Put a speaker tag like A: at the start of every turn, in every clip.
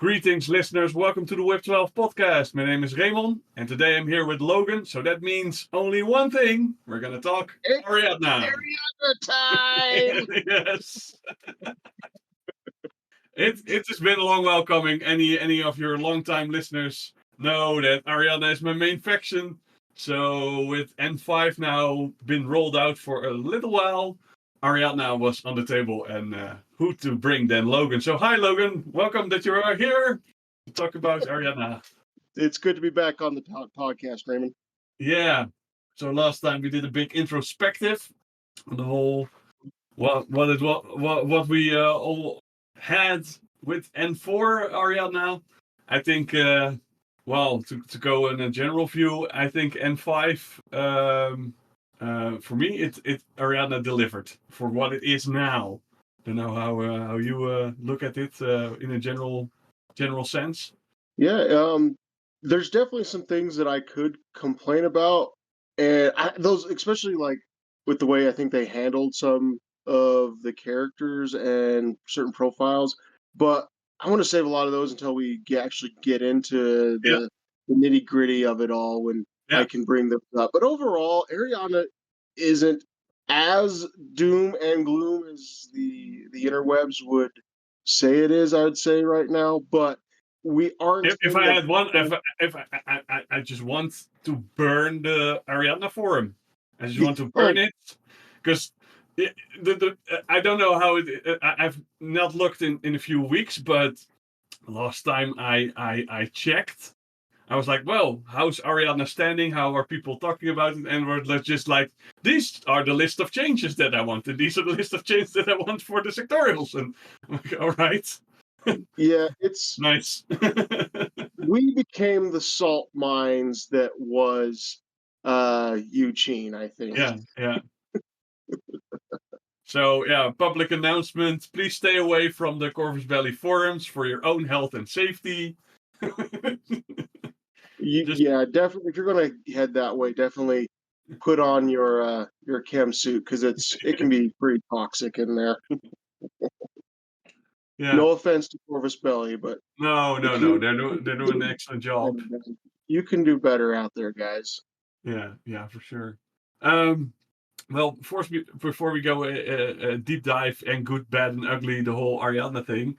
A: Greetings, listeners. Welcome to the Web 12 podcast. My name is Raymond, and today I'm here with Logan. So that means only one thing. We're going to talk
B: It's
A: Ariadna.
B: Ariadna time!
A: Yes. It has been a long while coming. Any of your longtime listeners know that Ariadna is my main faction. So with N5 now been rolled out for a little while, Ariadna was on the table, and who to bring then? Logan. So hi, Logan. Welcome that you are here to talk about Ariadna.
B: It's good to be back on the podcast, Raymond.
A: Yeah. So last time we did a big introspective on the whole what we all had with N4 Ariadna. I think to go in a general view, I think N5 for me it Ariadna delivered for what it is now. Don't know how you look at it in a general sense.
B: Yeah, there's definitely some things that I could complain about, and those, especially like with the way I think they handled some of the characters and certain profiles. But I want to save a lot of those until we actually get into
A: Yeah,
B: the nitty gritty of it all when I
A: yeah.
B: can bring them up. But overall, Ariana isn't as doom and gloom as the interwebs would say it is. I would say right now, but we aren't
A: If
B: in
A: I
B: the
A: had one, if I just want to burn the Ariadna forum. I just want to burn it because I don't know how it. I've not looked in a few weeks, but last time I checked, I was like, well, how's Ariadna standing? How are people talking about it? And we're just like, these are the list of changes that I want, and these are the list of changes that I want for the sectorials. And I'm like, all right,
B: yeah, it's
A: nice.
B: we became the salt mines that was Eugene, I think.
A: Yeah. So yeah, public announcement. Please stay away from the Corvus Belli forums for your own health and safety. Just
B: Yeah, definitely. If you're gonna head that way, definitely put on your chem suit because it can be pretty toxic in there.
A: yeah.
B: No offense to Corvus Belli, but
A: No.
B: if
A: They're doing an excellent job.
B: you can do better out there, guys.
A: Yeah, for sure. Well, before we go a deep dive and good, bad, and ugly, the whole Ariadna thing,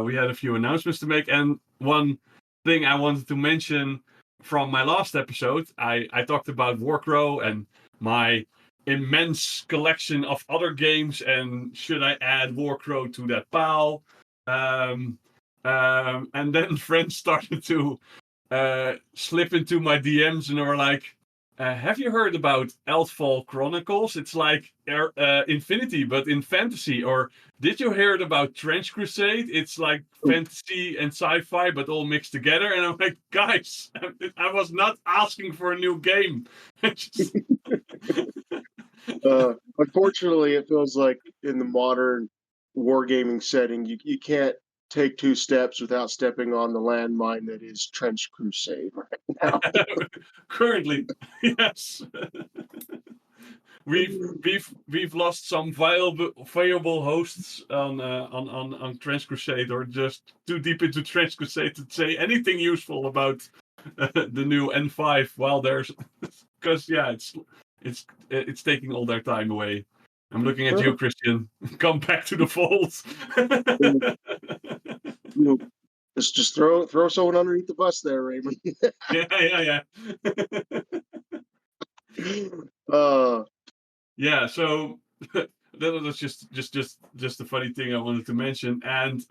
A: we had a few announcements to make. And one thing I wanted to mention from my last episode, I talked about Warcrow and my immense collection of other games, and should I add Warcrow to that pile? And then friends started to slip into my DMs and they were like, have you heard about Eldfall Chronicles? It's like Infinity, but in fantasy. Or did you hear about Trench Crusade? It's like fantasy and sci-fi, but all mixed together. And I'm like, guys, I was not asking for a new game.
B: Unfortunately, it feels like in the modern wargaming setting, you can't take two steps without stepping on the landmine that is Trench Crusade right now.
A: Currently, yes. We've lost some viable hosts on Trench Crusade, or just too deep into Trench Crusade to say anything useful about the new N5. While there's, because yeah, it's taking all their time away. I'm looking at you, Christian. Come back to the fold.
B: Just throw someone underneath the bus there, Raymond.
A: Yeah. Yeah, so that was just a funny thing I wanted to mention. And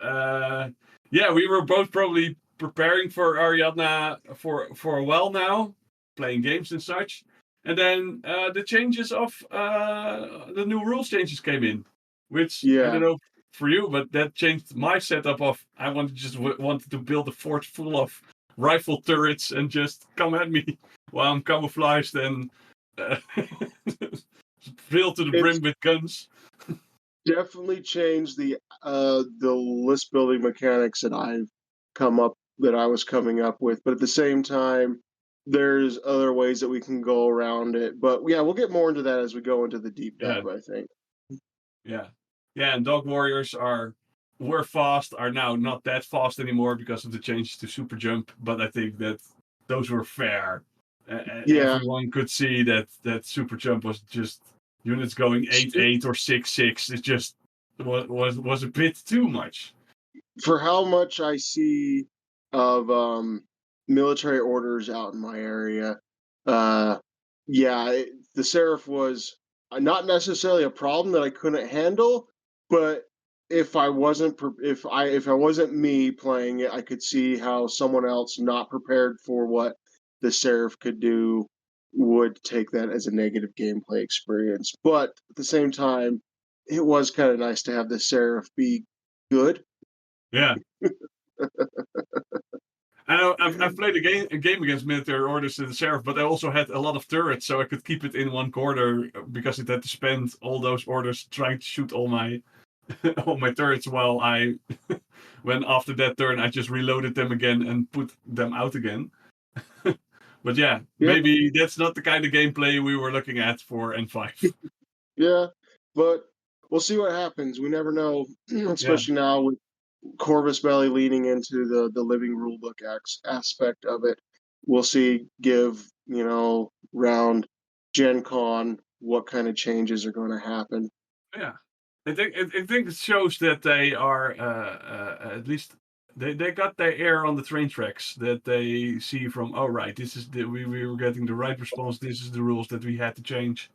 A: yeah, we were both probably preparing for Ariadna for a while now, playing games and such. And then the changes of the new rules changes came in, which I don't know for you, but that changed my setup of I wanted to build a fort full of rifle turrets and just come at me while I'm camouflaged and filled to the brim with guns.
B: Definitely changed the list building mechanics that I was coming up with, but at the same time, there's other ways that we can go around it. But yeah, we'll get more into that as we go into the deep dive, I think.
A: Yeah, and Dog Warriors are were fast are now not that fast anymore because of the changes to super jump. But I think that those were fair.
B: Yeah,
A: Everyone could see that super jump was just units going 8-8 or 6-6. It just was a bit too much.
B: for how much I see of military orders out in my area, uh, yeah, the Seraph was not necessarily a problem that I couldn't handle, but if I wasn't if I wasn't me playing it, I could see how someone else not prepared for what the Seraph could do would take that as a negative gameplay experience. But at the same time, it was kind of nice to have the Seraph be good.
A: Yeah. I know I've played a game against military orders in the Sheriff, but I also had a lot of turrets, so I could keep it in one corner because it had to spend all those orders trying to shoot all my all my turrets while I when after that turn I just reloaded them again and put them out again. But yeah,
B: Yeah,
A: maybe that's not the kind of gameplay we were looking at for N5.
B: yeah, but we'll see what happens. We never know,
A: Yeah,
B: especially now with Corvus Belly leaning into the living rulebook aspect of it. We'll see. Give round Gen Con what kind of changes are going to happen.
A: yeah. I think it shows that they are at least they got their ear on the train tracks that they see from right, this is we were getting the right response, this is the rules that we had to change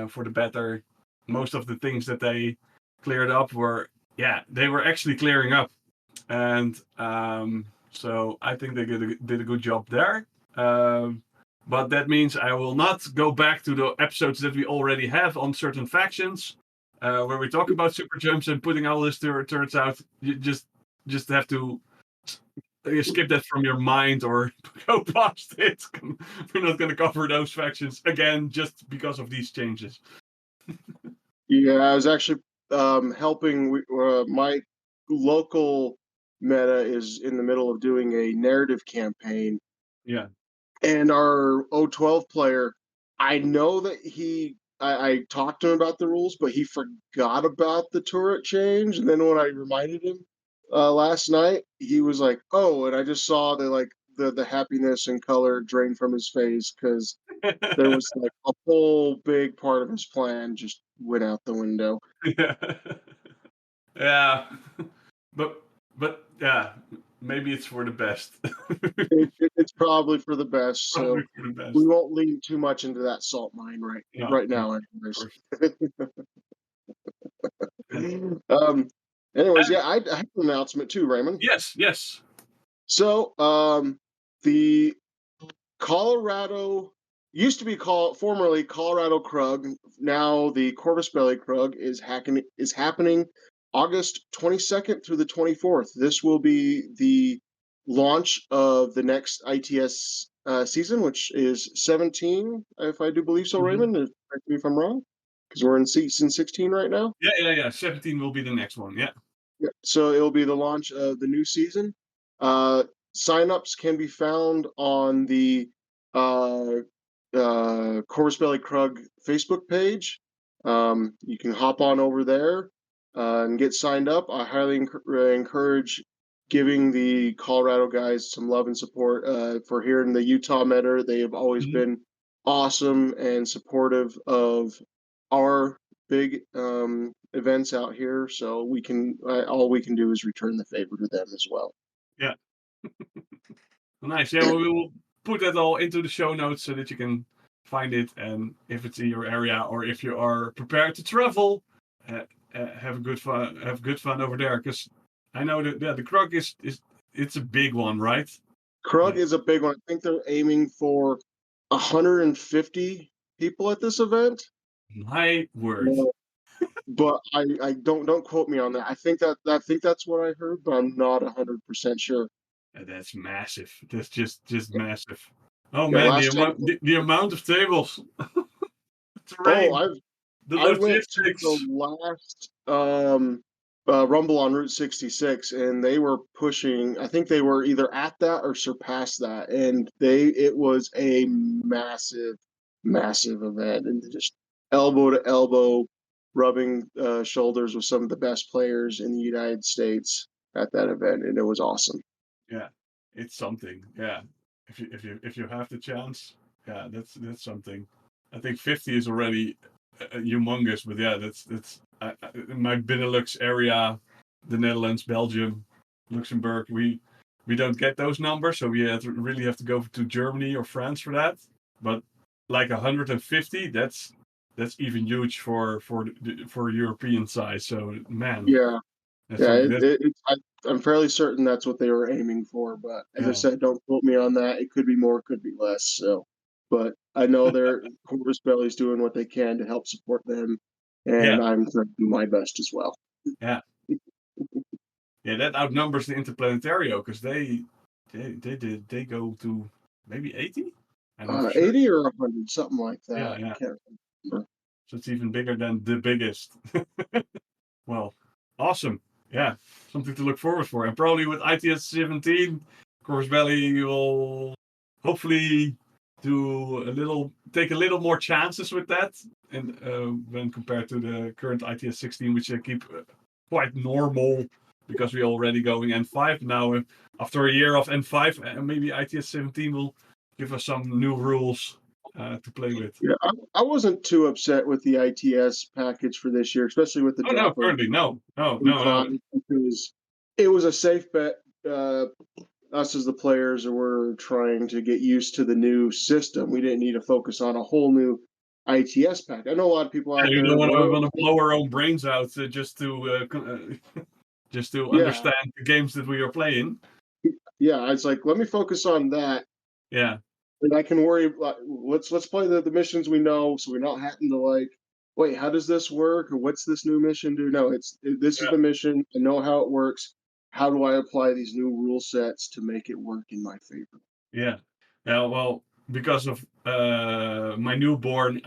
A: for the better. Most of the things that they cleared up were they were actually clearing up, and so I think they did a good job there. But that means I will not go back to the episodes that we already have on certain factions where we talk about super jumps and putting all this turns out. You just have to skip that from your mind or go past it. We're not going to cover those factions again just because of these changes.
B: Yeah, I was actually helping. My local meta is in the middle of doing a narrative campaign,
A: Yeah.
B: and our O12 player, I know that I talked to him about the rules, but he forgot about the turret change. And then when I reminded him last night, he was like, "Oh!" And I just saw the happiness and color drain from his face because there was like a whole big part of his plan just went out the window.
A: Yeah. Yeah. But yeah, maybe it's for the best.
B: It's probably for the best,
A: Probably
B: so
A: for the
B: we
A: best.
B: won't lean too much into that salt mine
A: No,
B: right
A: no,
B: now,
A: of
B: anyways.
A: course. And,
B: um, anyways,
A: and
B: yeah, I have an announcement too, Raymond.
A: yes.
B: So, the Colorado used to be called formerly Colorado Krug. Now the Corvus Belly Krug is happening August 22nd through the 24th. This will be the launch of the next ITS season, which is 17, if I do believe so,
A: Mhm.
B: Raymond. Correct me if I'm wrong, because we're in season 16 right now.
A: Yeah. 17 will be the next one. Yeah.
B: Yeah, so it'll be the launch of the new season. Uh, Signups can be found on the uh, Corvus Belly Krug Facebook page. You can hop on over there and get signed up. I highly encourage giving the Colorado guys some love and support for here in the Utah meta. They have always
A: Mhm.
B: been awesome and supportive of our big events out here. So we can all we can do is return the favor to them as well.
A: Yeah. Nice. Yeah, well, we will put that all into the show notes so that you can find it. And if it's in your area or if you are prepared to travel, have good fun. Have good fun over there. Because I know that the Krug is it's a big one, right?
B: Krug
A: Like,
B: is a big one. I think they're aiming for 150 people at this event.
A: my word.
B: Uh, But I don't quote me on that. I think that's what I heard, but I'm not 100% sure.
A: That's massive. That's just massive. Oh
B: Yeah,
A: man,
B: last time.
A: the amount of tables,
B: Oh,
A: terrain, the
B: I went to the
A: logistics.
B: last Rumble on Route 66, and they were pushing. I think they were either at that or surpassed that, and it was a massive, massive event, and just elbow to elbow. rubbing shoulders with some of the best players in the United States at that event, and it was awesome.
A: Yeah, it's something. Yeah, if you have the chance, yeah, that's something. I think 50 is already humongous, but yeah, that's in my Benelux area, the Netherlands, Belgium, Luxembourg. We don't get those numbers, so we really have to go to Germany or France for that. But like 150, that's even huge for European size. So man,
B: Yeah,
A: that's
B: yeah,
A: something. That's
B: I'm fairly certain that's what they were aiming for. But as I
A: yeah,
B: said, don't quote me on that. It could be more, could be less. So, but I know they're Corvus Belli's doing what they can to help support them,
A: yeah,
B: and I'm trying to do my best as well.
A: yeah. Yeah, that outnumbers the Interplanetario because they go to maybe 80. I'm not for sure.
B: 80 or 100, something like
A: Yeah,
B: that.
A: yeah.
B: Can't remember.
A: So it's even bigger than the biggest. Well, awesome. Yeah, something to look forward for. And probably with ITS 17, Corvus Belly will hopefully take a little more chances with that, and when compared to the current ITS 16, which I keep quite normal because we're already going N5 now. After a year of N5, maybe ITS 17 will give us some new rules to play with.
B: Yeah, I wasn't too upset with the ITS package for this year, especially with the
A: Oh no,
B: drop of
A: currently no, no, no, no.
B: E5, because it was a safe bet. Us as the players were trying to get used to the new system. We didn't need to focus on a whole new ITS pack. I know a lot of people
A: Yeah,
B: out
A: you
B: there
A: don't
B: were
A: want to
B: upset.
A: blow our own brains out just to
B: Yeah,
A: understand the games that we are playing.
B: yeah. It's like, let me focus on that,
A: Yeah,
B: and I can worry. Let's play the missions we know, so we're not having to like, wait, how does this work, or what's this new mission do? No, this is
A: yeah,
B: the mission. I know how it works. How do I apply these new rule sets to make it work in my favor?
A: yeah. Yeah, well, because of my newborn,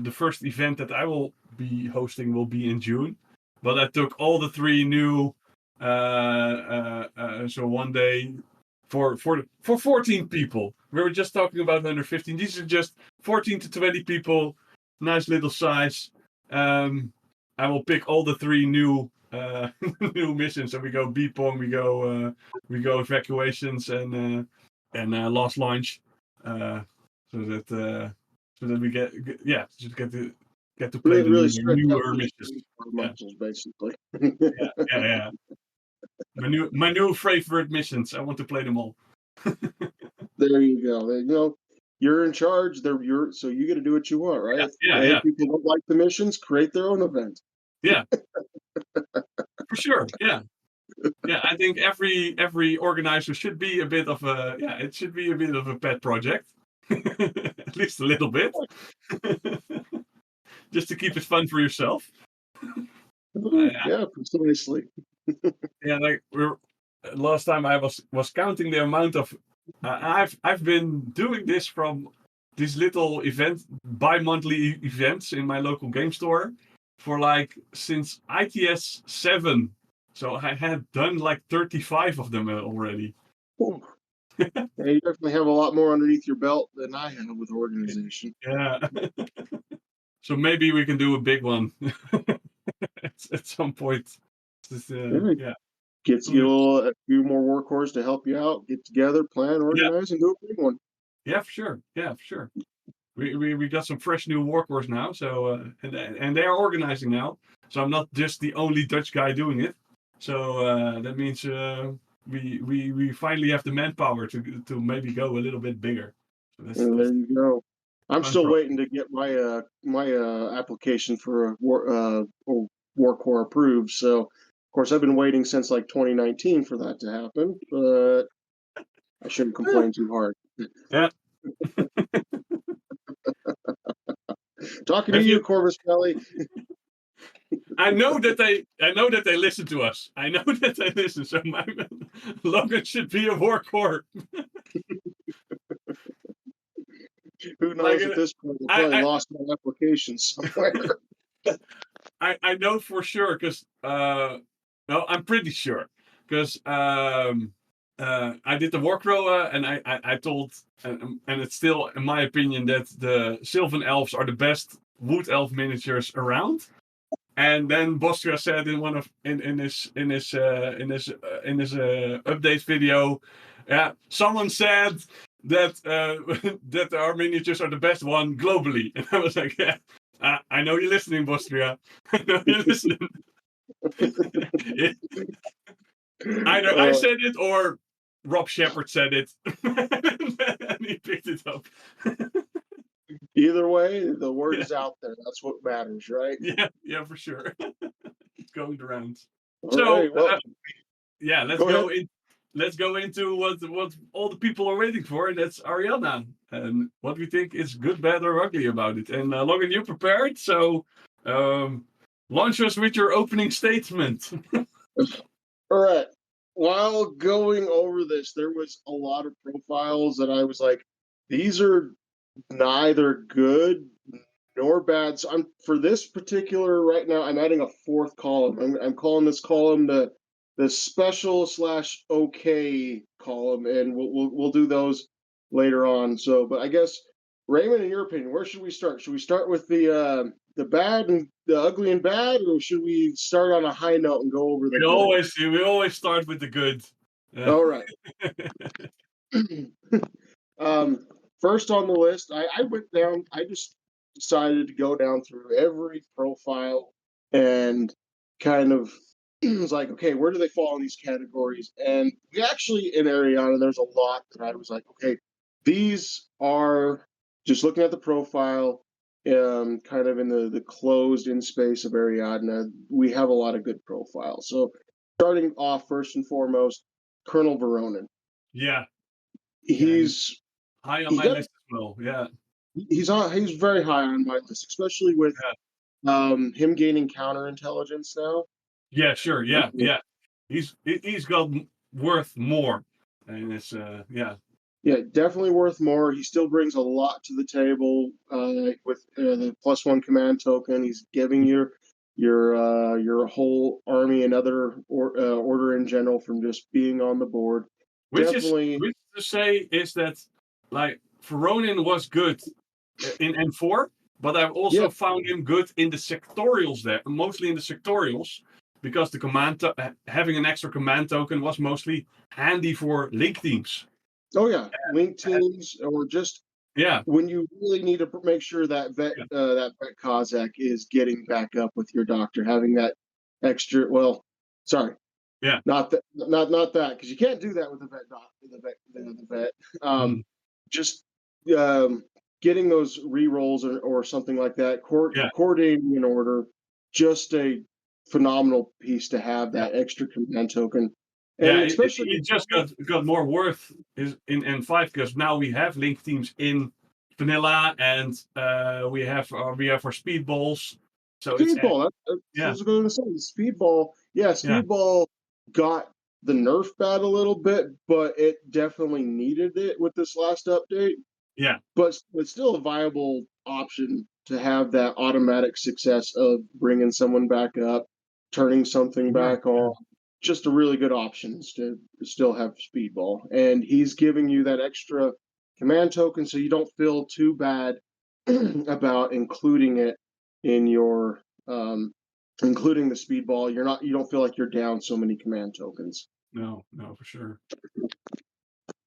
A: the first event that I will be hosting will be in June. But I took all the three new, so one day for 14 people. We were just talking about under 15. These are just 14 to 20 people, nice little size. I will pick all the three new new missions. So we go BPOM, we go evacuations and last launch, uh, so that we just get to play
B: Really,
A: the
B: really stretch out
A: newer
B: those
A: missions. Yeah,
B: muscles, basically.
A: yeah, yeah, yeah. My new favorite missions. I want to play them all.
B: There you go. There you go. You're in charge. So you get to do what you want,
A: Yeah,
B: right?
A: yeah,
B: If
A: yeah,
B: people don't like the missions, create their own event.
A: yeah, for sure. Yeah, yeah. I think every organizer should be a bit of a It should be a bit of a pet project, at least a little bit, just to keep it fun for yourself.
B: Yeah, precisely.
A: Yeah, like we're last time I was counting the amount of I've been doing this from these little bi-monthly events in my local game store for like since ITS 7. So I had done like 35 of them already.
B: Cool. Yeah, you definitely have a lot more underneath your belt than I have with organization.
A: Yeah. So maybe we can do a big one at some point.
B: Yeah,
A: Yeah.
B: get a few more workhorses to help you out. Get together, plan,
A: Yeah.
B: organize, and do a big one.
A: Yeah, for sure. Yeah, for sure. We got some fresh new workhorse now, so and they are organizing now. So I'm not just the only Dutch guy doing it. So that means we finally have the manpower to maybe go a little bit bigger. So
B: And
A: that's
B: there you go. I'm
A: fun
B: still
A: project.
B: waiting to get my application for a war core approved. So, of course, I've been waiting since like 2019 for that to happen, but I shouldn't complain too hard.
A: Yeah.
B: Talking to
A: Have
B: you,
A: you?
B: Corvus Belli.
A: I know that they listen to us. I know that they listen. So my Logan should be a workhorse.
B: Who
A: Like
B: knows at this point? I
A: I
B: probably
A: I
B: lost my application somewhere.
A: I know for sure because no, I'm pretty sure because I did the Warcrow and I told and it's still in my opinion that the Sylvan Elves are the best Wood Elf miniatures around. And then Bostria said in his update video, yeah, someone said that that our miniatures are the best one globally, and I was like, yeah, I know you're listening, Bostria. I know you're listening. Either I said it or Rob Shepard said it, and he picked it up.
B: Either way, the word is out there. That's what matters, right?
A: Yeah, for sure. It's going around.
B: All
A: So,
B: right. Well,
A: yeah, let's go into what all the people are waiting for, and that's Ariadna. And what we think is good, bad, or ugly about it. And Logan, you prepared, so launch us with your opening statement.
B: all right. While going over this, there was a lot of profiles that I was like, these are neither good nor bad. So I'm for this particular right now, I'm adding a fourth column. I'm calling this column the special / okay column, and we'll do those later on. So, but I guess Raymond, in your opinion, where should we start? Should we start with the bad and the ugly and bad, or should we start on a high note and go over the good?
A: We always start with the good.
B: All right. First on the list, I went down. I just decided to go down through every profile and kind of was like, okay, where do they fall in these categories? And we actually in Ariana, there's a lot that I was like, okay, these are just looking at the profile, kind of in the closed in space of Ariadna. We have a lot of good profiles. So starting off first and foremost, Colonel Veronin.
A: Yeah.
B: He's
A: high on my list as well. Yeah.
B: He's very high on my list, especially with him gaining counterintelligence now.
A: Yeah, sure. Yeah. He's got worth more, and it's
B: Yeah, definitely worth more. He still brings a lot to the table with the +1 command token. He's giving your whole army another order in general from just being on the board.
A: Which to say is that like Veronin was good in N4, but I've also found him good in the sectorials there, mostly in the sectorials, because the having an extra command token was mostly handy for link teams.
B: Oh yeah, link teams or just when you really need to make sure that vet Kozak is getting back up with your doctor, having that extra. Well, sorry, not that because you can't do that with the vet. Just getting those re-rolls or something like that, coordinating an order, just a phenomenal piece to have that extra command token. And especially
A: it just got more worth in N5 because now we have link teams in vanilla and we have our speedballs. So
B: Speedball, I was going to say Speedball. Yeah, Speedball got the nerf bad a little bit, but it definitely needed it with this last update.
A: Yeah,
B: but it's still a viable option to have that automatic success of bringing someone back up, turning something back on. Just a really good options to still have Speedball, and he's giving you that extra command token, so you don't feel too bad about including it in your including the Speedball. You don't feel like you're down so many command tokens.
A: No, for sure.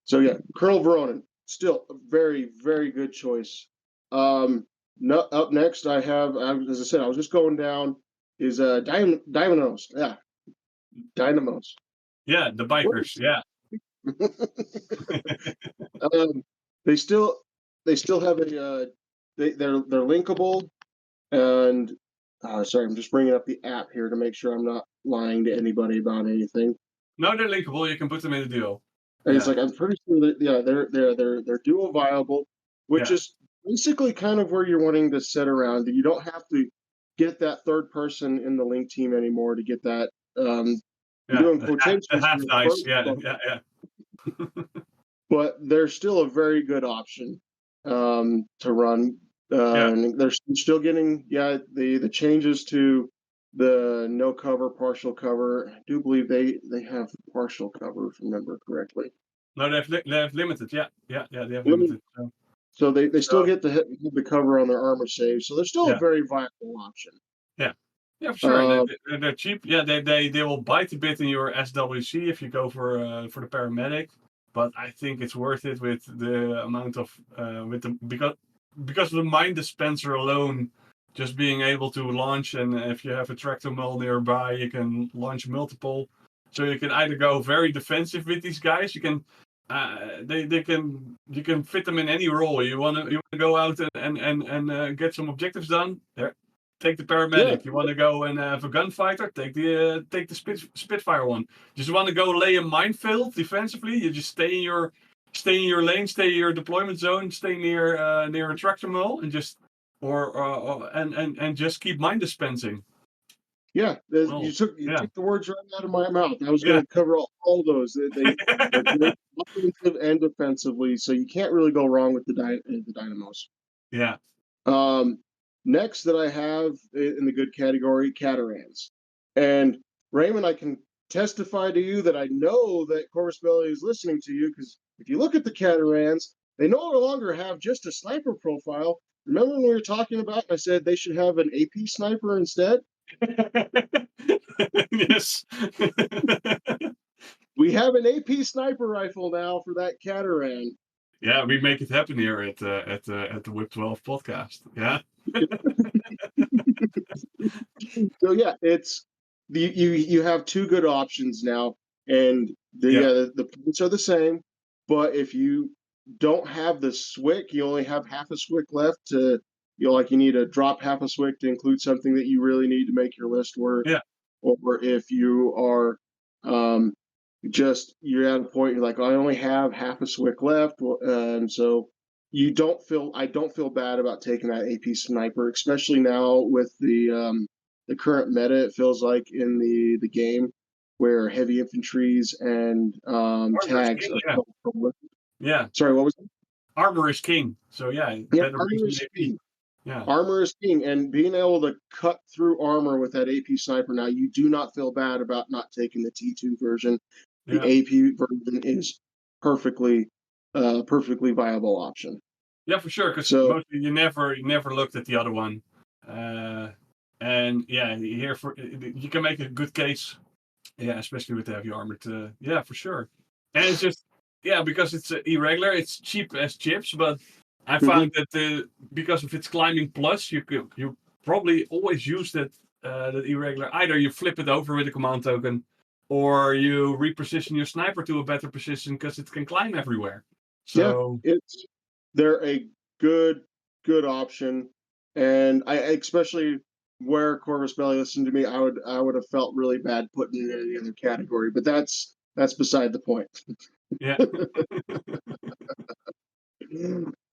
B: So yeah, Colonel Veronin, still a very, very good choice. Up next, I have, as I said, I was just going down, is Dynamos. Yeah, Dynamos.
A: Yeah, the bikers. Yeah.
B: They still have a they're linkable, and sorry, I'm just bringing up the app here to make sure I'm not lying to anybody about anything.
A: No, they're linkable. You can put them in a duo.
B: And it's like I'm pretty sure that they're duo viable, which is basically kind of where you're wanting to sit around. You don't have to get that third person in the link team anymore to get that. Doing quotations.
A: Half dice. Yeah.
B: But they're still a very good option to run. And they're still getting the changes to the no cover, partial cover. I do believe they have partial cover, if I remember correctly.
A: No, they have limited. Yeah, they have limited.
B: So they still get to hit the cover on their armor save. So they're still a very viable option.
A: Yeah. Yeah, for sure.
B: Um,
A: They're cheap. Yeah, they will bite a bit in your SWC if you go for the paramedic, but I think it's worth it with the amount of with the because of the mine dispenser alone, just being able to launch, and if you have a tractor mill nearby, you can launch multiple. So you can either go very defensive with these guys. You can they can you can fit them in any role. You wanna go out and get some objectives done. There, take the
B: yeah,
A: paramedic. You want to go and have a gunfighter? Take the Spitfire one. Just want to go lay a minefield defensively? You just stay in your lane, stay in your deployment zone, stay near a tractor mill, and just and just keep mine dispensing.
B: yeah.
A: Oh,
B: You
A: yeah,
B: took the words right out of my mouth. I was going
A: yeah,
B: to cover all those. They're great offensive and defensively, so you can't really go wrong with the Dynamos.
A: yeah,
B: Um, Next that I have in the good category, Catarans. And Raymond, I can testify to you that I know that Corvus Belli is listening to you, because if you look at the Catarans, they no longer have just a sniper profile. Remember when we were talking about, I said they should have an AP sniper instead?
A: yes.
B: We have an AP sniper rifle now for that Cataran.
A: Yeah, we make it happen here at the Whip 12 podcast. Yeah.
B: So yeah, it's you have two good options now, and
A: Yeah.
B: the points are the same. But if you don't have the SWIC, you only have half a SWIC left to, like you need to drop half a SWIC to include something that you really need to make your list work.
A: Yeah.
B: Or if you are um, just you're at a point you're like, I only have half a SWIC left, and so I don't feel bad about taking that AP sniper, especially now with the current meta. It feels like in the game where heavy infantries and
A: Armor is
B: tags
A: king.
B: are
A: Yeah. Yeah.
B: sorry, what was that?
A: Armor is king. So yeah,
B: Yeah,
A: better brings
B: armor
A: an
B: is
A: AP.
B: king.
A: Yeah.
B: Armor is king, and being able to cut through armor with that AP sniper now, you do not feel bad about not taking the T2 version. The
A: Yeah.
B: AP version is perfectly perfectly viable option.
A: Yeah, for sure. Because
B: So
A: mostly you never looked at the other one, uh, and yeah, here for you can make a good case. Yeah, especially with the heavy armored. Yeah, for sure. And it's just yeah because it's irregular. It's cheap as chips, but I
B: mhm,
A: found that because of its climbing plus, you probably always use that irregular. Either you flip it over with a command token, or you reposition your sniper to a better position because it can climb everywhere.
B: yeah,
A: So
B: it's they're a good good option, and I especially where Corvus Belli listened to me, I would have felt really bad putting it in any other category, but that's beside the point.
A: yeah.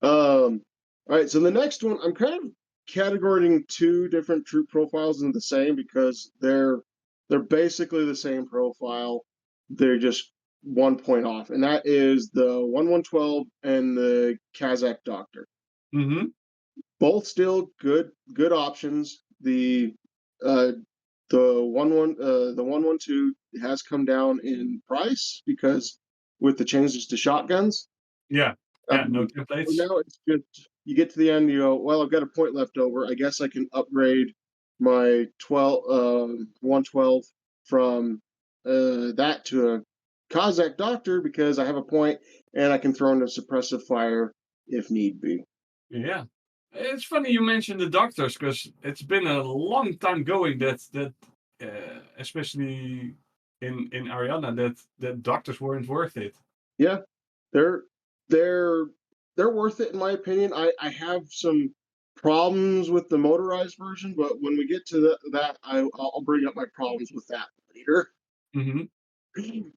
B: All right, so the next one, I'm kind of categorizing two different troop profiles into the same because they're basically the same profile. They're just 1 point off, and that is the 1112 and the Kazakh Doctor.
A: hmm
B: Both still good options. Uh, the 112 has come down in price because with the changes to shotguns.
A: Yeah. Yeah. No
B: So
A: templates.
B: now it's just you get to the end, you go, well, I've got a point left over. I guess I can upgrade my 112 from that to a Kazakh Doctor because I have a point and I can throw in a suppressive fire if need be.
A: Yeah. It's funny you mentioned the doctors because it's been a long time going that especially in Ariadna that doctors weren't worth it.
B: Yeah, they're they're they're worth it in my opinion. I have some problems with the motorized version, but when we get to that, I'll bring up my problems with that later.
A: hmm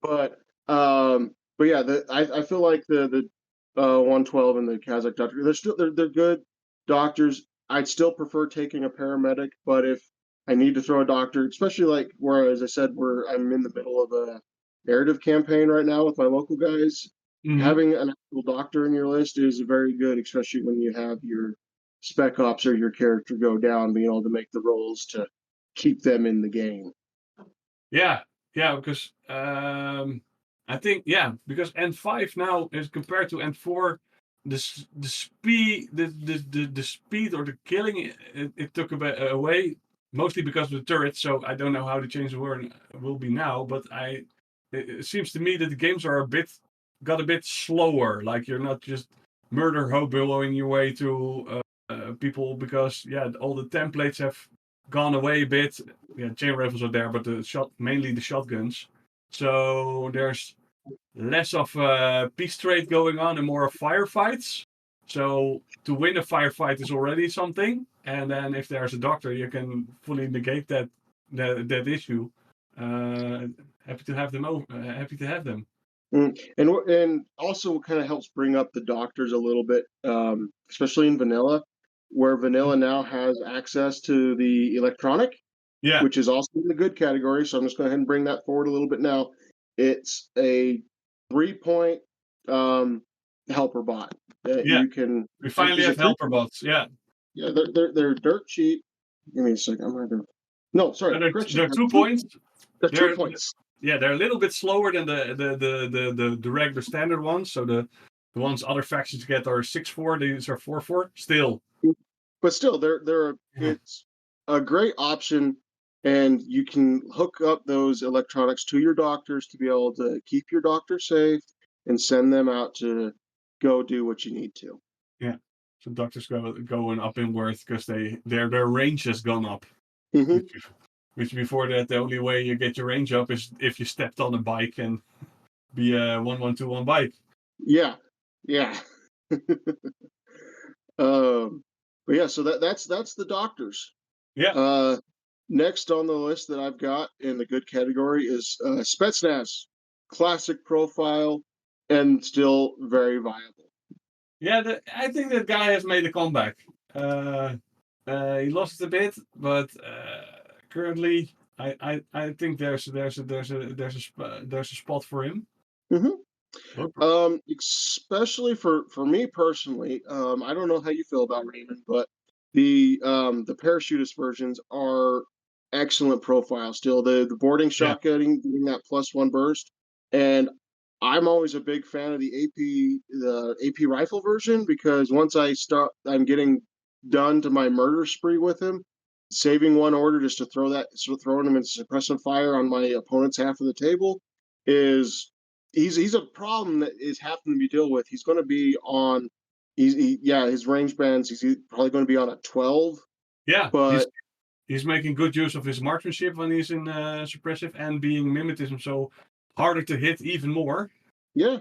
B: But yeah, I feel like the 112 and the Kazakh doctor, they're good doctors. I'd still prefer taking a paramedic, but if I need to throw a doctor, especially like where, as I said, where I'm in the middle of a narrative campaign right now with my local guys,
A: hmm
B: having an actual doctor in your list is very good, especially when you have your spec ops or your character go down, being able to make the rolls to keep them in the game.
A: Yeah. Yeah. Because I think yeah because N5 now is compared to N4. The speed the speed or the killing it took a bit away mostly because of the turret. So I don't know how the change will be now, but it seems to me that the games are got a bit slower. Like you're not just murder hoboing your way to people because all the templates have gone away a bit. Yeah, chain rifles are there, but mainly the shotguns. So there's less of a peace trade going on and more of firefights. So to win a firefight is already something, and then if there's a doctor, you can fully negate that issue. Uh, happy to have them. Happy to have them.
B: And also kind of helps bring up the doctors a little bit, especially in vanilla, where vanilla now has access to the electronic,
A: Yeah,
B: which is also in the good category. So I'm just going to go ahead and bring that forward a little bit now. It's a 3-point helper bot that
A: yeah.
B: you can.
A: We finally
B: These are
A: have
B: three.
A: helper bots. Yeah,
B: Yeah, they're dirt cheap. Give me a second. I'm gonna do. No, sorry, correction.
A: they're 2 points.
B: They're two
A: They're
B: points.
A: Yeah, they're a little bit slower than the regular standard ones. So the ones other factions get are 6-4. These are 4-4. Still,
B: But still, it's a great option, and you can hook up those electronics to your doctors to be able to keep your doctor safe and send them out to go do what you need to.
A: yeah. So doctors going up in worth because their range has gone up.
B: Hmm.
A: Which before that, the only way you get your range up is if you stepped on a bike and be a 1121 bike.
B: Yeah, yeah. But yeah, so that's the doctors.
A: Yeah,
B: Uh, Next on the list that I've got in the good category is Spetsnaz, classic profile, and still very viable.
A: yeah. I think that guy has made a comeback. He lost a bit, but currently, I think there's a spot for him.
B: Hmm.
A: Oh,
B: Especially for me personally, I don't know how you feel about Raymond, but the parachutist versions are excellent profile still. The boarding
A: yeah,
B: shot getting that +1 burst, and I'm always a big fan of the AP rifle version because once I'm getting done to my murder spree with him, saving one order just to throwing him into suppressive fire on my opponent's half of the table is he's a problem that is having to be dealt with. He's going to be on yeah, his range bands. He's probably going to be on a 12,
A: yeah.
B: but
A: He's making good use of his marksmanship when he's in suppressive and being mimetism, so harder to hit even more.
B: yeah,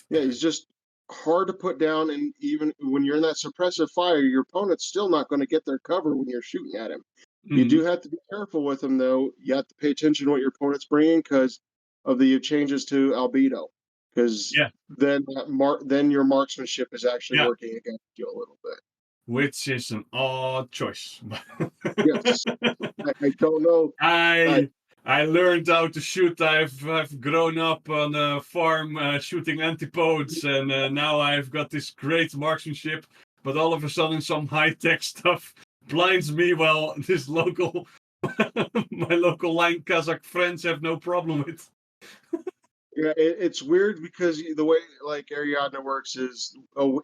B: yeah, he's just hard to put down. And even when you're in that suppressive fire, your opponent's still not going to get their cover when you're shooting at him. You do
A: Mm-hmm.
B: have to be careful with him, though. You have to pay attention to what your opponent's bringing because of the changes to albedo. Because
A: Yeah,
B: then your marksmanship is actually
A: yeah.
B: working against you a little bit.
A: Which is an odd choice.
B: Yes, I don't know. I
A: I learned how to shoot. I've grown up on a farm shooting antipodes, and now I've got this great marksmanship. But all of a sudden, some high tech stuff blinds me. While this local, my local line Kazakh friends have no problem with.
B: Yeah, it's weird because the way like Ariadna works is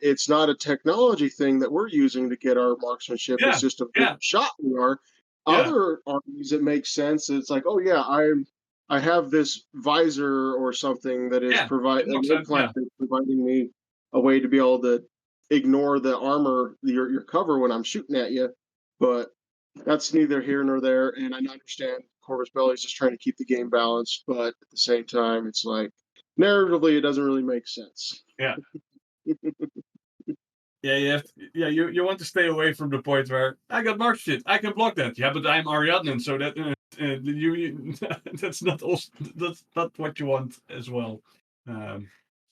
B: it's not a technology thing that we're using to get our marksmanship. It's
A: Yeah,
B: just a good
A: yeah,
B: shot we are.
A: yeah,
B: Other armies, it makes sense. It's like, oh yeah, I have this visor or something that is
A: yeah.
B: provide
A: It
B: an
A: makes sense. Yeah,
B: implant that's providing me a way to be able to ignore the armor, your cover when I'm shooting at you. But that's neither here nor there. And I understand Corvus Belli is just trying to keep the game balanced, but at the same time, it's like narratively, it doesn't really make sense.
A: yeah. Yeah, you want to stay away from the point where I got mark shit. I can block that. Yeah, but I'm Ariadne, so that that's not also that's not what you want as well. So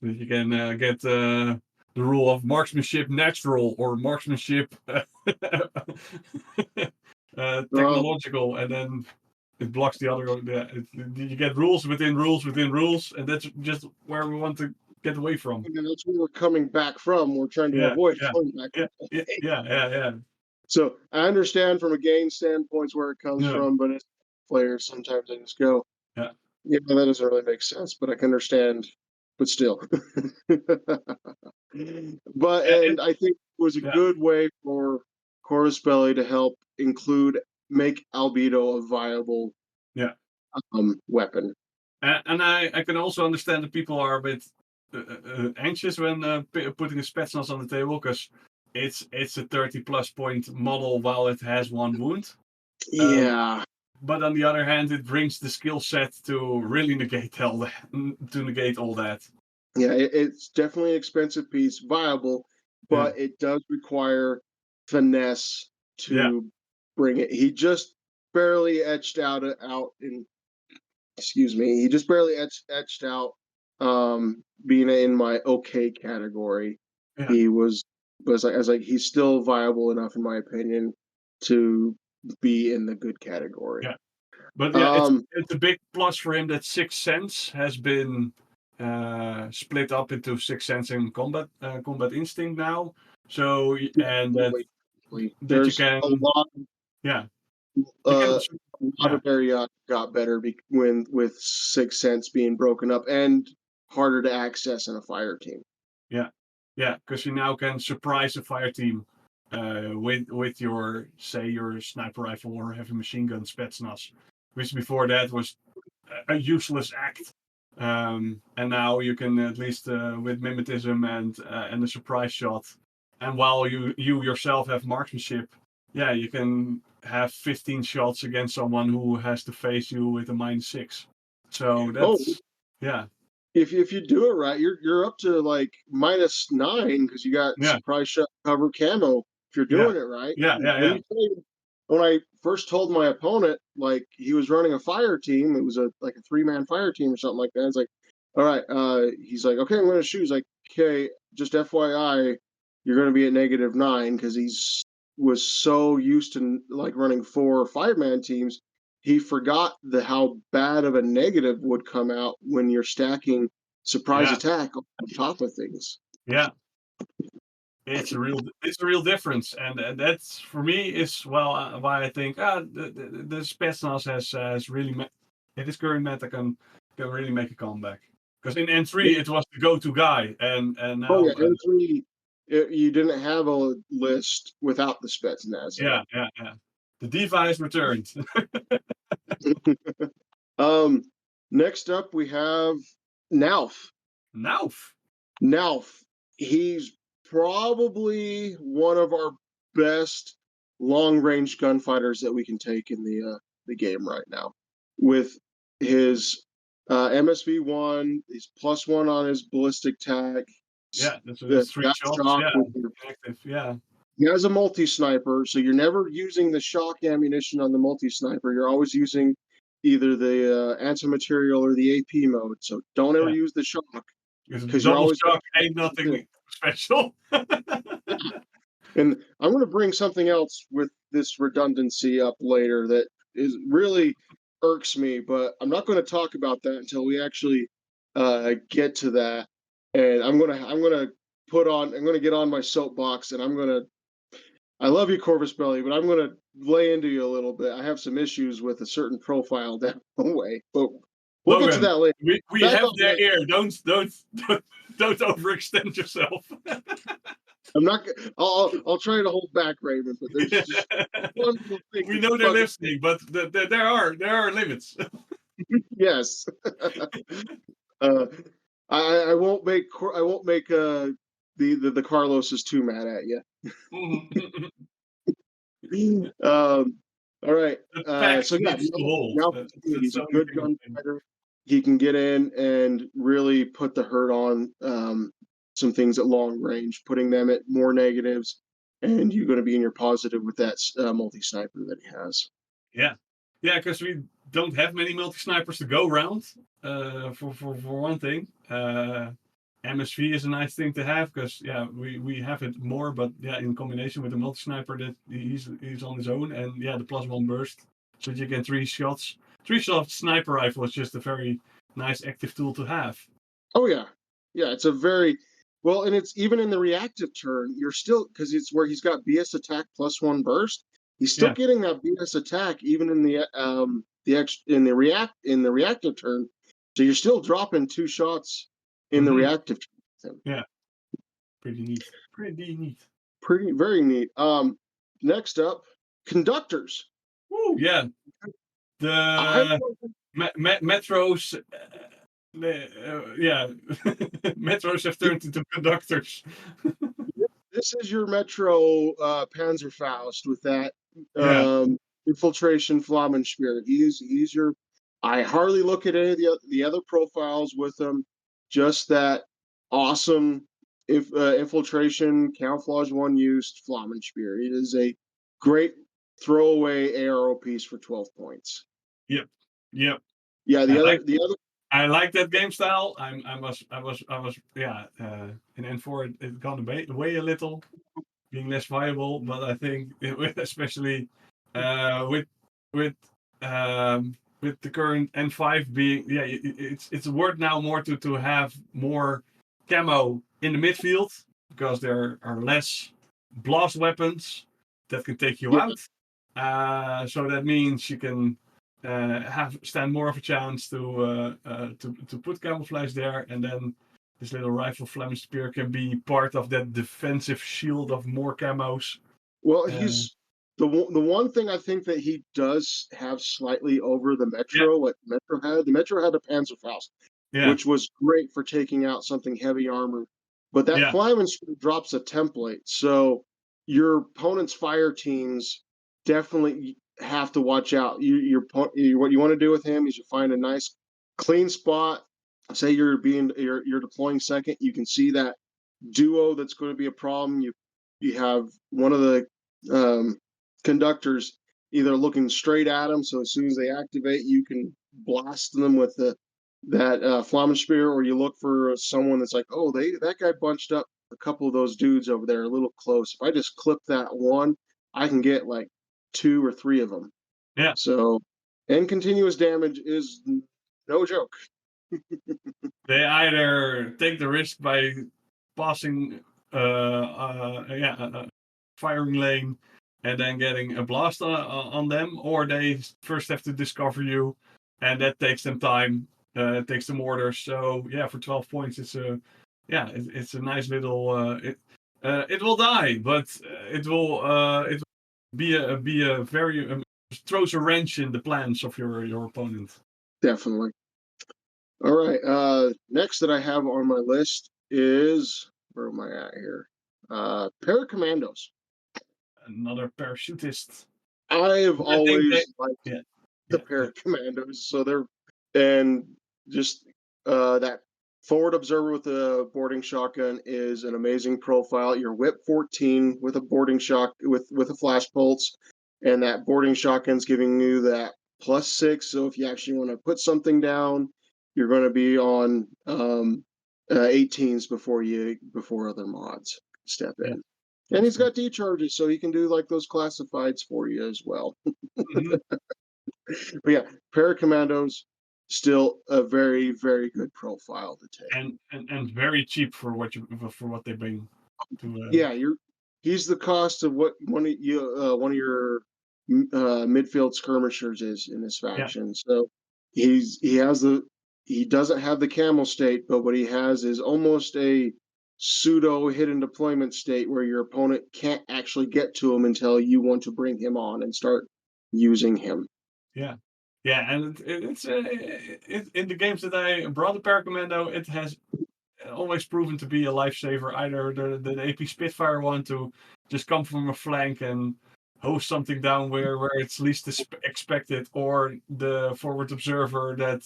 A: that you can get the rule of marksmanship natural or marksmanship
B: Uh,
A: technological, and then it blocks the other. You get rules within rules within rules, and that's just where we want to get away from.
B: and that's where we're coming back from. We're trying to
A: Yeah,
B: avoid
A: yeah,
B: coming back.
A: yeah, yeah, yeah, yeah, yeah.
B: So I understand from a game standpoint where it comes
A: Yeah,
B: from, but as players, sometimes I just go,
A: yeah,
B: yeah, that doesn't really make sense, but I can understand, but still. But
A: yeah,
B: and I think it was a
A: yeah,
B: good way for Chorus Belly to help include make albedo a viable
A: Yeah.
B: weapon.
A: And I can also understand that people are a bit anxious when putting a Spetsnaz on the table because it's a 30+ point model while it has one wound.
B: Yeah.
A: But on the other hand, it brings the skill set to really negate all that.
B: Yeah, it's definitely an expensive piece, viable,
A: Yeah,
B: but it does require finesse
A: yeah,
B: to bring it. He just barely out in excuse me, he just barely etched out being in my okay category.
A: yeah,
B: He was like I was like he's still viable enough in my opinion to be in the good category.
A: yeah. But yeah,
B: Um
A: it's a big plus for him that Sixth Sense has been split up into Sixth Sense and Combat Instinct now. So and that you
B: there's a
A: can,
B: lot
A: yeah, you can
B: uh, a lot
A: yeah,
B: of area got better when with Sixth Sense being broken up and harder to access in a fire team.
A: yeah, yeah, because you now can surprise a fire team with your, say, your sniper rifle or heavy machine gun Spetsnaz, which before that was a useless act. And now you can at least with mimetism and a surprise shot, and while you yourself have marksmanship, yeah, you can have 15 shots against someone who has to face you with a -6. So
B: Oh,
A: that's, yeah,
B: if you do it right, you're up to like -9 because you got
A: yeah,
B: surprise shot cover camo if you're
A: yeah,
B: doing it right.
A: yeah, yeah,
B: When
A: yeah,
B: you when I first told my opponent like he was running a fire team, it was a like a 3-man fire team or something like that. It's like, all right, he's like, okay, I'm gonna shoot. He's like, okay, just FYI, you're gonna be at -9 because he's was so used to like running 4 or 5-man teams he forgot how bad of a negative would come out when you're stacking surprise
A: yeah,
B: attack on top of things.
A: yeah. It's a real difference, and that's for me is well why I think the Spetsnaz has really in this current meta can really make a comeback, because in N3 it was the go-to guy, and
B: Oh yeah,
A: now
B: N3, you didn't have a list without the Spetsnaz in
A: yeah, yeah, yeah, the diva has returned.
B: it. Next up we have Nauf.
A: Now
B: Nauf, he's probably one of our best long-range gunfighters that we can take in the game right now. With his MSV1, he's +1 on his ballistic tag.
A: yeah, that's three
B: Got
A: shots,
B: shock
A: yeah,
B: with your,
A: active, yeah,
B: he has a multi-sniper, so you're never using the shock ammunition on the multi-sniper. You're always using either the anti-material or the AP mode. So don't ever
A: yeah,
B: use the shock
A: because
B: because you're
A: double
B: always
A: shock ain't nothing special.
B: and I'm going to bring something else with this redundancy up later that is really irks me, but I'm not going to talk about that until we actually get to that. And I'm going to get on my soapbox, and I love you, Corvus Belly, but I'm going to lay into you a little bit. I have some issues with a certain profile down the way, but we'll get to
A: Logan,
B: that later.
A: we
B: Back
A: have
B: on
A: their
B: the
A: ear. Don't overextend yourself.
B: I'm not. I'll try to hold back, Raven, but there's just one little thing
A: We
B: that
A: know they're
B: bugging.
A: listening, but there are limits.
B: Yes. uh, I won't make the Carloses too mad at you.
A: The
B: All right.
A: pact
B: So yeah,
A: needs to hold.
B: now
A: That's
B: he's
A: the
B: a
A: only
B: good
A: thing I'm saying.
B: gunfighter. He can get in and really put the hurt on some things at long range, putting them at more negatives, and you're going to be in your positive with that multi sniper that he has.
A: Yeah, yeah, because we don't have many multi snipers to go around. For one thing, MSV is a nice thing to have because yeah, we have it more, but yeah, in combination with the multi sniper, that he's on his own, and yeah, the +1 burst, so you get 3 shots. 3 shot sniper rifle is just a very nice active tool to have.
B: Oh yeah, yeah. It's a very well, and it's even in the reactive turn. You're still because it's where he's got BS attack +1 burst. He's still
A: Yeah.
B: getting that BS attack even in in the reactive turn. So you're still dropping 2 shots in the
A: Hmm.
B: reactive turn.
A: Yeah. Pretty neat. Pretty neat.
B: Pretty very neat. Next up, conductors.
A: Woo, yeah.
B: I
A: The metros, yeah, metros have turned into conductors.
B: This is your Metro Panzerfaust with that
A: Yeah,
B: infiltration Flammenspirit. He's your. I hardly look at any of the other profiles with him. Just that awesome infiltration camouflage one used Flammenspirit. It is a great throwaway ARO piece for 12 points.
A: yep, yep.
B: Yeah,
A: I like
B: the other
A: I like that game style. I was yeah. In N4 it gone away a little, being less viable. But I think especially with with with the current N5 being it's worth now more to have more camo in the midfield because there are less blast weapons that can take you
B: yeah.
A: out. So that means you can stand more of a chance to put camouflage there, and then this little rifle Flemish spear can be part of that defensive shield of more camos.
B: Well,
A: Uh,
B: he's the one thing I think that he does have slightly over the
A: yeah,
B: Metro, what Metro had. The Metro had a Panzerfaust,
A: yeah,
B: which was great for taking out something heavy armor. But that
A: yeah,
B: Flyman drops a template, so your opponent's fire teams definitely have to watch out. What you want to do with him is you find a nice clean spot. Say you're deploying second, you can see that duo that's going to be a problem. You have one of the conductors either looking straight at them, so as soon as they activate, you can blast them with that Flammenspiel, or you look for someone that's like, oh, that guy bunched up a couple of those dudes over there a little close. If I just clip that one, I can get like 2 or 3 of them.
A: yeah.
B: So, and continuous damage is no joke.
A: They either take the risk by passing firing lane and then getting a blast on them, or they first have to discover you, and that takes them time. It takes them orders. So yeah, for 12 points, it's a nice little. It will die, but it will be a very throws a wrench in the plans of your opponent.
B: Definitely. All right. Next that I have on my list is where am I at here? Paracommandos.
A: Another parachutist.
B: I have
A: I think they.
B: always liked
A: Yeah,
B: the
A: yeah, yeah,
B: paracommandos, so they're and just that forward observer with the boarding shotgun is an amazing profile. Your whip 14 with a boarding shot with a flash pulse, and that boarding shotgun's giving you that +6. So if you actually want to put something down, you're going to be on 18s before other mods step
A: yeah.
B: in. And
A: That's
B: he's
A: cool.
B: got decharges, so he can do like those classifieds for you as well.
A: Hmm.
B: But yeah, Paracommandos still a very, very good profile to take.
A: And very cheap for what they bring to.
B: Yeah, he's the cost of what one of your midfield skirmishers is in this
A: Yeah,
B: faction. So he doesn't have the camel state, but what he has is almost a pseudo hidden deployment state where your opponent can't actually get to him until you want to bring him on and start using him.
A: yeah, yeah. And in the games that I brought the Paracommando, it has always proven to be a lifesaver. Either the AP Spitfire one to just come from a flank and hose something down where it's least expected, or the forward observer that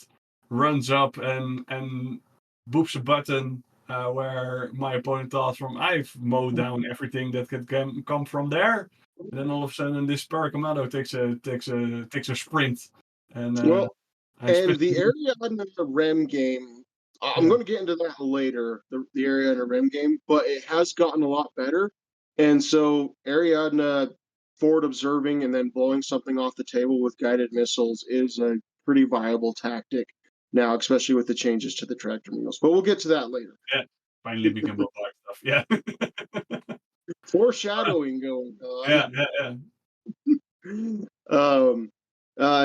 A: runs up and boops a button where my opponent thought from I've mowed down everything that could come from there. And then all of a sudden this Paracommando takes a sprint and
B: Well, and the
A: especially
B: area under the REM game, I'm
A: yeah,
B: going to get into that later, the area under REM game, but it has gotten a lot better. And so Ariadna forward observing and then blowing something off the table with guided missiles is a pretty viable tactic now, especially with the changes to the tractor mules. But we'll get to that later.
A: yeah, finally we can blow by stuff. Yeah.
B: Foreshadowing going on.
A: Yeah, yeah, yeah.
B: Um,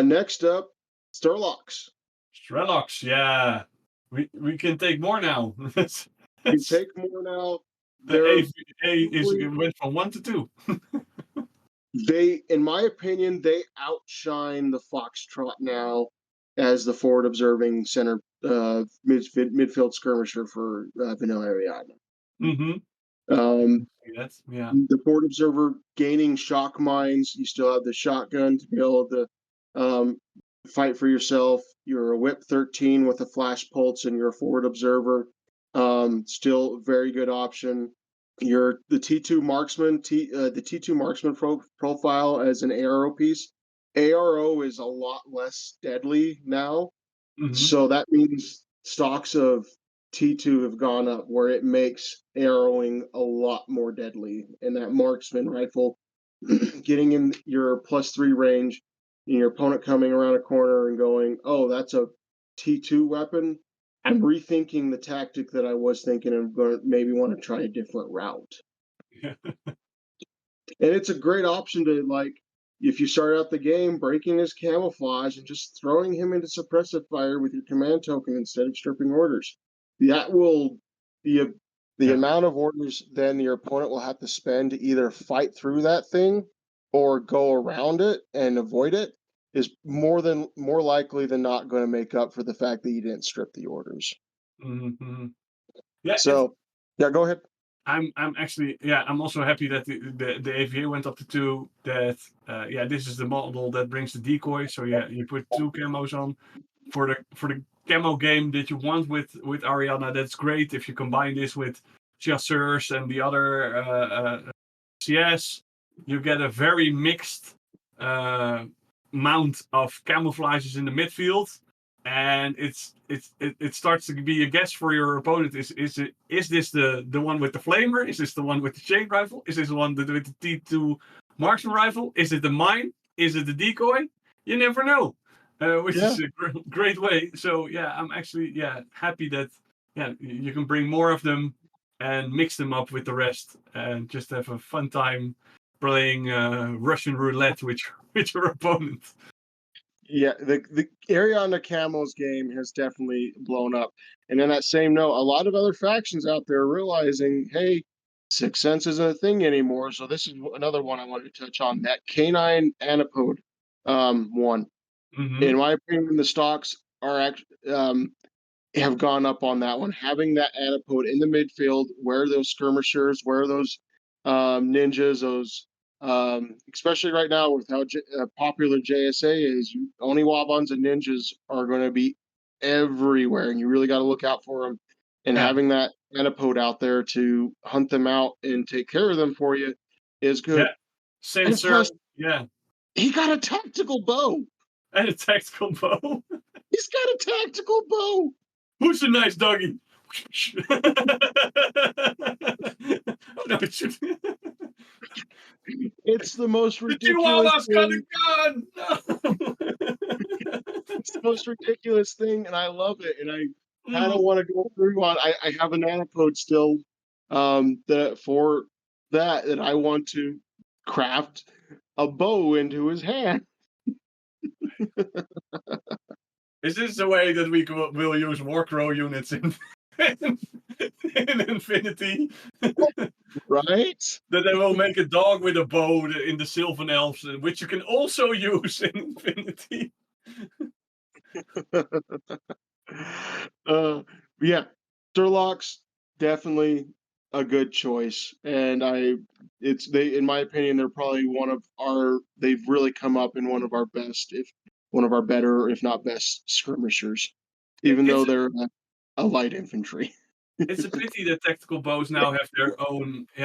B: next up, Sturlocks.
A: Strelocks, yeah. We can take more now.
B: You
A: That's
B: take more now.
A: the
B: They're
A: A is
B: probably
A: it went from 1 to 2.
B: They, in my opinion, they outshine the Foxtrot now as the forward observing center midfield skirmisher for Vanilla Ariadna.
A: Mm-hmm.
B: Um,
A: That's yeah.
B: the forward observer gaining shock mines. You still have the shotgun to be able to fight for yourself. You're a whip 13 with a flash pulse, and you're a forward observer. Still a very good option. You're the T2 marksman. The T2 marksman profile as an ARO piece. ARO is a lot less deadly now,
A: Mm-hmm.
B: so that means stocks of T2 have gone up, where it makes arrowing a lot more deadly. And that marksman rifle, getting in your +3 range, and your opponent coming around a corner and going, "Oh, that's a T2 weapon." I'm rethinking the tactic that I was thinking. I'm going to maybe want to try a different route.
A: Yeah.
B: And it's a great option to, like, if you start out the game breaking his camouflage and just throwing him into suppressive fire with your command token instead of stripping orders. That will the
A: Yeah.
B: amount of orders then your opponent will have to spend to either fight through that thing or go around it and avoid it is more likely than not going to make up for the fact that you didn't strip the orders.
A: Mm-hmm. Yeah. It's
B: So yeah, go ahead.
A: I'm actually I'm also happy that the AVA went up to 2. That this is the model that brings the decoy. So yeah, you put 2 camos on for the camo game that you want with Ariadna. That's great if you combine this with chasseurs and the other CS. You get a very mixed amount of camouflages in the midfield. And it starts to be a guess for your opponent. Is this the one with the flamer? Is this the one with the chain rifle? Is this the one with the T2 marksman rifle? Is it the mine? Is it the decoy? You never know, which
B: Yeah.
A: is a great way. So yeah, I'm actually happy that you can bring more of them and mix them up with the rest and just have a fun time playing Russian roulette with your opponent.
B: Yeah, the Ariana Camo's game has definitely blown up. And in that same note, a lot of other factions out there are realizing, hey, Sixth Sense isn't a thing anymore. So this is another one I wanted to touch on. That Canine Antipode one.
A: Mm-hmm.
B: In my opinion, the stocks are have gone up on that one. Having that antipode in the midfield, where those skirmishers, where those ninjas, those especially right now with how popular JSA is, Oniwabans and ninjas are going to be everywhere, and you really got to look out for them. And
A: Yeah,
B: having that antipode out there to hunt them out and take care of them for you is good.
A: yeah.
B: And
A: Sensor,
B: plus,
A: yeah.
B: he got a tactical bow.
A: And a tactical bow.
B: He's got a tactical bow.
A: Who's a nice doggy? Oh no, it should.
B: It's the most
A: The
B: ridiculous
A: Chihuahua's got a
B: thing.
A: gun!
B: It's the most ridiculous thing, and I love it. And I kind of
A: Mm.
B: want to go through on. I have an antipode still, that for that I want to craft a bow into his hand.
A: Is this the way that we will use Warcrow units in Infinity?
B: Right?
A: That they will make a dog with a bow in the Sylvan Elves, which you can also use in Infinity.
B: uh, yeah, Sherlock's definitely a good choice, and in my opinion, they're probably one of our. They've really come up in one of our best, if one of our better, if not best, skirmishers, even though
A: It's
B: they're a light infantry.
A: it's a pity that tactical bows now have their own they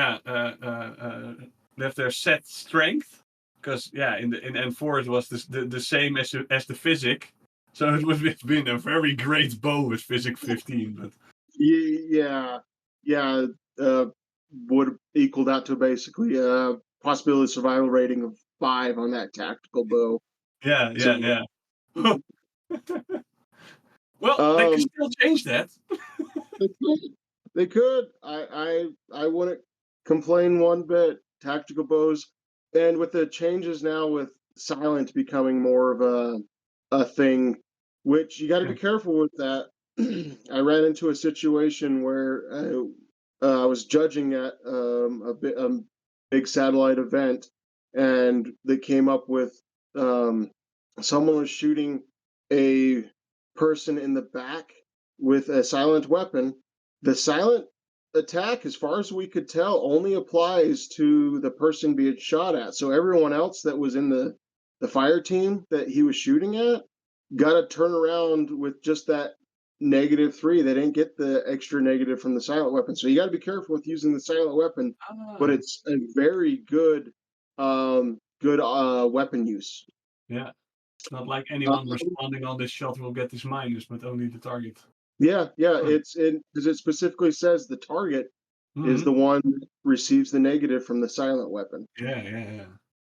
A: have their set strength, because in N4 it was the same as the physic, so it would have been a very great bow with physic 15, but
B: Yeah, yeah, uh, would equal that to basically a possibility survival rating of 5 on that tactical bow. So,
A: yeah. Well, they can
B: um,
A: still change that.
B: they could. They could. I wouldn't complain one bit. Tactical bows, and with the changes now with silent becoming more of a thing, which you got to
A: Yeah,
B: be careful with that. I ran into a situation where I was judging at a big satellite event, and they came up with someone was shooting a person in the back with a silent weapon. The silent attack, as far as we could tell, only applies to the person being shot at. So everyone else that was in the fire team that he was shooting at got to turn around with just that -3. They didn't get the extra negative from the silent weapon. So you got to be careful with using the silent weapon, but
A: Ah,
B: it's a very good weapon use.
A: yeah. It's not like anyone
B: Um,
A: responding on this shot will get this minus, but only the target.
B: yeah,
A: Hmm.
B: it's in because it specifically says the target is
A: Hmm.
B: the one that receives the negative from the silent weapon.
A: Yeah, yeah, yeah.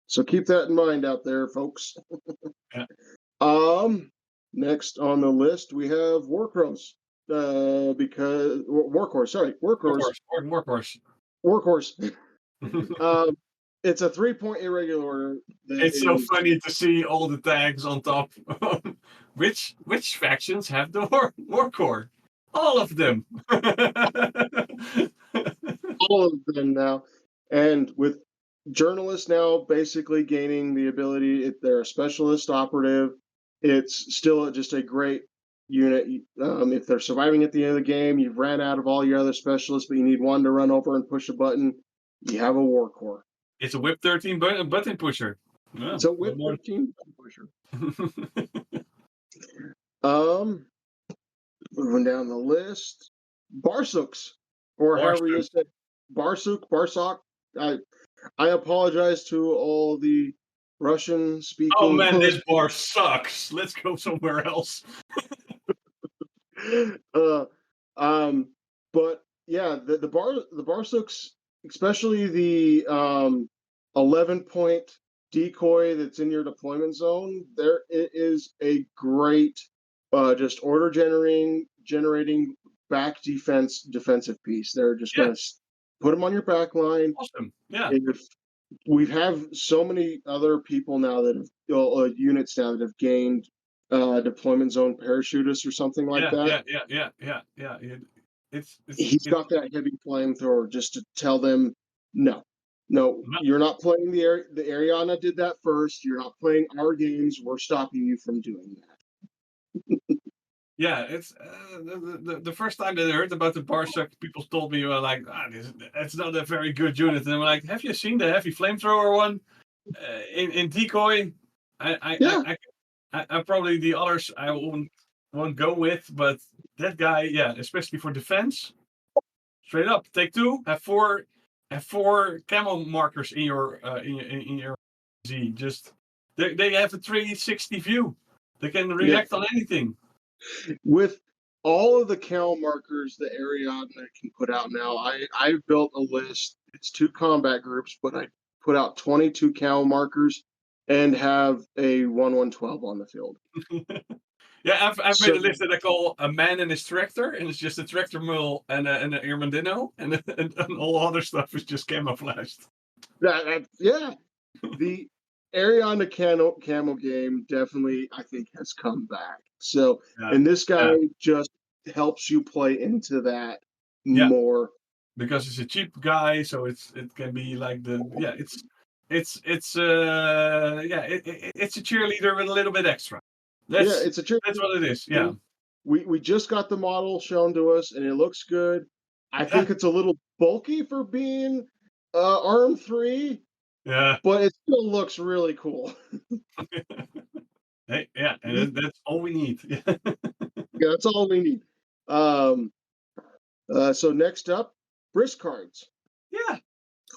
B: So keep that in mind out there, folks.
A: Yeah.
B: Um, Next on the list we have Warcross. Because Warhorse, sorry, Workhorse,
A: Workhorse. Workhorse.
B: Workhorse. Um, it's a 3-point irregular order that
A: It's so
B: is.
A: funny to see all the tags on top. Which factions have the war core? All of them.
B: All of them now, and with journalists now basically gaining the ability, if they're a specialist operative, it's still just a great unit. If they're surviving at the end of the game, you've ran out of all your other specialists, but you need one to run over and push a button. You have a war core.
A: It's a whip 13 button pusher. Yeah,
B: It's a
A: what
B: whip
A: more?
B: 13 pusher. Um, Moving down the list, Barsooks, or however you
A: Barstool.
B: say Barsuk, Barsock. I I apologize to all the Russian
A: Oh
B: speaking
A: man, this
B: listeners.
A: bar sucks. Let's go somewhere else.
B: uh, um, but yeah, the Barsooks, especially the 11-point decoy that's in your deployment zone, there it is a great just order generating back defensive piece. They're just
A: Yeah,
B: going to put them on your back line.
A: awesome. Yeah,
B: If we have so many other people now that have units now that have gained deployment zone parachutists or something like
A: yeah,
B: that.
A: yeah, yeah, yeah, yeah, yeah.
B: He's
A: It's
B: got that heavy flamethrower just to tell them, no, no, you're not playing the Ariana did that first. You're not playing our games. We're stopping you from doing that.
A: yeah, it's the first time that I heard about the Barsuk, people told me, like, it's not a very good unit, and I'm like, have you seen the heavy flamethrower one in decoy? I I, I
B: Yeah,
A: I I probably the others I won't go with, but that guy, yeah, especially for defense, straight up, take two, have four camo markers in your Z. Just they have a 360 view. They can
B: yeah.
A: react on anything.
B: With all of the cal markers that Ariadna can put out now, I've built a list. It's 2 combat groups, but I put out 22 cal markers and have a 1/112 on the field.
A: Yeah, I've made
B: So
A: a list that I call a man and his tractor, and it's just a tractor mule and an Irmandino, and all other stuff is just camouflaged.
B: yeah, the Ariana camo game definitely I think has come back. So
A: Yeah,
B: and this guy
A: yeah,
B: just helps you play into that
A: yeah.
B: more.
A: Because it's a cheap guy, so it can be like the yeah, it's yeah, it's a cheerleader with a little bit extra.
B: Yeah,
A: That's
B: it's a trick.
A: that's what it is. Yeah,
B: And we just got the model shown to us and it looks good. I
A: yeah,
B: think it's a little bulky for being ARM 3,
A: yeah.
B: but it still looks really cool.
A: Hey, yeah, and
B: The,
A: that's all we need.
B: yeah, that's all we need. Um, so next up, brisk cards.
A: Yeah,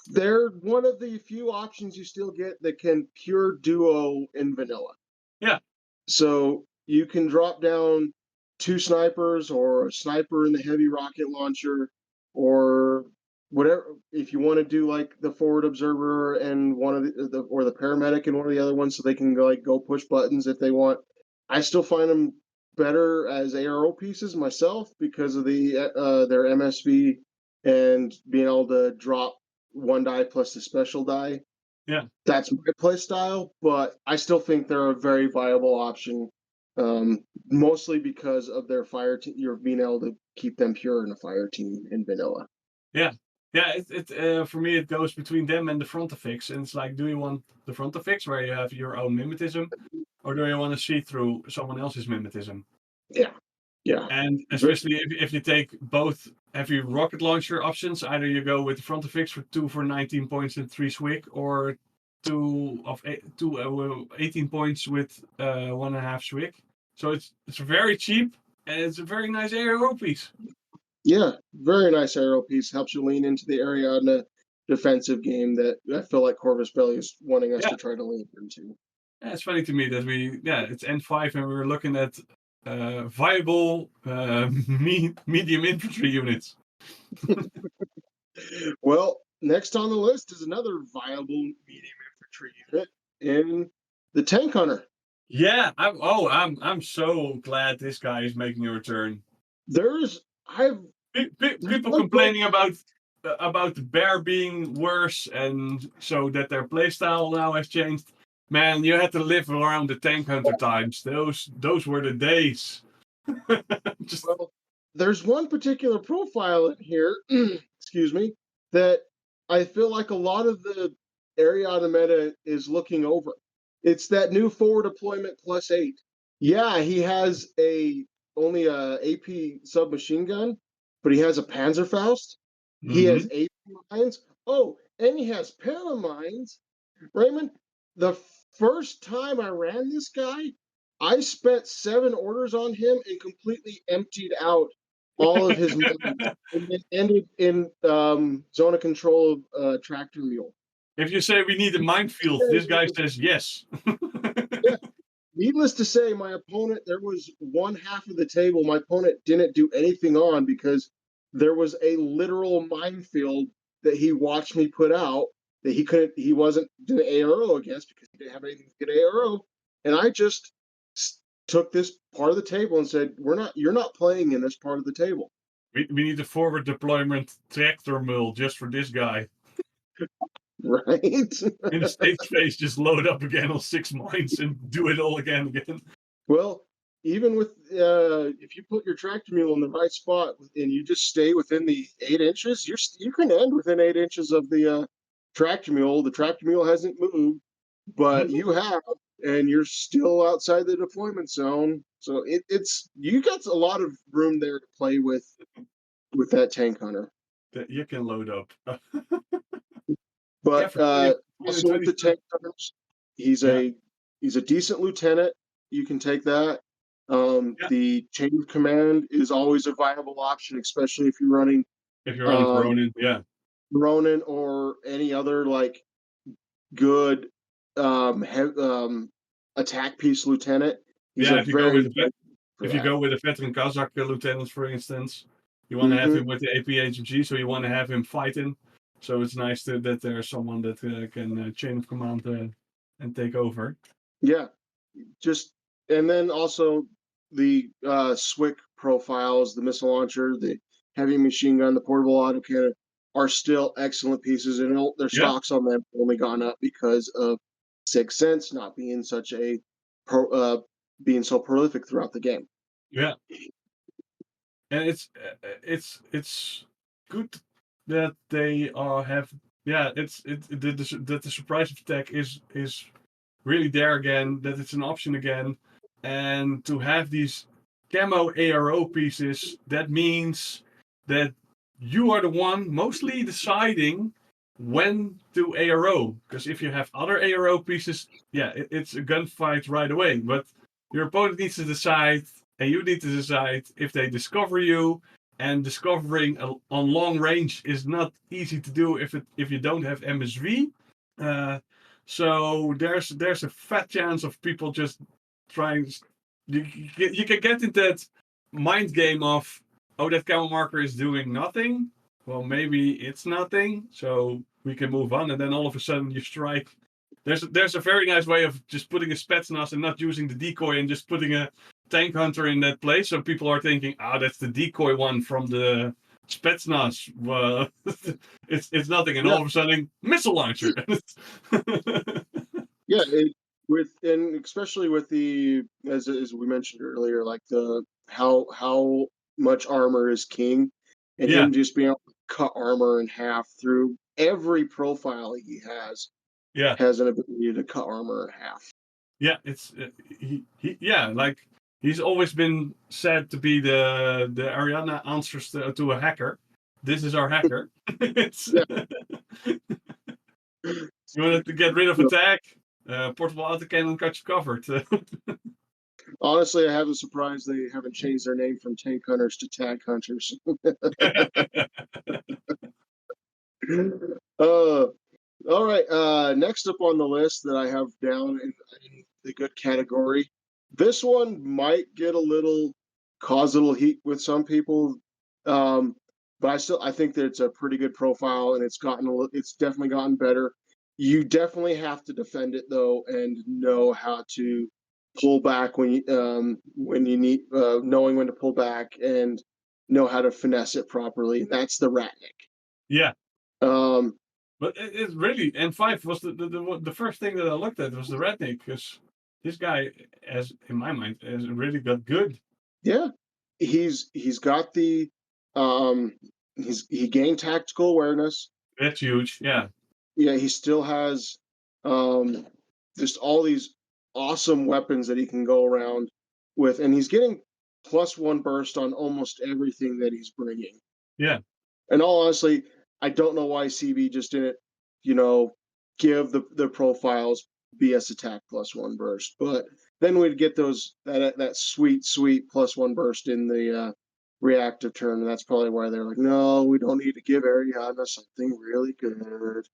B: They're one of the few options you still get that can pure duo in vanilla.
A: yeah,
B: So you can drop down 2 snipers or a sniper in the heavy rocket launcher or whatever. If you want to do like the forward observer and one of or the paramedic and one of the other ones, so they can go push buttons if they want. I still find them better as ARO pieces myself because of their MSV and being able to drop 1 die plus the special die.
A: yeah,
B: That's my play style, but I still think they're a very viable option. Mostly because of their fire team. You're being able to keep them pure in a fire team in vanilla.
A: yeah. Yeah, for me it goes between them and the frontafix, and it's like, do you want the frontafix where you have your own mimetism, or do you want to see through someone else's mimetism?
B: Yeah, yeah.
A: And especially if you take both heavy rocket launcher options, either you go with the frontafix for 2 for 19 points and 3 swig, or 18 points with 1.5 swig. So it's very cheap and it's a very nice ARO piece.
B: Yeah, very nice arrow piece. Helps you lean into the Ariadna defensive game that I feel like Corvus Belli is wanting us
A: Yeah.
B: to try to lean into.
A: Yeah, it's funny to me that it's N5 and we were looking at viable medium infantry units.
B: Well, next on the list is another viable medium infantry unit in the Tank Hunter.
A: Yeah, I'm so glad this guy is making a return.
B: There's I've there's
A: People
B: one
A: complaining about the bear being worse, and so that their playstyle now has changed. Man, you had to live around the tank hunter times. Those were the days. Just
B: well, there's one particular profile in here, excuse me, that I feel like a lot of the Ariadna meta is looking over. It's that new forward deployment +8. Yeah, he has only a AP submachine gun, but he has a Panzerfaust. He has
A: mhm.
B: AP mines. Oh, and he has Paramines. Raymond, the first time I ran this guy, I spent 7 orders on him and completely emptied out all of his mines, and then ended in zone of control of tractor mule.
A: If you say we need a minefield, this guy says yes.
B: Yeah, needless to say, my opponent, there was one half of the table my opponent didn't do anything on because there was a literal minefield that he watched me put out that he wasn't doing ARO against because he didn't have anything to get ARO. And I just took this part of the table and said, you're not playing in this part of the table.
A: We need a forward deployment tractor mill just for this guy.
B: Right?
A: In the stage phase, just load up again on 6 mines and do it all again.
B: Well, even with if you put your tractor mule in the right spot and you just stay within the 8 inches, you can end within 8 inches of the tractor mule. The tractor mule hasn't moved, but
A: Mhm.
B: you have, and you're still outside the deployment zone. So it's you got a lot of room there to play with that tank hunter.
A: That you can load up. Yeah,
B: But
A: for 20,
B: also with the
A: 2022.
B: tank hunters, he's
A: Yeah,
B: a he's a decent lieutenant. You can take that.
A: yeah.
B: The chain of command is always a viable option, especially if you're running
A: If you're running
B: um,
A: Ronin, yeah.
B: Ronin or any other like good attack piece lieutenant. He's
A: Yeah,
B: a very good for
A: if you
B: that.
A: go with a veteran Kazakh lieutenant, for instance, you want to have
B: Hmm.
A: him with the AP so you want to have him fighting. So it's nice that there's someone that can chain of command and take over.
B: Yeah, just and then also the SWIC profiles, the missile launcher, the heavy machine gun, the portable autocannon are still excellent pieces, and their
A: Yeah,
B: stocks on them have only gone up because of Sixth Sense not being such a pro, being so prolific throughout the game.
A: yeah, and it's good that they have. Yeah, that the surprise attack is really there again, that it's an option again. And to have these camo ARO pieces, that means that you are the one mostly deciding when to ARO. Because if you have other ARO pieces, yeah, it's a gunfight right away. But your opponent needs to decide, and you need to decide if they discover you. And discovering on long range is not easy to do if you don't have MSV. Uh, so there's a fat chance of people just trying. You can get in that mind game of, oh, that camo marker is doing nothing. Well, maybe it's nothing, so we can move on. And then all of a sudden you strike. There's a very nice way of just putting a Spetsnaz and not using the decoy and just putting a tank hunter in that place. So people are thinking, that's the decoy one from the Spetsnaz. Well, it's nothing, and
B: Yeah,
A: all of a sudden missile launcher.
B: yeah. And especially with the as we mentioned earlier, like the how much armor is king, and
A: Yeah,
B: him just being able to cut armor in half through every profile he
A: Yeah.
B: has an ability to cut armor in half.
A: Yeah, it's like he's always been said to be the Ariadna answers to a hacker. This is our hacker. It's
B: Yeah.
A: you wanted to get rid of attack, portable autocannon got you covered.
B: Honestly, I haven't surprised they haven't changed their name from tank hunters to tag hunters. uh, all right. Next up on the list that I have down in the good category, this one might get cause a little heat with some people, but I think that it's a pretty good profile, and it's definitely gotten better. You definitely have to defend it though, and know how to pull back when you need, knowing when to pull back and know how to finesse it properly. That's the Ratnik.
A: Yeah.
B: Um,
A: But it really, N5 was the first thing that I looked at was the Ratnik, because this guy, as in my mind, has really got good.
B: Yeah, he's got the um he gained tactical awareness.
A: That's huge. Yeah.
B: Yeah, he still has um just all these awesome weapons that he can go around with, and he's getting +1 burst on almost everything that he's bringing.
A: Yeah.
B: And all honestly, I don't know why CB just didn't, you know, give the profiles BS attack +1 burst, but then we'd get that sweet +1 burst in the reactive turn, and that's probably why they're like, no, we don't need to give Ariadna something really good.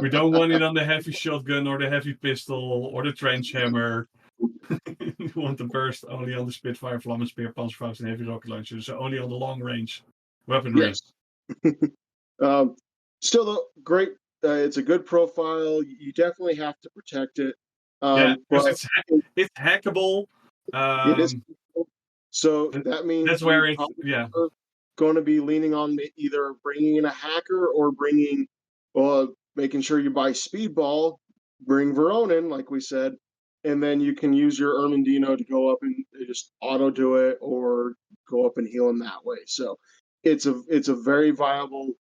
A: We don't want it on the heavy shotgun or the heavy pistol or the trench hammer. We want the burst only on the Spitfire, Flammenspeer, Panzerfaust, and heavy rocket launchers, so only on the long range weaponry.
B: Yes. Still, though, great. It's a good profile. You definitely have to protect it.
A: Yeah, because
B: But
A: it's hackable.
B: it is. So that means
A: That's where it's
B: going to be leaning on either bringing in a hacker or making sure you buy Speedball, bring Veronin, like we said, and then you can use your Ermendino to go up and just auto do it or go up and heal him that way. So it's a very viable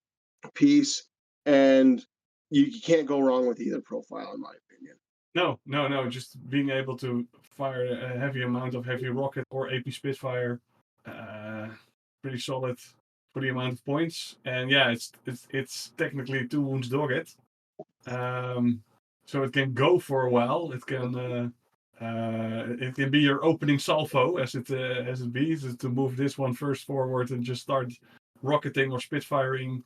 B: piece, and you can't go wrong with either profile, in my opinion.
A: No. Just being able to fire a heavy amount of heavy rocket or AP Spitfire, pretty solid for the amount of points. And yeah, it's technically 2 wounds dogged, so it can go for a while. It can be your opening salvo, as it be, to move this one first forward and just start rocketing or spitfiring,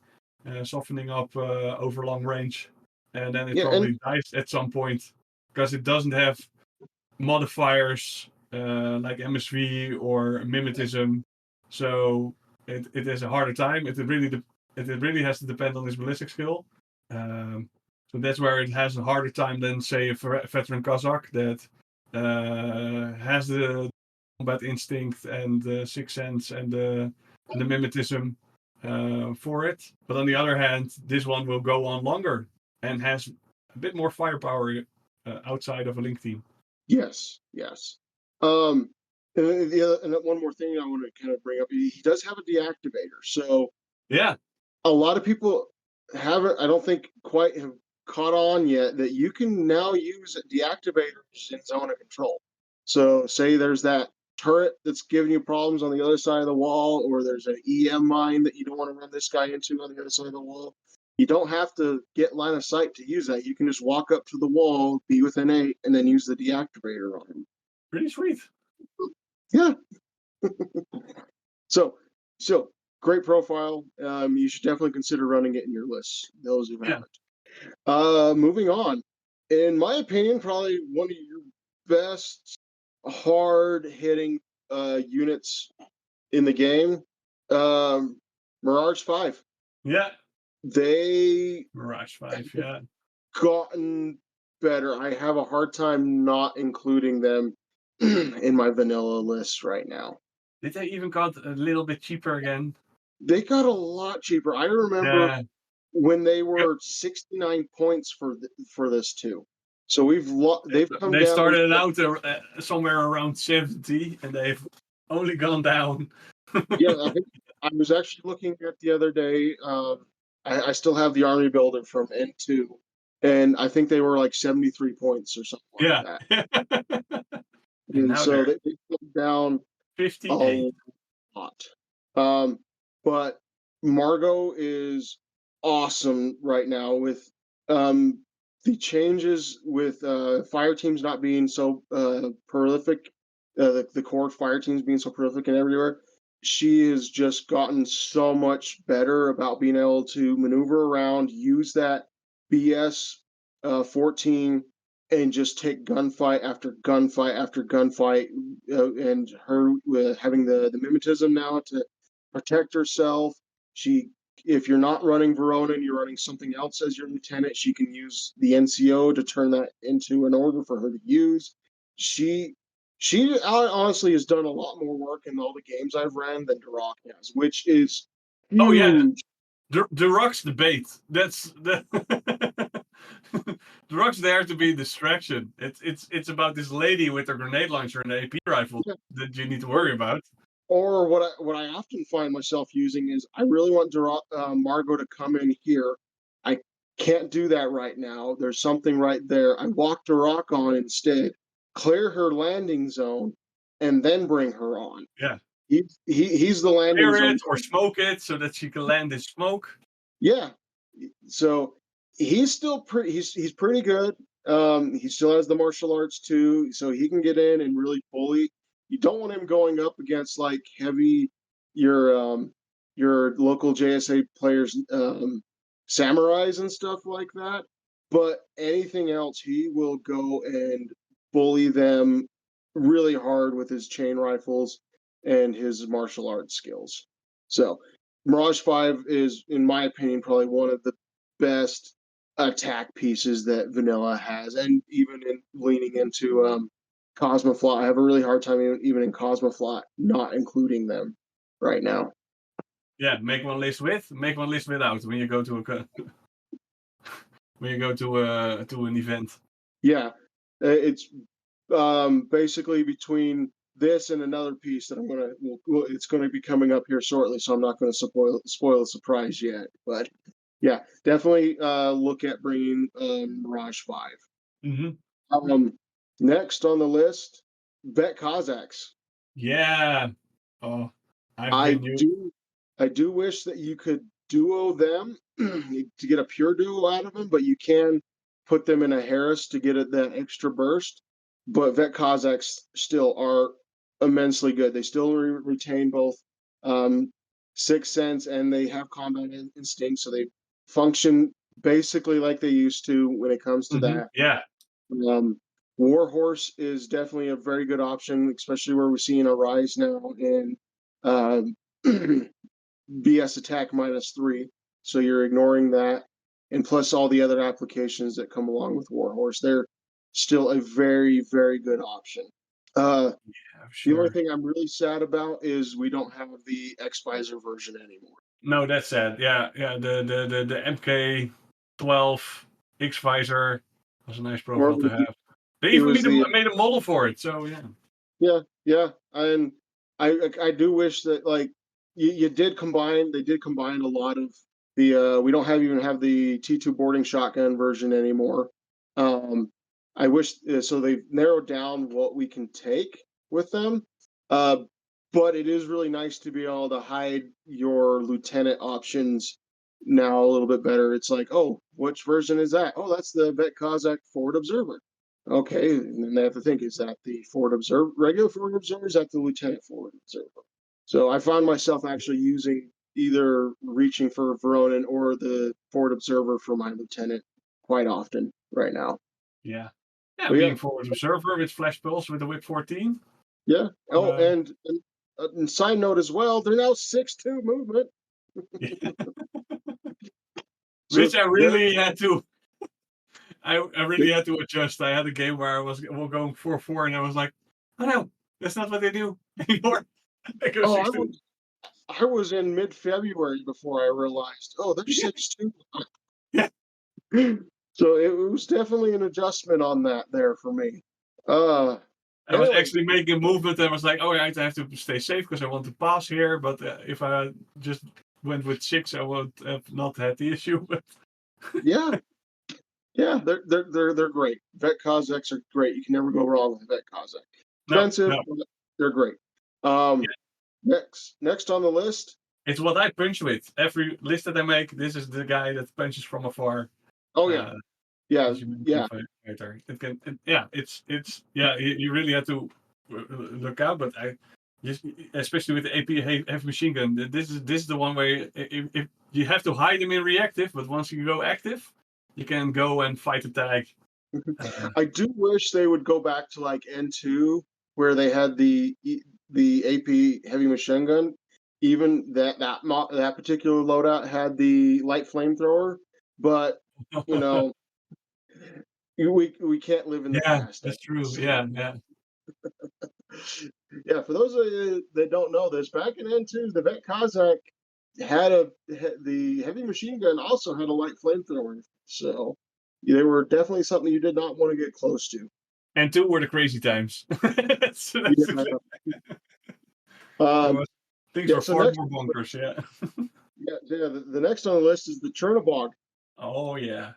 A: softening up over long range, and then it probably dies at some point because it doesn't have modifiers like MSV or mimetism, so it has a harder time. It really has to depend on his ballistic skill. So that's where it has a harder time than, say, a veteran Kazakh that has the combat instinct and the sixth sense and the mimetism for it. But on the other hand, this one will go on longer and has a bit more firepower outside of a link team.
B: Yes. And one more thing I want to kind of bring up: he does have a deactivator. So
A: yeah,
B: a lot of people haven't, I don't think, quite have caught on yet that you can now use deactivators in zone of control. So say there's that turret that's giving you problems on the other side of the wall, or there's an EM mine that you don't want to run this guy into on the other side of the wall. You don't have to get line of sight to use that. You can just walk up to the wall, be within 8, and then use the deactivator on him.
A: Pretty sweet.
B: Yeah. So great profile. You should definitely consider running it in your list, those who haven't. Moving on. In my opinion, probably one of your best hard-hitting units in the game, Mirage 5.
A: Yeah.
B: Mirage
A: 5, yeah.
B: Gotten better. I have a hard time not including them in my vanilla list right now.
A: Did they even got a little bit cheaper again?
B: They got a lot cheaper. I remember when they were 69 points for this too. So they've come down.
A: They started out somewhere around 70, and they've only gone down.
B: Yeah, I was actually looking at the other day. I still have the army builder from N2, and I think they were like 73 points or something like
A: Yeah.
B: that.
A: And
B: And
A: now
B: so
A: they're
B: they come down a
A: 58.
B: lot. But Margot is awesome right now with um, the changes with fire teams not being so prolific, the core fire teams being so prolific and everywhere. She has just gotten so much better about being able to maneuver around, use that BS 14, and just take gunfight after gunfight after gunfight. And her having the mimetism now to protect herself. She, if you're not running Verona and you're running something else as your lieutenant, she can use the NCO to turn that into an order for her to use. She she honestly has done a lot more work in all the games I've ran than Duroc has, which is
A: Oh yeah,
B: huge.
A: the Rock's the bait. That's the the Rock's there to be a distraction. It's about this lady with her grenade launcher and the AP rifle that you need to worry about.
B: Or what I often find myself using is I really want Margot to come in here. I can't do that right now. There's something right there. I walk Duroc on instead, clear her landing zone, and then bring her on.
A: Yeah,
B: He's the landing
A: clear
B: zone.
A: it or smoke it so that she can land in smoke.
B: Yeah. So he's still pretty. He's pretty good. He still has the martial arts too, so he can get in and really bully. You don't want him going up against like heavy your local JSA players, samurais and stuff like that. But anything else, he will go and bully them really hard with his chain rifles and his martial arts skills. So Mirage 5 is, in my opinion, probably one of the best attack pieces that Vanilla has, and even in leaning into Cosmoflot, I have a really hard time even in Cosmoflot not including them right now.
A: Yeah, make one list with, make one list without when you go to a when you go to an event.
B: Yeah, it's basically between this and another piece that it's gonna be coming up here shortly, so I'm not going to spoil the surprise yet. But yeah, definitely look at bringing Mirage 5.
A: Mm-hmm.
B: Um, Next on the list, Vet Cossacks.
A: Yeah. Oh, I've
B: I
A: been you.
B: do, I do wish that you could duo them to get a pure duo out of them, but you can put them in a Harris to get that extra burst. But Vet Cossacks still are immensely good. They still retain both um, sixth sense and they have combat instinct, so they function basically like they used to when it comes to
A: Mm-hmm.
B: that.
A: Yeah.
B: Um, Warhorse is definitely a very good option, especially where we're seeing a rise now in um, BS attack -3. So you're ignoring that, and plus all the other applications that come along with Warhorse. They're still a very, very good option.
A: Yeah,
B: The only
A: sure.
B: thing I'm really sad about is we don't have the X Visor version anymore.
A: No, that's sad. Yeah, yeah. The MK12 X Visor was a nice
B: Or
A: profile to have. They
B: it
A: even
B: was the
A: made a model for it. So yeah.
B: yeah, and I do wish that like you did combine. They did combine a lot of the. We don't even have the T2 boarding shotgun version anymore. Um, I wish so they've narrowed down what we can take with them. Uh, but it is really nice to be able to hide your lieutenant options now a little bit better. It's like, oh, which version is that? Oh, that's the Vet Kazakh Forward Observer. Okay, and then they have to think: is that the forward observer, regular forward observer, is that the lieutenant forward observer? So I found myself actually using either reaching for Veronin or the forward observer for my lieutenant quite often right now.
A: Yeah. Yeah,
B: But yeah,
A: being forward observer with flash pulse with the whip 14.
B: yeah. Oh,
A: Uh,
B: and side note as well, they're now 6'2" movement.
A: yeah.
B: So
A: Which I
B: they're
A: really had to I really had to adjust. I had a game where I was going 4-4 and I was like, oh no, that's not what they do anymore. I go
B: oh,
A: 6-2.
B: I was in mid-February before I realized, oh, they're
A: Yeah.
B: 6'2".
A: Yeah.
B: So it was definitely an adjustment on that there for me. Uh
A: I was
B: Anyway,
A: actually making a movement and was like, oh, I have to stay safe because I want to pass here. But if I just went with 6, I would have not had the issue. But
B: yeah, yeah, they're great. Vet Cossacks are great. You can never go wrong with a Vet Cossack.
A: no,
B: Expensive,
A: no.
B: but they're great. Um, next on the list.
A: It's what I punch with. Every list that I make, this is the guy that punches from afar.
B: Oh yeah,
A: Uh,
B: yeah,
A: as you
B: yeah.
A: mentioned, fighter. Yeah, it's yeah. You really have to look out. But I just, especially with the AP heavy machine gun, this is the one where if you have to hide him in reactive, but once you go active, you can go and fight the tag.
B: I do wish they would go back to like N2 where they had the AP heavy machine gun. Even that particular loadout had the light flamethrower, but you know we can't live in the
A: Yeah,
B: past. I
A: that's true.
B: guess.
A: Yeah, yeah.
B: Yeah, for those of you that don't know this, back in N2, the Vet Kazakh the heavy machine gun also had a light flamethrower, so they were definitely something you did not want to get close to.
A: And 2 were the crazy times. That's
B: Yeah.
A: there
B: Um,
A: was things
B: yeah.
A: were
B: So
A: far
B: next,
A: more bonkers. Yeah.
B: yeah, the next on the list is the Chernobog.
A: Oh yeah.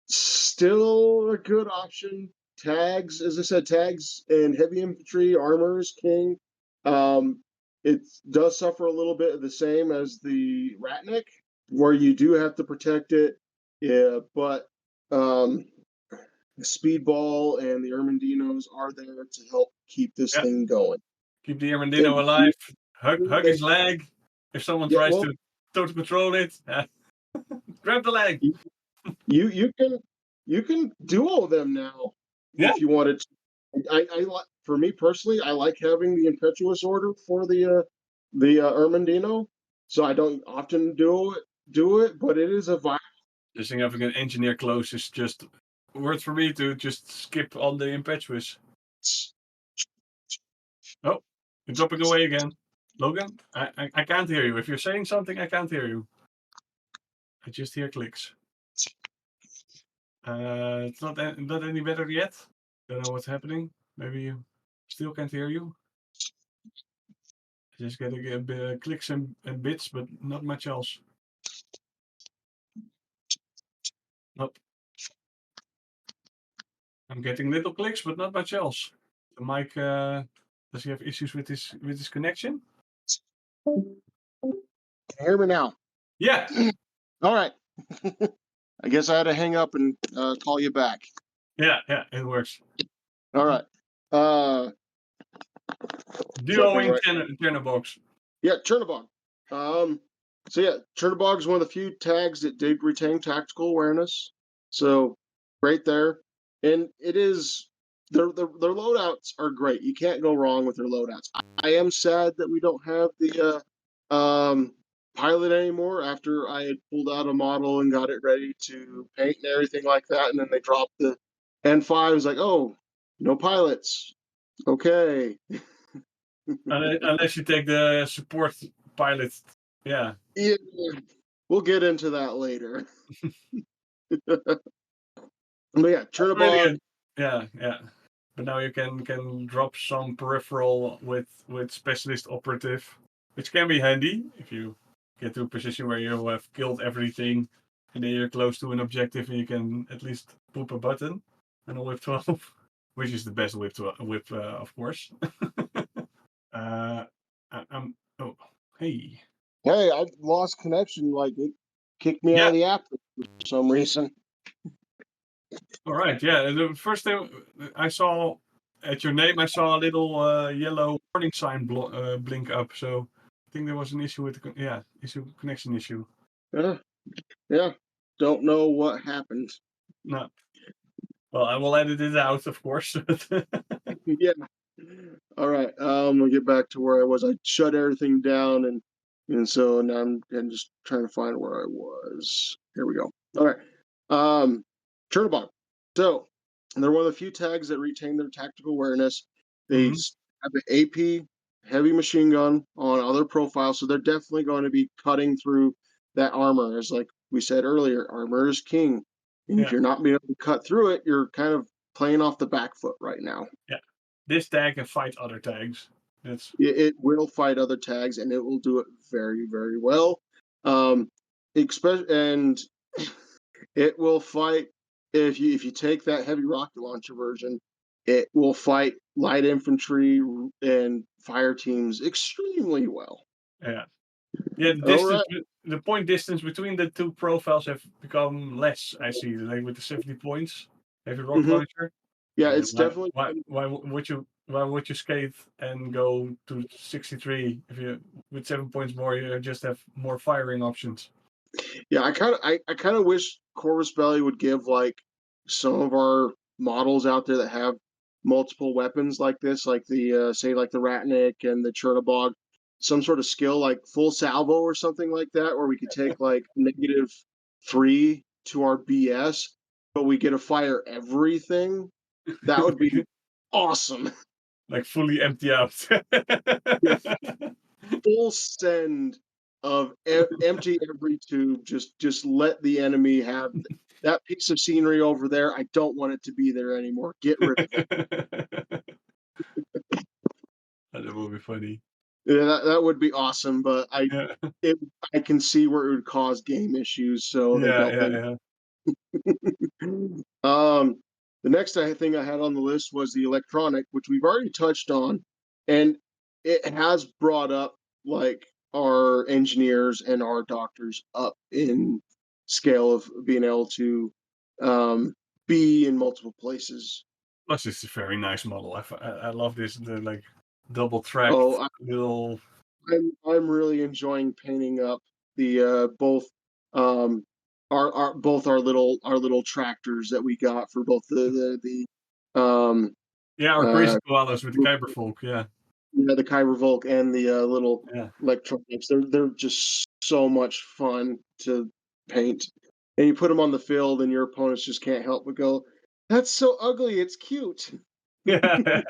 B: Still a good option. Tags, as I said, tags and heavy infantry, armor is king. Um, it does suffer a little bit of the same as the Ratnik, where you do have to protect it. Yeah, but um, the Speedball and the Ermendinos are there to help keep this
A: Yeah.
B: thing going.
A: Keep the Armandino
B: They,
A: alive. Hug
B: they,
A: his leg. If someone
B: yeah,
A: tries
B: well,
A: to total control it, grab the leg.
B: you can duo them now
A: Yeah.
B: if you wanted to. For me personally, I like having the impetuous order for the Ermendino, so I don't often do it, but it is a vibe.
A: The significant engineer close is just words for me to just skip on the impetuous. Oh, you're dropping away again. Logan, I can't hear you. If you're saying something, I can't hear you. I just hear clicks. It's not any better yet. Don't know what's happening. Maybe you still can't hear you. Just getting a bit clicks and bits, but not much else. Nope. I'm getting little clicks, but not much else. The mic, does he have issues with his connection?
B: Can you hear me now?
A: Yeah.
B: All right. I guess I had to hang up and call you back.
A: Yeah, it works.
B: All right. Jumping
A: Duoing
B: right.
A: Chernobog.
B: Yeah, Chernobog. So yeah, Chernobog is one of the few tags that did retain tactical awareness. So right there, and it is their loadouts are great. You can't go wrong with their loadouts. I am sad that we don't have the pilot anymore. After I had pulled out a model and got it ready to paint and everything like that, and then they dropped the N5. I was like, oh, no pilots. Okay.
A: Unless you take the support pilot. Yeah.
B: Yeah, we'll get into that later. But yeah,
A: That's really
B: Chernobog.
A: good. Yeah. But now you can drop some peripheral with specialist operative, which can be handy if you get to a position where you have killed everything, and then you're close to an objective and you can at least poop a button and a whip 12, which is the best whip of course. I'm oh hey
B: Hey, I lost connection. Like it kicked me out
A: yeah.
B: of the app for some reason.
A: All right, yeah. The first thing I saw at your name, I saw a little yellow warning sign blink up. So I think there was an issue with connection issue.
B: Yeah, yeah. Don't know what happened.
A: No, well, I will edit it out, of course.
B: Yeah. All right. We'll get back to where I was. I shut everything down and so now I'm just trying to find where I was. Here we go. All right. Chernobog. So they're one of the few tags that retain their tactical awareness. They
A: Mhm.
B: have an AP heavy machine gun on other profiles, so they're definitely going to be cutting through that armor. As like we said earlier, armor is king. And if
A: Yeah,
B: you're not being able to cut through it, you're kind of playing off the back foot right now.
A: yeah. this tag can fight other tags. That's
B: It will fight other tags, and it will do it very, very well. Um, and it will fight if you take that heavy rocket launcher version. It will fight light infantry and fire teams extremely well.
A: yeah. Yeah,
B: All right.
A: the point distance between the two profiles have become less. I see, like with the 70 points, heavy rocket
B: Mhm.
A: launcher.
B: Yeah,
A: And then
B: it's definitely.
A: why would you skate and go to 63 if you with 7 points more you just have more firing options?
B: Yeah, I kind of wish Corvus Belli would give like some of our models out there that have multiple weapons like this, like the say like the Ratnik and the Chernobog, some sort of skill like full salvo or something like that, where we could take like -3 to our BS, but we get to fire everything. That would be awesome.
A: Like fully empty out.
B: Yeah, full send of empty every tube. Just let the enemy have that piece of scenery over there. I don't want it to be there anymore. Get rid of it.
A: That would be funny.
B: Yeah, that would be awesome, but
A: Yeah,
B: it, I can see where it would cause game issues, so they
A: yeah,
B: don't.
A: yeah,
B: They
A: yeah.
B: the next thing I had on the list was the electronic, which we've already touched on, and it has brought up like our engineers and our doctors up in scale of being able to um, be in multiple places.
A: Plus, it's a very nice model. I love this the like double tracked
B: Oh,
A: little.
B: I'm really enjoying painting up the both um our both our little tractors that we got for both the
A: Yeah, our crazy
B: uh
A: koalas with the Kyberfolk. Yeah,
B: the Kyber Volk and the little
A: yeah.
B: electronics. They're just so much fun to paint. And you put them on the field and your opponents just can't help but go, "That's so ugly, it's cute."
A: Yeah.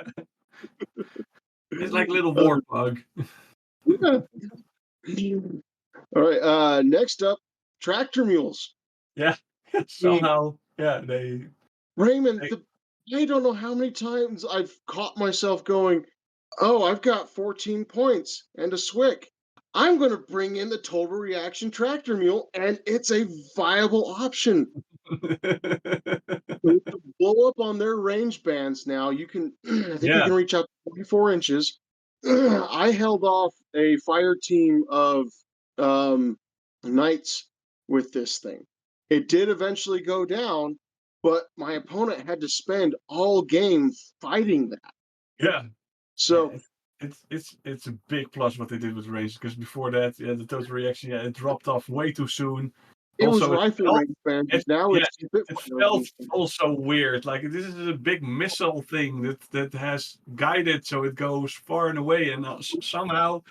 A: It's like a little
B: Uh,
A: warthog.
B: yeah. All right, next up, tractor mules.
A: Yeah.
B: The
A: Somehow, yeah, they
B: Raymond, I don't know how many times I've caught myself going, "Oh, I've got 14 points and a Swick. I'm going to bring in the total reaction tractor mule, and it's a viable option." With the blow up on their range bands now, you can, I think you
A: Yeah,
B: can reach out to 24 inches. I held off a fire team of um, knights with this thing. It did eventually go down, but my opponent had to spend all game fighting that.
A: yeah. Yeah,
B: So
A: it's a big plus what they did with range because before that, yeah, the total reaction, yeah, it dropped off way too soon.
B: it was
A: Also,
B: rifle
A: felt
B: range bands.
A: it
B: Now
A: yeah,
B: it's Spitfire
A: it felt
B: range bands.
A: also weird. Like this is a big missile thing that has guided, so it goes far and away, and somehow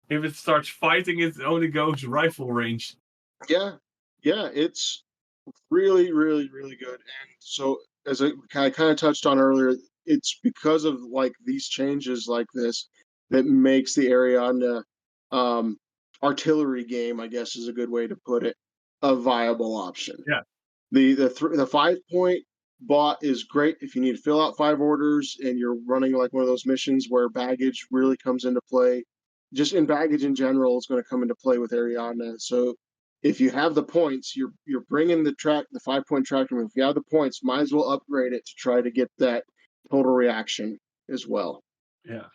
A: if it starts fighting, it only goes rifle range.
B: Yeah, yeah, it's really, really, really good. And so, as I kind of touched on earlier, it's because of like these changes like this that makes the Ariadna um, artillery game, I guess, is a good way to put it, a viable option.
A: Yeah,
B: The 5 point bot is great if you need to fill out 5 orders and you're running like one of those missions where baggage really comes into play. Just in baggage in general is going to come into play with Ariadna. So if you have the points, you're bringing the 5 point tractor. If you have the points, might as well upgrade it to try to get that total reaction as well.
A: yeah,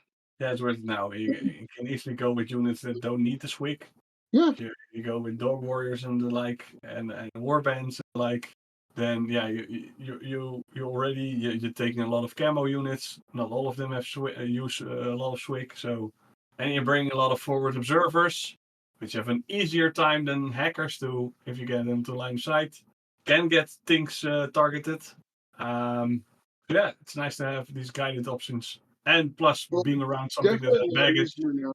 A: yeah. It's worth it now. You can easily go with units that don't need the swig.
B: Yeah,
A: If you go with dog warriors and the like, and warbands and the like, then yeah, you already you're taking a lot of camo units. Not all of them have use a lot of swig, so and you're bringing a lot of forward observers, which have an easier time than hackers do if you get them to line of sight. Can get things targeted. Yeah, it's nice to have these guided options, and plus
B: well,
A: being around something that
B: definitely
A: has
B: a lot
A: baggage,
B: easier now.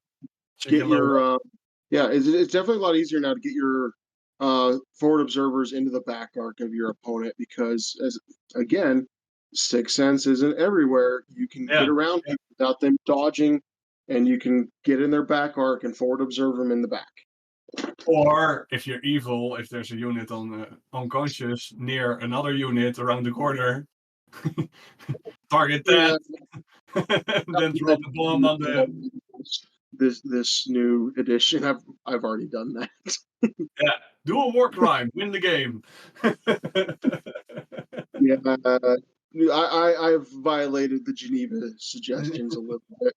A: so you
B: Get
A: can load
B: your
A: up.
B: yeah, it's definitely a lot easier now to get your forward observers into the back arc of your opponent because as again, sixth sense isn't everywhere. You can get
A: Yeah.
B: around people without them dodging, and you can get in their back arc and forward observe them in the back.
A: Or if you're evil, if there's a unit on unconscious near another unit around the corner, target
B: Yeah,
A: that. then drop the bomb on the.
B: This new edition. I've already done that.
A: Yeah, do a war crime, win the game.
B: Yeah, I've violated the Geneva suggestions a little bit.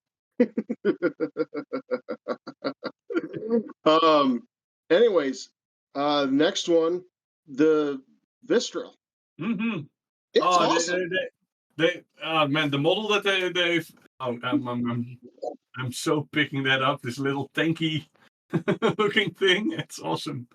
B: um. Anyways, next one, the Vistral.
A: Hmm.
B: It's
A: Oh,
B: awesome.
A: man, the model that they've. Oh, I'm so picking that up. This little tanky looking thing. It's awesome.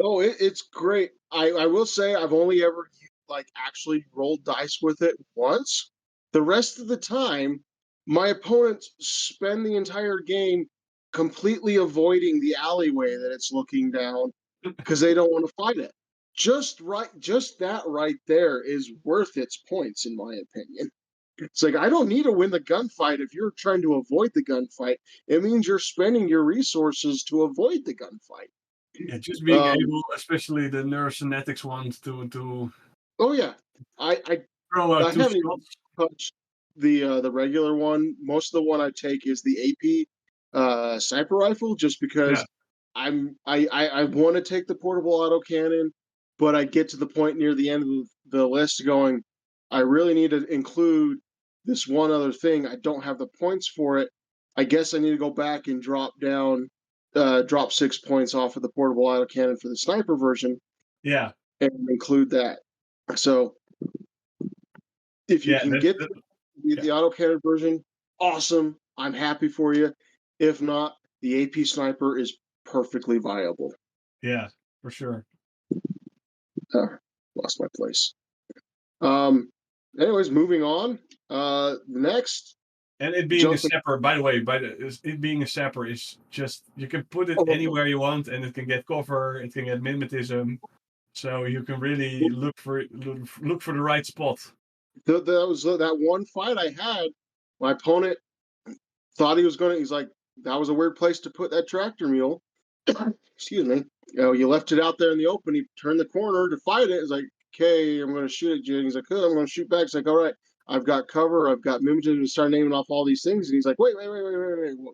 B: Oh, it's great. I will say I've only ever like actually rolled dice with it once. The rest of the time, my opponents spend the entire game completely avoiding the alleyway that it's looking down because they don't want to fight it. Just that right there is worth its points, in my opinion. It's like I don't need to win the gunfight if you're trying to avoid the gunfight. It means you're spending your resources to avoid the gunfight.
A: Yeah, just being
B: Um,
A: able, especially the neurokinetics ones, to
B: oh yeah, I
A: throw out
B: I
A: two
B: haven't even
A: shots.
B: touched the regular one. Most of the one I take is the AP sniper rifle, just
A: Yeah,
B: because I want to take the portable autocannon, but I get to the point near the end of the list going, I really need to include this one other thing. I don't have the points for it. I guess I need to go back and drop 6 points off of the portable autocannon for the sniper version
A: yeah,
B: and include that. So if you
A: yeah.
B: can get
A: Yeah,
B: the autocannon version, awesome. I'm happy for you. If not, the AP sniper is perfectly viable.
A: yeah, for sure.
B: Uh, Lost my place. Um. Anyways, moving on. Next,
A: And it being a
B: jumping.
A: sapper, by the way, it being a sapper is just you can put it
B: Oh,
A: anywhere you want, and it can get cover, it can get mimetism, so you can really look for the right spot.
B: that was that one fight I had. My opponent thought he was going to. He's like, that was a weird place to put that tractor mule. Excuse me. You left it out there in the open. He turned the corner to fight it. It's like, okay, I'm going to shoot at you. And he's like, oh, I'm going to shoot back. It's like, all right, I've got cover. I've got mimicry. To start naming off all these things. And he's like, wait.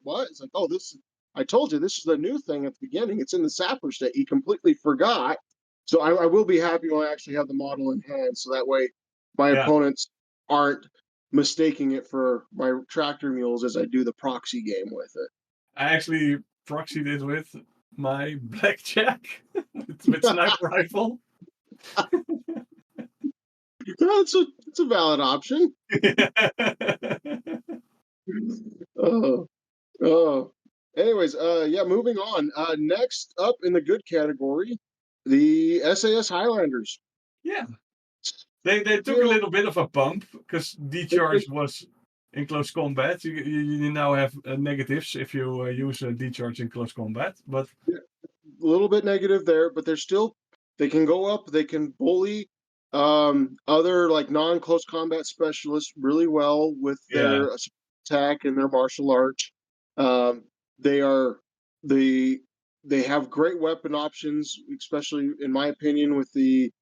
B: What? It's like, oh, this, I told you, this is the new thing at the beginning. It's in the sapper state. He completely forgot. So I will be happy when I actually have the model in hand. So that way my
A: Yeah,
B: opponents aren't mistaking it for my tractor mules as I do the proxy game with it.
A: I actually proxied it with my blackjack with sniper rifle.
B: It's a valid option. Oh, oh. Anyways, yeah, moving on. Next up in the good category, the SAS Highlanders.
A: Yeah, they took a
B: Still,
A: little bit of a bump because
B: it,
A: decharge was in close combat. You now have negatives if you use a decharge in close combat, but
B: a little bit negative there, but they're still they can go up. They can bully other like non-close combat specialists really well with
A: yeah,
B: their attack and their martial arts. They are the they have great weapon options, especially in my opinion with the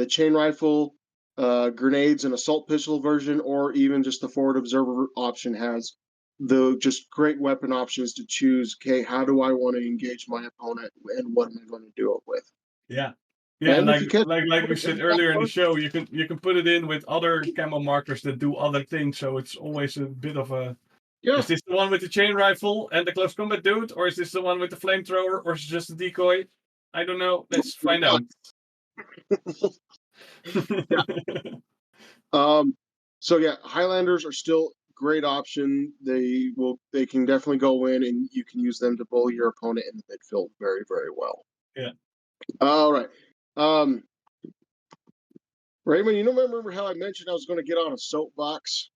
B: chain rifle, grenades, and assault pistol version, or even just the forward observer option has the just great weapon options to choose. Okay, how do I want to engage my opponent, and what am I going to do it with?
A: yeah. Yeah, and
B: And if you catch,
A: like we said earlier in the show, you can put it in with other camo markers that do other things, so it's always a bit of a.
B: yeah,
A: Is this the one with the chain rifle and the close combat dude, or is this the one with the flamethrower, or is it just a decoy? I don't know. Let's find out.
B: yeah. So yeah, Highlanders are still great option. They can definitely go in, and you can use them to bully your opponent in the midfield very well.
A: Yeah.
B: All right. Um, Raymond, you don't remember how I mentioned I was going to get on a soapbox?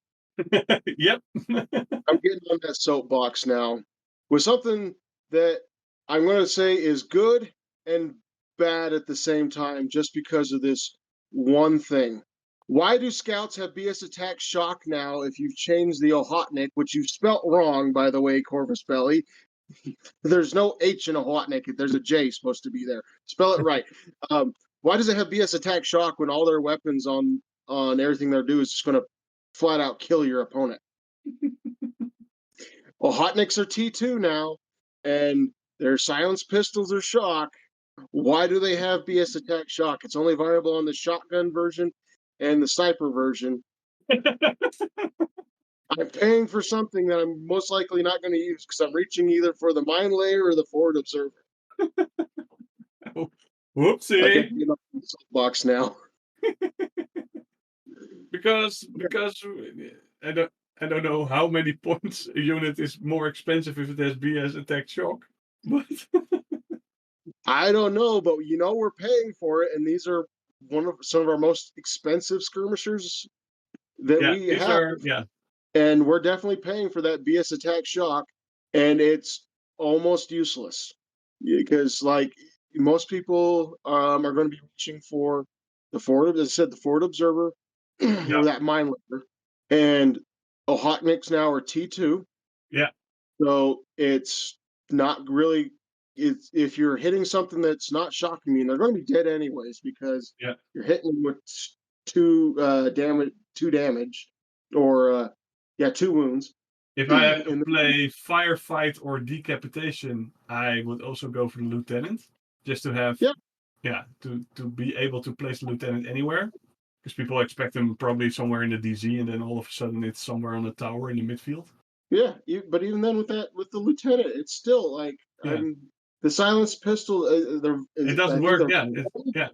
A: Yep.
B: I'm getting on that soapbox now with something that I'm going to say is good and bad at the same time, just because of this one thing. Why do scouts have BS attack shock now if you've changed the Ohotnik, which you've spelt wrong, by the way, Corvus Belly? There's no H in Ohotnik. There's a J supposed to be there. Spell it right. Why does it have BS attack shock when all their weapons on everything they do is just going to flat out kill your opponent? Well, Hotnicks are T2 now, and their silenced pistols are shock. Why do they have BS attack shock? It's only viable on the shotgun version and the sniper version. I'm paying for something that I'm most likely not going to use because I'm reaching either for the mine layer or the forward observer.
A: Whoopsie.
B: Okay, get off the soapbox now.
A: because I don't know how many points a unit is more expensive if it has BS attack shock, but
B: I don't know, but we're paying for it, and these are some of our most expensive skirmishers that
A: yeah,
B: we
A: these
B: have,
A: are
B: and we're definitely paying for that BS attack shock, and it's almost useless because like most people are going to be reaching for the forward, as I said, the forward observer
A: yeah,
B: or that mine layer, and Ohotniks now are T2.
A: yeah,
B: So it's not really. It's if you're hitting something that's not shocking me, and they're going to be dead anyways because
A: yeah.
B: you're hitting them with two damage, or 2 wounds.
A: If I have to
B: And
A: play firefight or decapitation, I would also go for the lieutenant, just to have to be able to place the lieutenant anywhere, because people expect him probably somewhere in the DZ, and then all of a sudden it's somewhere on a tower in the midfield.
B: but even then, with the lieutenant, it's still like
A: Yeah,
B: the silenced pistol.
A: it doesn't
B: I think
A: work.
B: they're,
A: Yeah, yeah.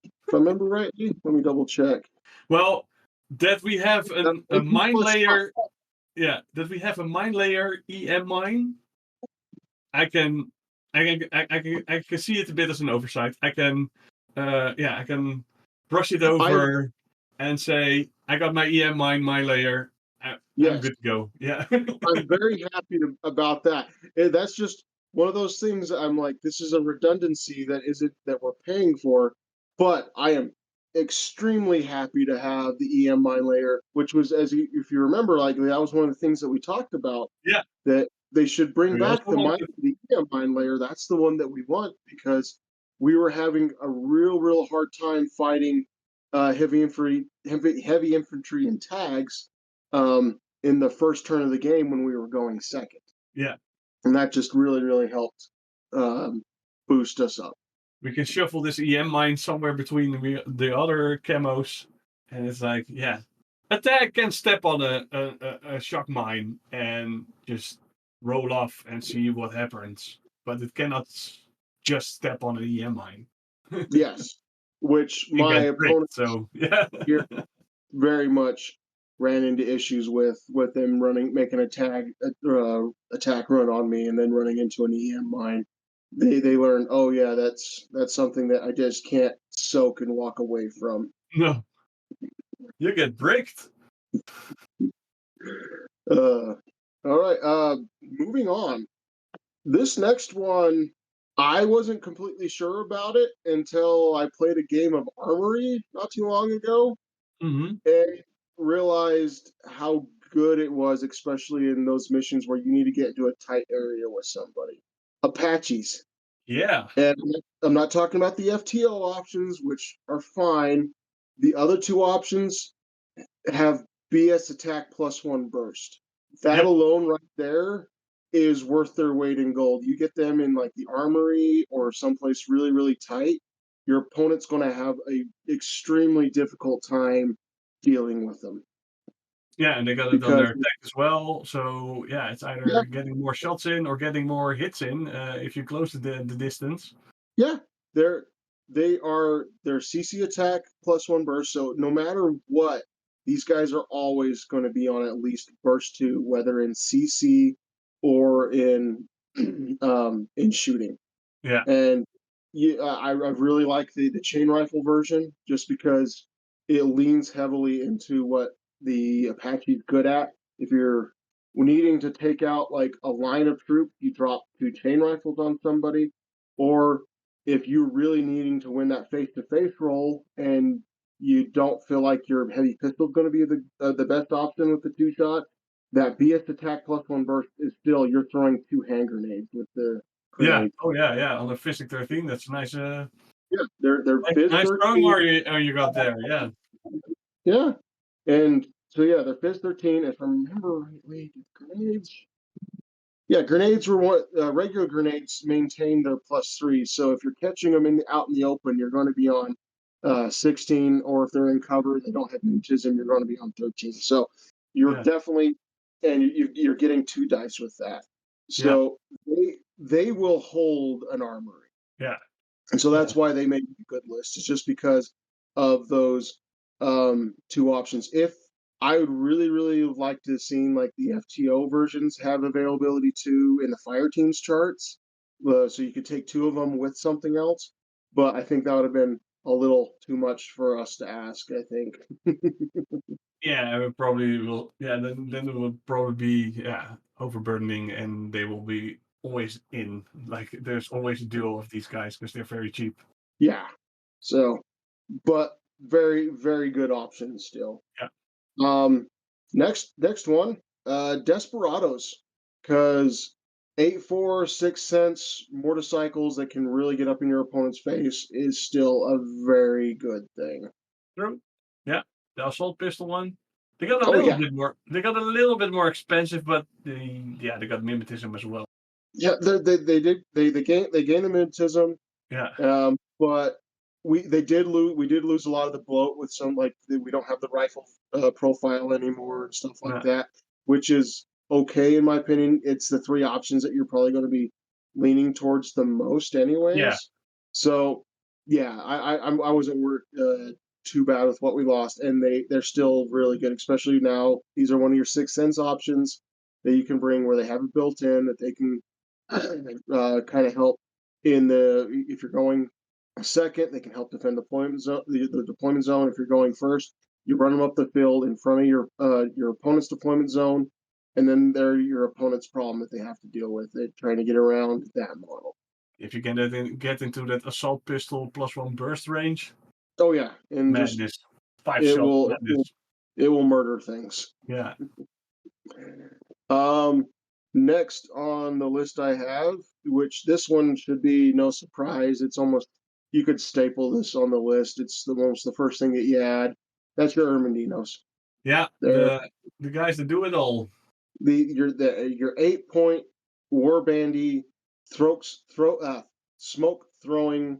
B: if I remember right. Let me double check.
A: Well, that we have a mine
B: Plus
A: layer. Yeah, that we have a mine layer EM mine. I can see it a bit as an oversight. I can brush it over and say, I got my EM mine, my layer. I'm
B: Yes.
A: good to go. Yeah.
B: I'm very happy about that. That's just one of those things. I'm like, this is a redundancy that we're paying for, but I am extremely happy to have the EM mine layer, which was, if you remember, like that was one of the things that we talked about.
A: Yeah.
B: That they should bring
A: We
B: back
A: also want
B: the EM mine layer. That's the one that we want because we were having a real hard time fighting heavy infantry and tags. In the first turn of the game when we were going second.
A: Yeah.
B: And that just really helped boost us up.
A: We can shuffle this EM mine somewhere between the other camos, and it's like, yeah, attack can step on a shock mine and just roll off and see what happens, but it cannot just step on an EM mine.
B: Yes, which my opponent
A: so yeah,
B: here very much ran into issues with them making a tag attack run on me and then running into an EM mine. They learned, oh yeah, that's something that I just can't soak and walk away from.
A: No, you get bricked.
B: All right, moving on. This next one, I wasn't completely sure about it until I played a game of Armory not too long ago and realized how good it was, especially in those missions where you need to get into a tight area with somebody. Apaches.
A: Yeah.
B: And I'm not talking about the FTO options, which are fine. The other two options have BS attack +1 burst. That alone right there is worth their weight in gold. You get them in like the Armory or someplace really tight, your opponent's going to have a extremely difficult time dealing with them.
A: Yeah, and they got it on their attack as well. So yeah, it's either getting more shots in or getting more hits in if you close the distance.
B: Yeah, they're CC attack +1 burst. So no matter what, these guys are always going to be on at least burst 2, whether in CC or in in shooting.
A: Yeah,
B: and I really like the chain rifle version just because it leans heavily into what the Apache's good at. If you're needing to take out like a line of troops, you drop 2 chain rifles on somebody, or if you're really needing to win that face-to-face roll and you don't feel like your heavy pistol is going to be the best option with the 2-shot, that BS attack +1 burst is still, you're throwing 2 hand grenades with the grenade.
A: Yeah. Oh yeah. On the Physic 13, that's nice.
B: Yeah, they're
A: nice strong you got there. Yeah.
B: Yeah, and So yeah, the Fizz 13, if I remember rightly, grenades. Yeah, grenades were what regular grenades maintain their +3. So if you're catching them out in the open, you're going to be on 16, or if they're in cover, they don't have mutism, you're going to be on 13. So you're
A: Yeah,
B: definitely, and you're getting 2 dice with that.
A: yeah,
B: So they will hold an armory,
A: yeah,
B: and so
A: yeah,
B: that's why they make a good list. It's just because of those 2 options. If I would really, really like to have seen like the FTO versions have availability too in the fire teams charts, so you could take 2 of them with something else. But I think that would have been a little too much for us to ask. I think.
A: yeah. It probably will. Yeah, then it will probably be overburdening, and they will be always in. Like there's always a duo of these guys because they're very cheap.
B: Yeah. So, but very, very good option still.
A: Yeah,
B: Um, next one, Desperados, because 8-4 6 cents motorcycles that can really get up in your opponent's face is still a very good thing.
A: true. Yeah, the assault pistol one. They got a
B: Oh
A: little
B: yeah,
A: bit more. They got a little bit more expensive, but they got mimetism as well.
B: yeah. They gained the magnetism,
A: Yeah,
B: but we did lose a lot of the bloat with some like we don't have the rifle profile anymore and stuff like
A: yeah,
B: that, which is okay in my opinion. It's the 3 options that you're probably going to be leaning towards the most,
A: yeah.
B: anyways. So yeah, I wasn't worried too bad with what we lost, and they're still really good, especially now. These are one of your 6 cents options that you can bring where they have it built in that they can kind of help in the if you're going second, they can help defend deployment zone, the deployment zone. If you're going first, you run them up the field in front of your opponent's deployment zone, and then they're your opponent's problem that they have to deal with it, trying to get around that model.
A: If you can get into that assault pistol +1 burst range,
B: Oh yeah, and just
A: madness. Five
B: it
A: shot
B: will it will,
A: madness.
B: it will murder things.
A: Yeah.
B: Um, next on the list I have, which this one should be no surprise. It's almost you could staple this on the list. It's the first thing that you add. That's your Ermendinos.
A: Yeah,
B: They're
A: the guys that do it all.
B: your 8 point war bandy smoke throwing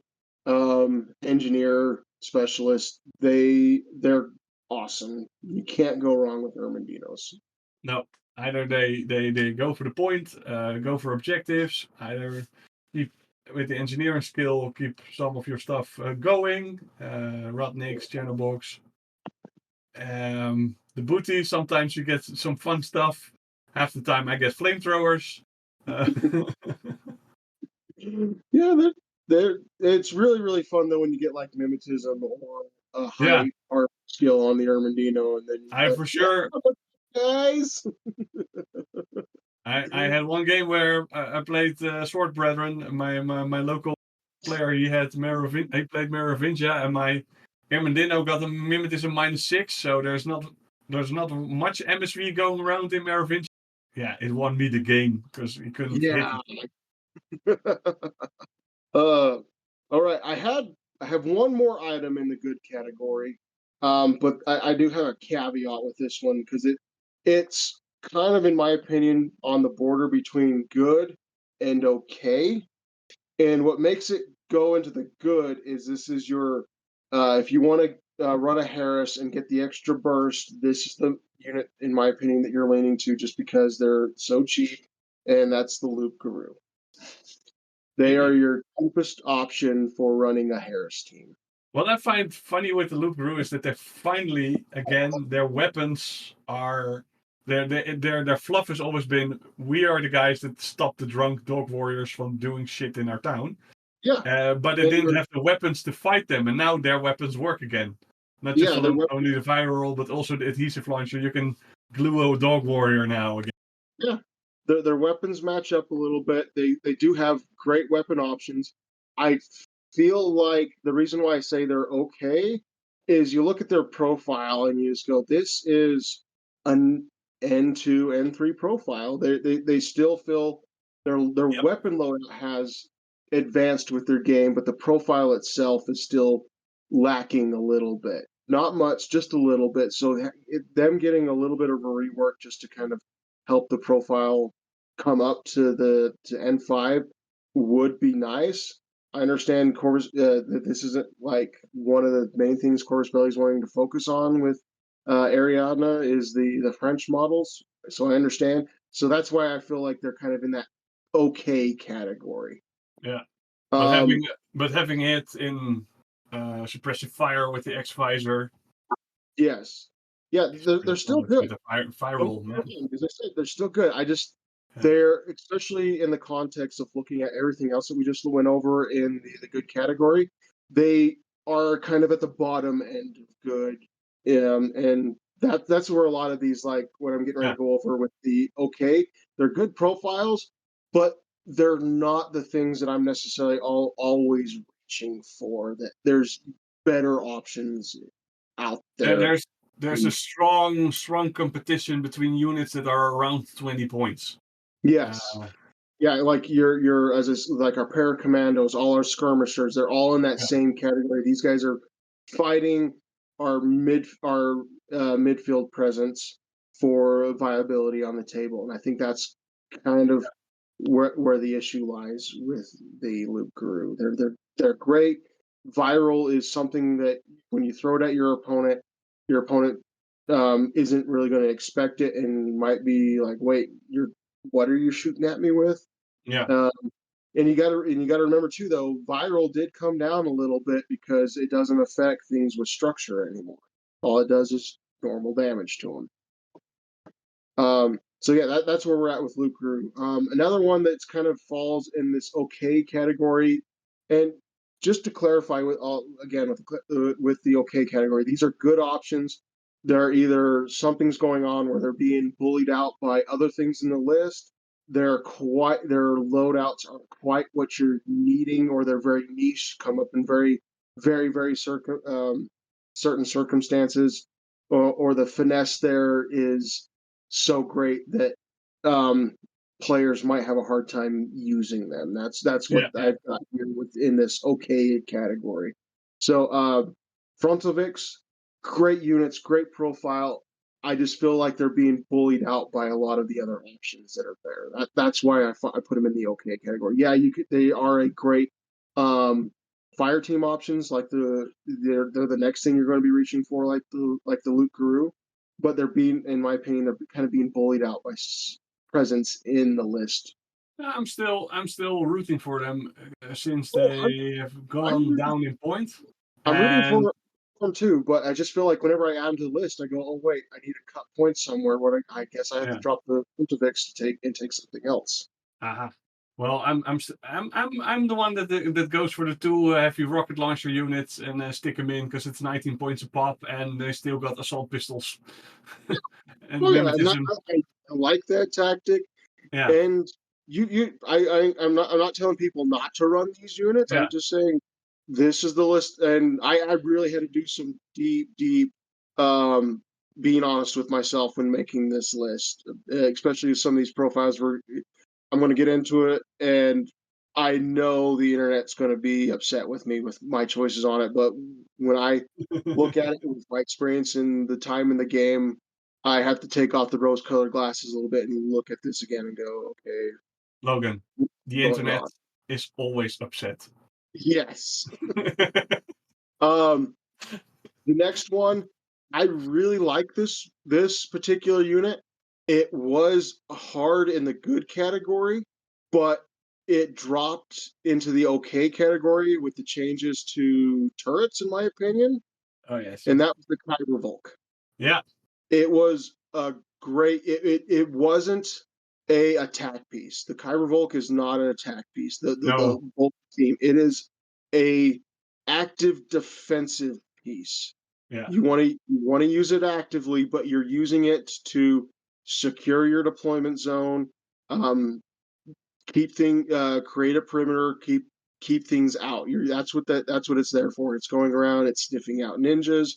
B: engineer specialist. They're awesome. You can't go wrong with Ermendinos.
A: No, either they go for the point, go for objectives. Either keep with the engineering skill, keep some of your stuff going. Rudniks, Chernobox. The booty. Sometimes you get some fun stuff. Half the time I get flamethrowers. Uh,
B: Yeah, they're it's really, really fun though when you get like mimetism or a
A: yeah,
B: high art skill on the Ermendino, and then
A: I for
B: yeah,
A: sure
B: guys.
A: I had one game where I played Sword Brethren. My local player he had he played Merovingia, and my Hermandino got a mimetism -6. So there's not much MSV going around in Merovingia. Yeah, it won me the game because he couldn't hit
B: Yeah.
A: it.
B: uh, all right. I have one more item in the good category, but I do have a caveat with this one because it's kind of, in my opinion, on the border between good and okay. And what makes it go into the good is this is your if you want to run a Harris and get the extra burst, this is the unit, in my opinion, that you're leaning to just because they're so cheap, and that's the Loop Guru. They are your cheapest option for running a Harris team.
A: What I find funny with the Loop Brew is that they finally, again, their weapons are their fluff has always been we are the guys that stop the drunk dog warriors from doing shit in our town.
B: Yeah,
A: But they
B: and
A: didn't have the weapons to fight them, and now their weapons work again. Not just
B: yeah, their
A: only the viral, but also the adhesive launcher. You can glue a dog warrior now again.
B: yeah, their weapons match up a little bit. They do have great weapon options. I feel like the reason why I say they're okay is you look at their profile and you just go, this is an N2, N3 profile. They still feel their
A: Yep.
B: weapon load has advanced with their game, but the profile itself is still lacking a little bit. not much, just a little bit. So them getting a little bit of a rework just to kind of help the profile come up to the to N5 would be nice. I understand Corvus that this isn't like one of the main things Corvus Belli is wanting to focus on with Ariadna is the French models. So I understand. So that's why I feel like they're kind of in that okay category.
A: Yeah. But
B: Um,
A: having it in suppressive fire with the X visor
B: yes, yeah, they're still
A: with
B: good.
A: the
B: Don't
A: viral
B: get me
A: man.
B: wrong, as I said, they're still good. I just
A: Yeah.
B: they're especially in the context of looking at everything else that we just went over in the good category, they are kind of at the bottom end of good. And that's where a lot of these like what I'm getting ready
A: Yeah.
B: to go over with the okay, they're good profiles, but they're not the things that I'm necessarily always reaching for. That there's better options out
A: There-
B: there.
A: There's there's a strong competition between units that are around 20 points. Uh,
B: Yes. Yeah, like your as is like our paracommandos, all our skirmishers, they're all in that
A: yeah.
B: same category. These guys are fighting our midfield presence for viability on the table, and I think that's kind of where the issue lies with the Loop Guru. They're great. Viral is something that when you throw it at your opponent isn't really going to expect it and might be like, wait, you're what are you shooting at me with?
A: Yeah.
B: Um, and you got to remember too, though, viral did come down a little bit because it doesn't affect things with structure anymore. All it does is normal damage to them. So yeah, that's where we're at with Luke Rue. Another one that's kind of falls in this okay category, and just to clarify with all again with the okay category, these are good options. They're either something's going on where they're being bullied out by other things in the list. Their loadouts aren't quite what you're needing, or they're very niche, come up in very certain circumstances, or the finesse there is so great that um, players might have a hard time using them. That's what
A: Yeah. Yeah.
B: I've got here within this okay category. So Frontovix, great units, great profile. I just feel like they're being bullied out by a lot of the other options that are there. That's why I put them in the okay category. Yeah, they are a great fire team options. Like they're the next thing you're going to be reaching for, like the Luke Guru, but they're being, in my opinion, they're kind of being bullied out by presence in the list.
A: I'm still rooting for them since
B: Oh,
A: they have
B: I'm
A: gone
B: rooting,
A: down in point.
B: I'm rooting
A: And
B: for them too, but I just feel like whenever I add them to the list, I go, oh wait, I need to cut points somewhere. What I guess I have to
A: yeah.
B: drop the Ultivix to take something else.
A: Aha. Well, I'm the one that goes for the two heavy rocket launcher units and stick them in because it's 19 points a pop and they still got assault pistols and
B: Oh yeah, and
A: mimetism.
B: I like that tactic.
A: Yeah.
B: And I'm not telling people not to run these units.
A: Yeah.
B: I'm just saying this is the list, and I really had to do some deep um, being honest with myself when making this list, especially some of these profiles where I'm going to get into it, and I know the internet's going to be upset with me with my choices on it. But when I look at it with my experience and the time in the game, I have to take off the rose-colored glasses a little bit and look at this again and go, okay,
A: Logan,
B: what's
A: the
B: going
A: internet
B: on?
A: is always upset.
B: Yes. Um, the next one, I really like this particular unit. It was hard in the good category, but it dropped into the okay category with the changes to turrets, in my opinion,
A: Oh yes.
B: and that was the Kyber Volk.
A: Yeah.
B: It was a great. It wasn't a attack piece. The Kyber Volk is not an attack piece. The
A: No.
B: Volk team. It is a active defensive piece.
A: Yeah.
B: You want to use it actively, but you're using it to secure your deployment zone, um, create a perimeter, keep things out. That's what it's there for. It's going around, it's sniffing out ninjas.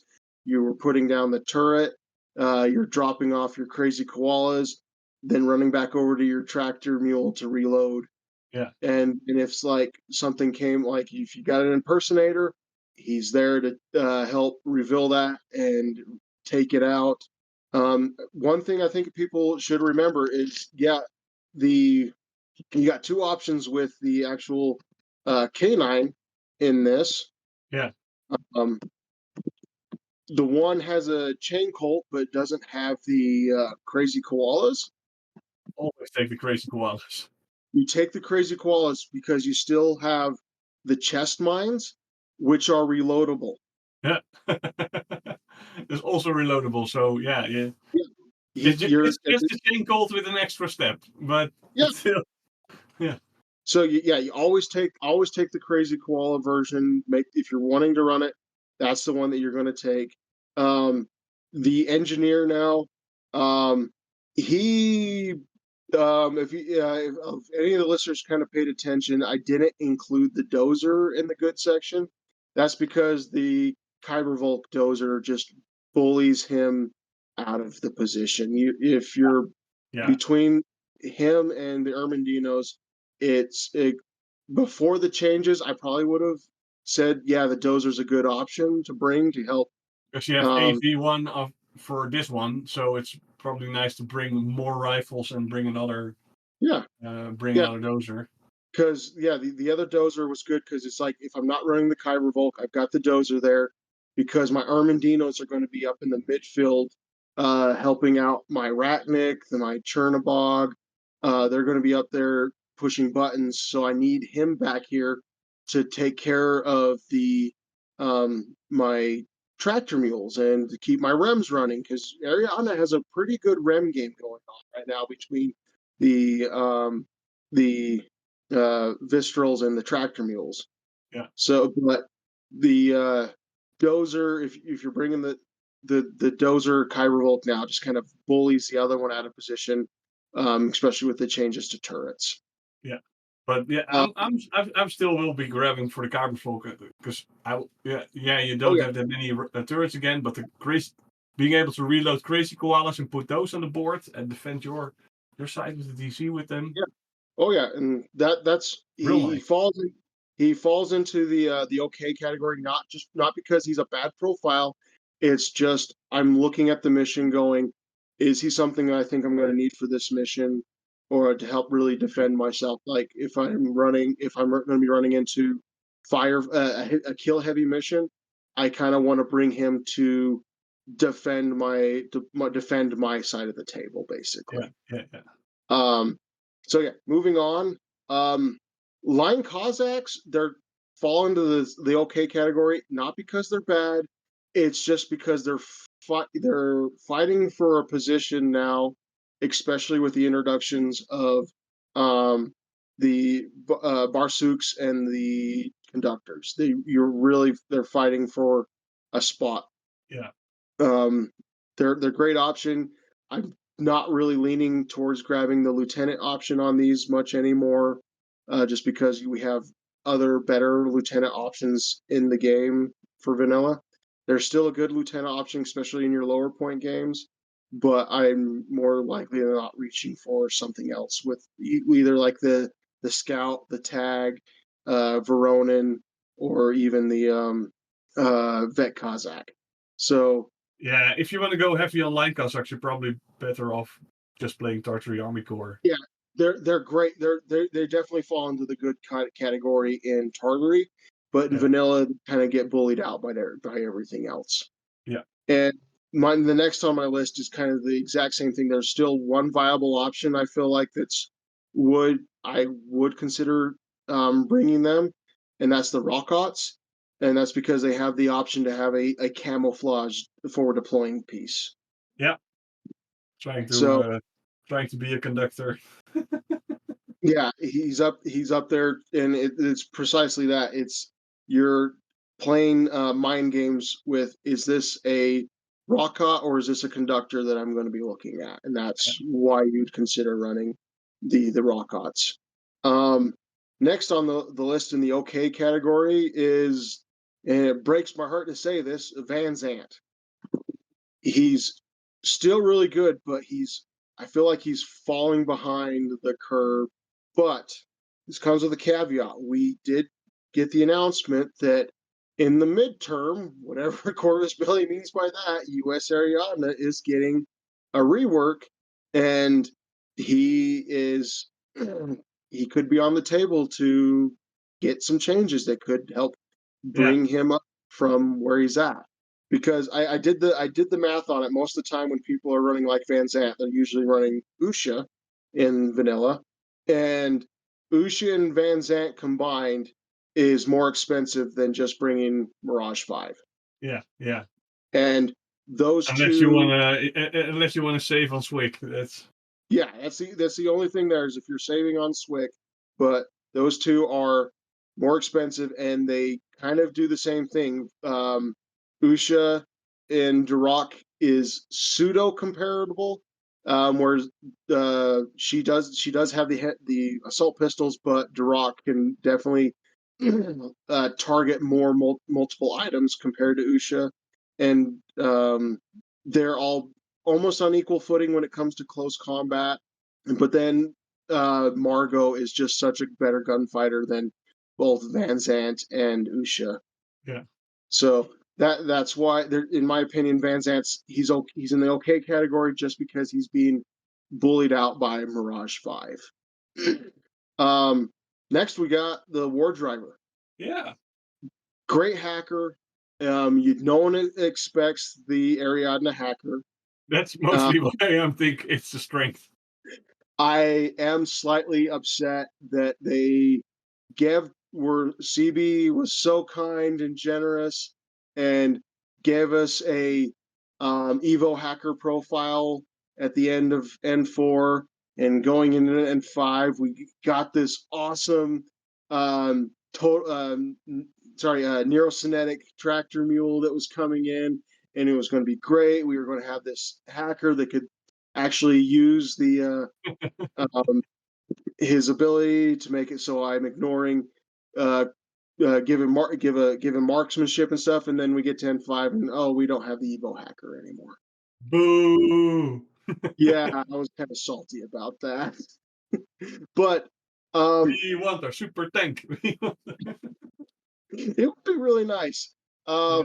B: You were putting down the turret, you're dropping off your crazy koalas, then running back over to your tractor mule to reload.
A: Yeah.
B: And if like something came, like if you got an impersonator, He's there to help reveal that and take it out. One thing I think people should remember is, the you got two options with the actual canine in this.
A: Yeah.
B: Um, the one has a chain colt, but doesn't have the crazy koalas.
A: Always take the crazy koalas.
B: You take the crazy koalas because you still have the chest mines, which are reloadable.
A: Yeah. It's also reloadable, so yeah.
B: Yeah,
A: It's just a chain colt with an extra step, but
B: yeah.
A: it's still, yeah.
B: So you always take the crazy koala version. Make if you're wanting to run it, that's the one that you're going to take. Um, the engineer now, um, he if any of the listeners kind of paid attention, I didn't include the dozer in the good section. That's because the Kybervolk dozer just bullies him out of the position. If you're
A: Yeah.
B: between him and the Ermendinos, before the changes, I probably would have said, yeah, the dozer's a good option to bring to help.
A: Because you have
B: Um,
A: AV1 for this one, so it's probably nice to bring more rifles and bring another
B: yeah,
A: bring
B: yeah,
A: another dozer.
B: because the other dozer was good because it's like if I'm not running the Kyber Volk, I've got the dozer there because my Armandinos are going to be up in the midfield, helping out my Ratnik, my Chernobog. They're going to be up there pushing buttons, so I need him back here to take care of the my tractor mules and to keep my rems running because Ariadna has a pretty good rem game going on right now between the Vistrals and the tractor mules.
A: Yeah.
B: So, but the dozer, if you're bringing the dozer Kybervolk now, just kind of bullies the other one out of position, especially with the changes to turrets.
A: Yeah. But yeah,
B: Uh,
A: I'm still will be grabbing for the carbon folk because you
B: oh
A: don't
B: yeah,
A: have that many turrets again, but the crazy being able to reload crazy koalas and put those on the board and defend your side with the DC with them,
B: yeah, oh yeah, and that's
A: real
B: he
A: nice.
B: falls into the okay category, not because he's a bad profile. It's just I'm looking at the mission going, is he something I think I'm going to need for this mission or to help really defend myself? Like if I'm going to be running into fire a kill heavy mission, I kind of want to bring him to defend my side of the table,
A: Yeah,
B: basically.
A: yeah.
B: Um, so yeah, moving on. Um, Line Cossacks, they're fall into the okay category, not because they're bad. It's just because they're fighting for a position now, especially with the introductions of the Barsooks and the conductors. They're fighting for a spot.
A: Yeah.
B: Um, they're great option. I'm not really leaning towards grabbing the lieutenant option on these much anymore, just because we have other better lieutenant options in the game for vanilla. There's still a good lieutenant option, especially in your lower point games, but I'm more likely than not reaching for something else with either like the scout, the tag, Veronin, or even the vet Kazakh. So
A: Yeah, if you want to go heavy on line Cossacks, you're probably better off just playing Tartary Army Corps.
B: yeah, they're great. They definitely fall into the good category in Tartary, but in
A: Yeah,
B: vanilla kind of get bullied out by everything else.
A: yeah,
B: And the next on my list is kind of the exact same thing. There's still one viable option I feel like I would consider bringing them, and that's the Rockots, and that's because they have the option to have a camouflage forward deploying piece.
A: yeah. Trying to
B: So
A: uh, trying to be a conductor.
B: yeah, he's up there, and it's precisely that. It's you're playing mind games with, is this a rockot or is this a conductor that I'm going to be looking at? And that's why you'd consider running the rockots. Um, Next on the list in the okay category is, and it breaks my heart to say this, Van Zant. He's still really good, but I feel like he's falling behind the curve. But this comes with a caveat. We did get the announcement that in the midterm, whatever Corvus Belli means by that, US Ariadna is getting a rework, and he is he could be on the table to get some changes that could help
A: Yeah,
B: bring him up from where he's at. Because I did the math on it. Most of the time when people are running like Van Zant, they're usually running Usha in vanilla. And Usha and Van Zant combined is more expensive than just bringing Mirage 5.
A: yeah, yeah.
B: And those
A: Unless you
B: two,
A: wanna, unless you wanna save on Swig, that's
B: yeah, that's the only thing there is if you're saving on Swick, but those two are more expensive and they kind of do the same thing. Usha and Duroc is pseudo comparable, whereas she does have the assault pistols, but Duroc can definitely target more multiple items compared to Usha, and they're all almost on equal footing when it comes to close combat. But then Margot is just such a better gunfighter than both Van Zant and Usha.
A: yeah.
B: So that's why, in my opinion, Van Zant's he's in the okay category just because he's being bullied out by Mirage 5. um, Next we got the War Driver.
A: Yeah,
B: Great hacker. No one expects the Ariadna hacker.
A: that's
B: Um,
A: mostly why I think it's the strength.
B: I am slightly upset that they CB was so kind and generous and gave us a Evo hacker profile at the end of N4, and going into N5 we got this awesome total neurokinetic tractor mule that was coming in, and it was going to be great. We were going to have this hacker that could actually use the um, his ability to make it so I'm ignoring uh, give him marksmanship and stuff, and then we get to N5 and oh, we don't have the Evo hacker anymore.
A: Boo!
B: Yeah, I was kind of salty about that, but um,
A: We want our super tank.
B: it would be really nice.
A: Yeah,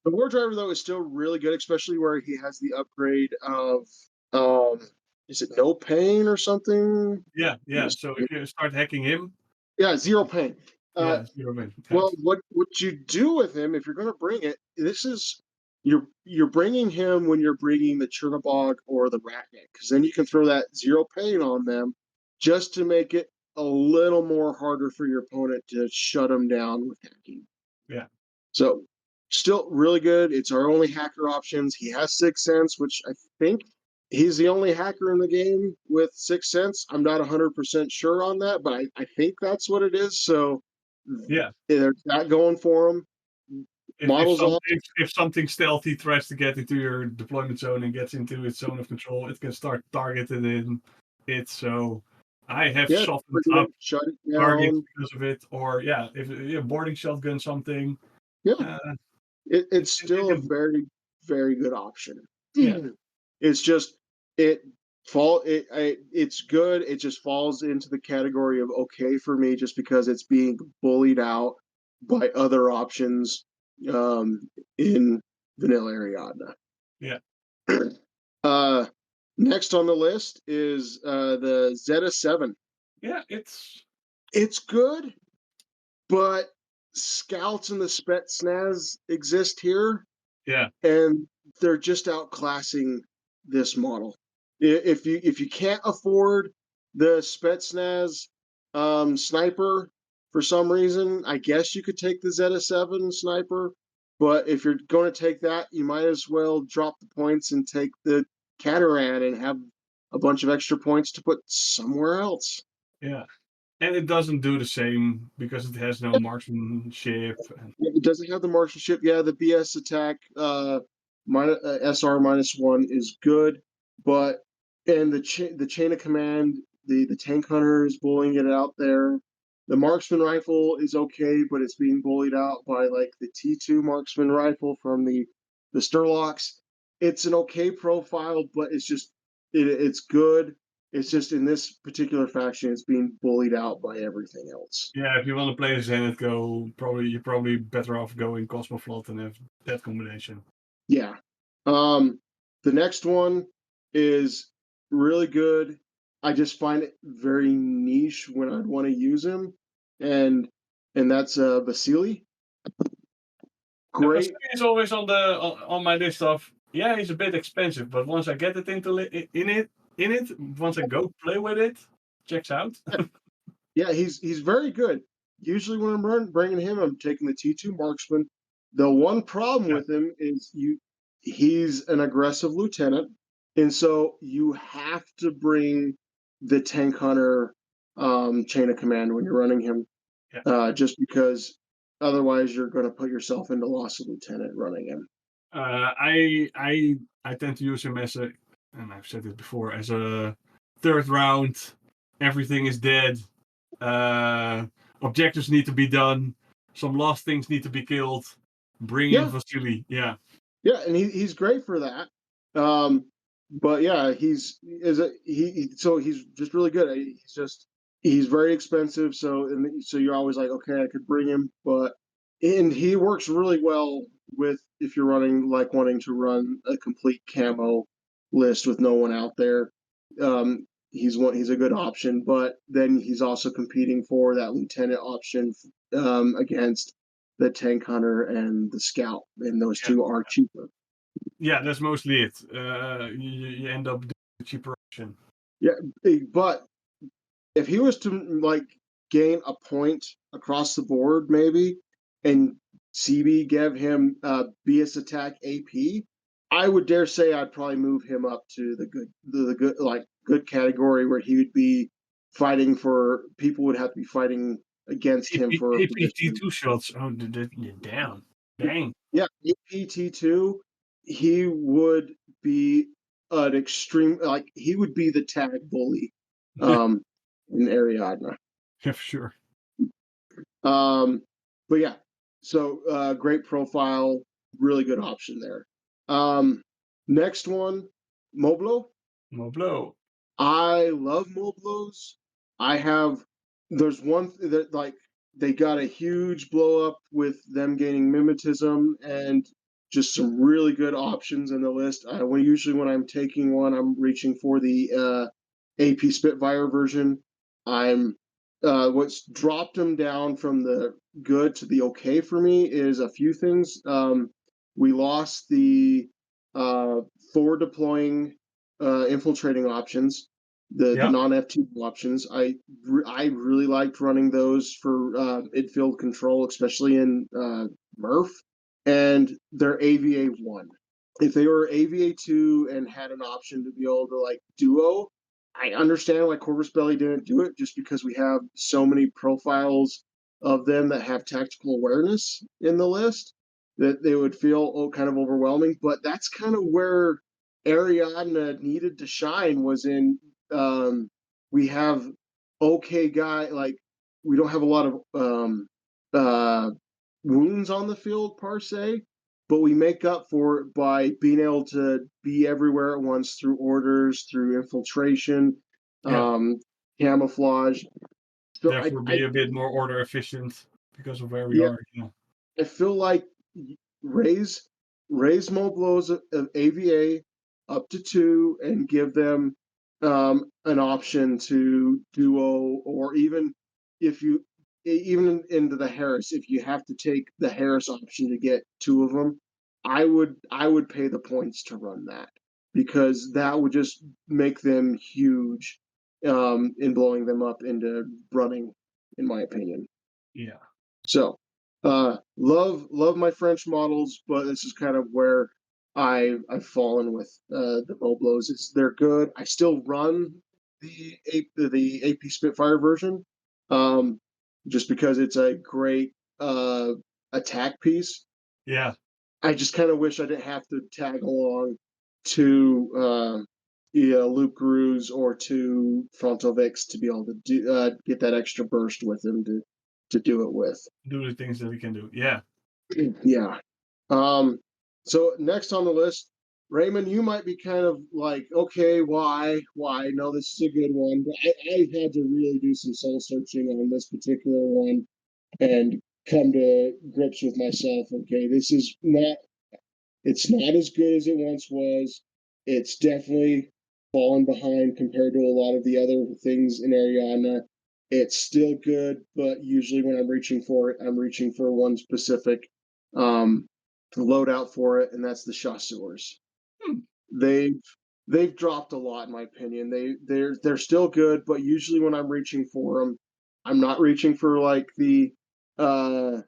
B: The War Driver though is still really good, especially where he has the upgrade of um, is it no pain or something?
A: yeah, yeah. So if you start hacking him,
B: Yeah, zero pain. Uh,
A: yeah, 0 win. Yeah,
B: Well, what you do with him if you're going to bring it? This is you're bringing him when you're bringing the Chernobog or the Ratnik, because then you can throw that zero pain on them, just to make it a little more harder for your opponent to shut him down with hacking.
A: yeah,
B: So, still really good. It's our only hacker options. He has Sixth Sense, which I think he's the only hacker in the game with Sixth Sense. I'm not 100% sure on that, but I think that's what it is. So
A: yeah.
B: there's that going for him. Models all
A: If something stealthy tries to get into your deployment zone and gets into its zone of control, it can start targeting it. So I have
B: yeah,
A: softened
B: pretty
A: up
B: much shut it
A: targets
B: down.
A: because of it. Or yeah, if boarding shotgun something,
B: Yeah,
A: uh,
B: it's still a
A: it
B: very very good option.
A: yeah,
B: It's just it it's good. It just falls into the category of okay for me just because it's being bullied out by other options um, in Vanilla Ariadna.
A: yeah,
B: uh, Next on the list is the Zeta 7.
A: yeah. It's
B: It's good, but Scouts and the Spetsnaz exist here,
A: yeah,
B: and they're just outclassing this model. If you can't afford the Spetsnaz sniper for some reason, I guess you could take the Zeta 7 sniper. But if you're going to take that, you might as well drop the points and take the Cataran and have a bunch of extra points to put somewhere else.
A: yeah. And it doesn't do the same because it has no marksmanship. And
B: It doesn't have the marksmanship. Yeah, the BS attack SR -1 is good, but and the chain of command, the tank hunter is bullying it out there. The marksman rifle is okay, but it's being bullied out by like the T2 marksman rifle from the Sturlocks. It's an okay profile, but it's just it's good, It's just in this particular faction, it's being bullied out by everything else.
A: Yeah, if you want to play the Zenith, you're probably better off going Cosmoflot and have that combination.
B: Yeah. The next one is really good. I just find it very niche when I'd want to use him, and that's Vasily.
A: And
B: Great.
A: Vasily is always on my list of, yeah, he's a bit expensive, but once I get it in it, once I go play with it, checks out.
B: Yeah, he's very good. Usually when I'm bringing him, I'm taking the T2 marksman. The one problem
A: Yeah,
B: with him is he's an aggressive lieutenant, and so you have to bring the tank hunter chain of command when you're running him,
A: yeah.
B: just because otherwise you're going to put yourself into loss of lieutenant running him.
A: I tend to use him as a, and I've said it before, as a third round. Everything is dead. Uh, Objectives need to be done. Some lost things need to be killed. Bring in
B: Yeah,
A: Vasily. Yeah,
B: yeah, and he's great for that. Um, but yeah, so he's just really good. He's very expensive, so you're always like, okay, I could bring him, but and he works really well with if you're wanting to run a complete camo list with no one out there. He's a good option, but then he's also competing for that lieutenant option against the tank hunter and the scout, and those
A: yeah,
B: two are cheaper.
A: yeah. That's mostly it. You end up doing the cheaper option.
B: Yeah, but if he was to like gain a point across the board, maybe, and CB gave him BS attack AP, I would dare say I'd probably move him up to the good good category where he would be fighting for people would have to be fighting against him for a position.
A: APT2 shots. Oh, down. Dang.
B: Yeah, APT2, he would be an extreme he would be the tag bully um in Ariadna.
A: Yeah, for sure.
B: Um but yeah, so great profile, really good option there. Next one, Moblo.
A: Moblo.
B: I love Moblos. I have there's one that they got a huge blow up with them gaining mimetism and just some really good options in the list. When I'm taking one, I'm reaching for the AP Spitfire version. I'm what's dropped them down from the good to the okay for me is a few things. We lost the uh, forward deploying infiltrating options, the
A: Yeah,
B: non FT options. I really liked running those for midfield control, especially in Murph, and their AVA one. If they were AVA two and had an option to be able to duo, I understand why Corvus Belly didn't do it, just because we have so many profiles of them that have tactical awareness in the list that they would feel kind of overwhelming. But that's kind of where Ariadna needed to shine was in we have okay guy we don't have a lot of uh, wounds on the field per se, but we make up for it by being able to be everywhere at once through orders, through infiltration,
A: yeah.
B: um, camouflage. So
A: Therefore, be a bit more order efficient because of where we
B: yeah,
A: are. Yeah.
B: I feel like raise raise Moblo's of AVA up to two and give them an option to duo, or even if you even into the Harris, if you have to take the Harris option to get two of them, I would pay the points to run that, because that would just make them huge in blowing them up into running, in my opinion.
A: Yeah.
B: So, love my French models, but this is kind of where I've fallen with the Moblos. They're good. I still run the AP Spitfire version, um, just because it's a great attack piece.
A: Yeah.
B: I just kind of wish I didn't have to tag along to Loop Grooves or to Frontovix to be able to get that extra burst with them to do it with.
A: Do the things that we can do. Yeah.
B: Yeah. Um, so next on the list, Raymond, you might be kind of like, okay, why? Why? No, this is a good one. But I had to really do some soul searching on this particular one and come to grips with myself. Okay, this is not, it's not as good as it once was. It's definitely fallen behind compared to a lot of the other things in Ariadna. It's still good, but usually when I'm reaching for it, I'm reaching for one specific um, loadout for it, and that's the chasseurs.
A: Hmm.
B: They've they've dropped a lot in my opinion. They're still good, but usually when I'm reaching for them, I'm not reaching for like uh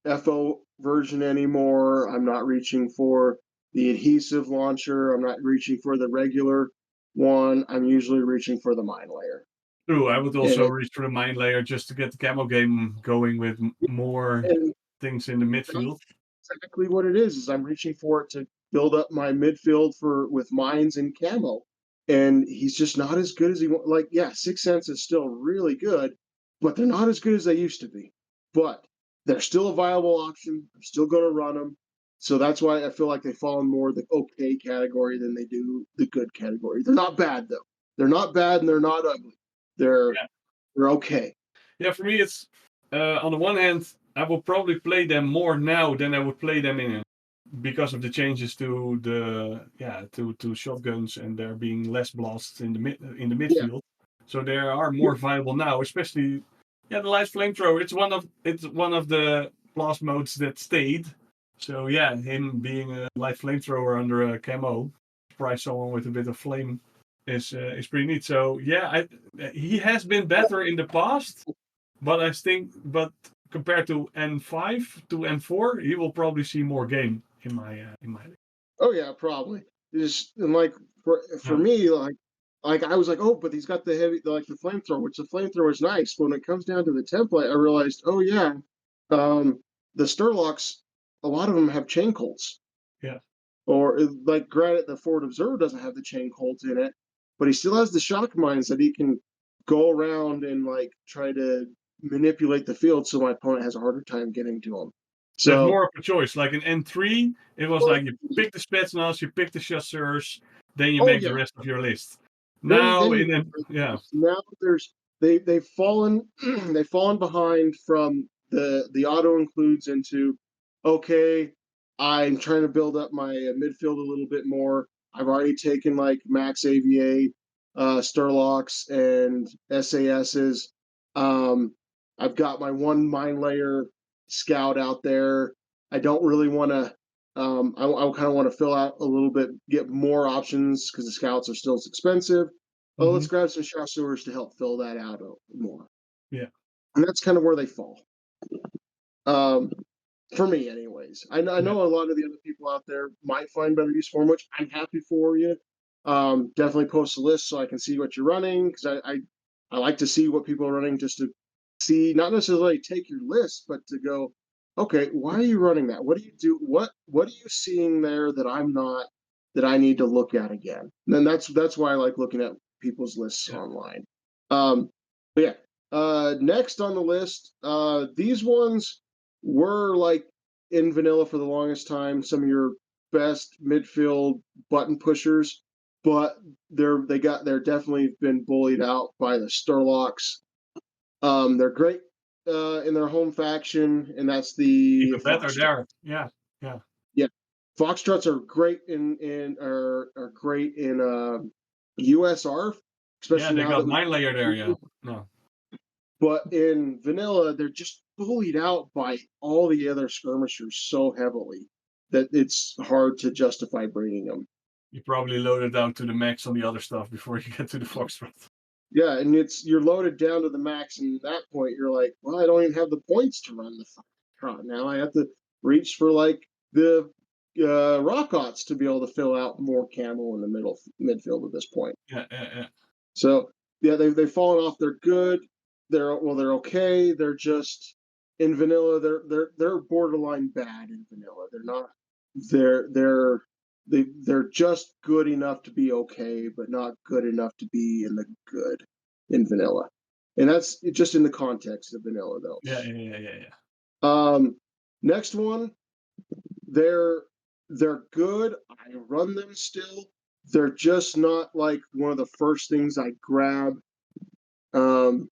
B: FO version anymore. I'm not reaching for the adhesive launcher. I'm not reaching for the regular one. I'm usually reaching for the mine layer.
A: True, I would
B: And
A: also reach for the mine layer just to get the camo game going with more
B: and
A: things in the midfield.
B: exactly what it is I'm reaching for it to build up my midfield for with mines and camo. And he's just not as good as he like, yeah, Sixth Sense is still really good, but they're not as good as they used to be. But they're still a viable option. I'm still going to run them. So that's why I feel like they fall in more the okay category than they do the good category. They're not bad though. They're not bad and they're not ugly. They're
A: Yeah.
B: they're okay.
A: Yeah, for me, it's on the one hand, I will probably play them more now than I would play them in because of the changes to the to shotguns and there being less blasts in the
B: Yeah.
A: midfield. So they are more viable now, especially the light flamethrower. It's one of the blast modes that stayed. So yeah, him being a light flamethrower under a camo, surprise someone with a bit of flame is pretty neat. So yeah, he has been better in the past, but I think compared to N5 to N4, he will probably see more game in my.
B: Oh yeah, probably. Just and like for
A: Yeah.
B: me, like I was like, oh, but he's got the heavy like the flamethrower, which the flamethrower is nice. But when it comes down to the template, I realized, oh yeah, um, the Sturlocks, a lot of them have chain colts.
A: Yeah.
B: Or like granted, the Forward Observer doesn't have the chain colt in it, but he still has the shock mines that he can go around and like try to manipulate the field so my opponent has a harder time getting to him.
A: There's
B: So
A: more of a choice. Like in N3, it was like you pick the Spetsnaz, you pick the chasseurs, then you
B: oh
A: make the
B: yeah,
A: rest of your list.
B: then
A: Now
B: you
A: yeah.
B: now there's they've fallen they've fallen behind from the auto includes into okay, I'm trying to build up my midfield a little bit more. I've already taken like max AVA Sturlocks and SASs. I've got my one mine layer scout out there. I don't really want to I kind of want to fill out a little bit, get more options because the scouts are still expensive. Oh,
A: Hmm.
B: let's grab some chasseurs to help fill that out more.
A: Yeah.
B: And that's kind of where they fall. Um, for me, anyways. I
A: Yeah.
B: know a lot of the other people out there might find better use for them, which I'm happy for you. Definitely post a list so I can see what you're running because I like to see what people are running just to see, not necessarily take your list, but to go, okay, why are you running that? What do you do? What are you seeing there that I'm not that I need to look at again? And then that's why I like looking at people's lists
A: Yeah.
B: online. But yeah, next on the list, these ones were like in vanilla for the longest time some of your best midfield button pushers, but they're definitely been bullied out by the Sturlocks. They're great in their home faction, and that's the
A: Even better
B: Foxtrot.
A: there. Yeah. Yeah.
B: Yeah, Foxtrots are great in are great in USR,
A: Yeah,
B: especially
A: they
B: now
A: got
B: that we.
A: mine layer there, yeah. No.
B: But in vanilla, they're just bullied out by all the other skirmishers so heavily that it's hard to justify bringing them.
A: You probably loaded out to the max on the other stuff before you get to the Foxtrot.
B: Yeah, and you're loaded down to the max, and at that point you're like, well, I don't even have the points to run the trot. Now I have to reach for like the Rockots to be able to fill out more camo in the midfield at this point.
A: Yeah, yeah, yeah.
B: So yeah, they've fallen off. They're good. They're okay. They're just in vanilla. They're borderline bad in vanilla. They're not. They're they're they're just good enough to be okay, but not good enough to be in the good in vanilla. And that's just in the context of vanilla, though.
A: Yeah, yeah, yeah, yeah, yeah.
B: Um, next one, they're They're good. I run them still. They're just not like one of the first things I grab. Um,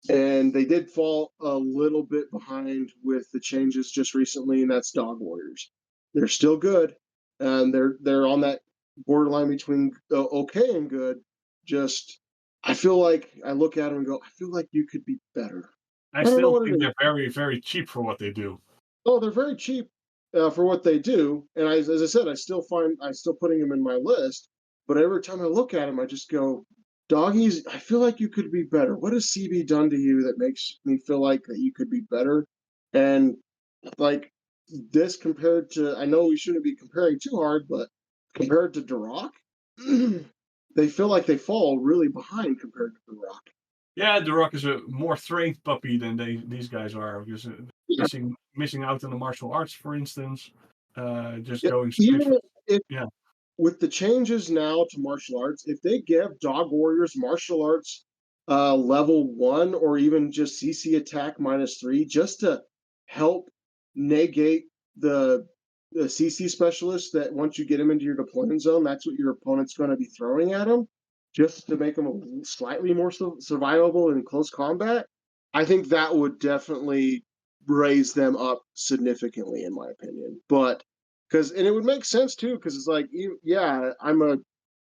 B: and they did fall a little bit behind with the changes just recently, and that's Dog Warriors. They're still good, and they're on that borderline between okay and good. Just I feel like I look at them and go, I feel like you could be better.
A: I
B: I don't know
A: still
B: what it
A: think
B: is.
A: they're very, very cheap for what they do.
B: Oh, they're very cheap for what they do, and as I said, I still putting them in my list. But every time I look at them, I just go, doggies. I feel like you could be better. What has CB done to you that makes me feel like that you could be better? And like this compared to, I know we shouldn't be comparing too hard, but compared to Duroc, they feel like they fall really behind compared to Duroc.
A: Yeah, The Rock is a more trained puppy than these guys are. Because
B: Yeah,
A: missing out on the martial arts, for instance, just
B: yeah,
A: going straight for
B: even if
A: yeah.
B: with the changes now to martial arts, if they give Dog Warriors martial arts level 1 or even just CC attack -3 just to help negate the CC specialist that once you get him into your deployment zone, that's what your opponent's going to be throwing at him, just to make him slightly more survivable in close combat. I think that would definitely raise them up significantly, in my opinion. But because and it would make sense too, because it's like, yeah, I'm a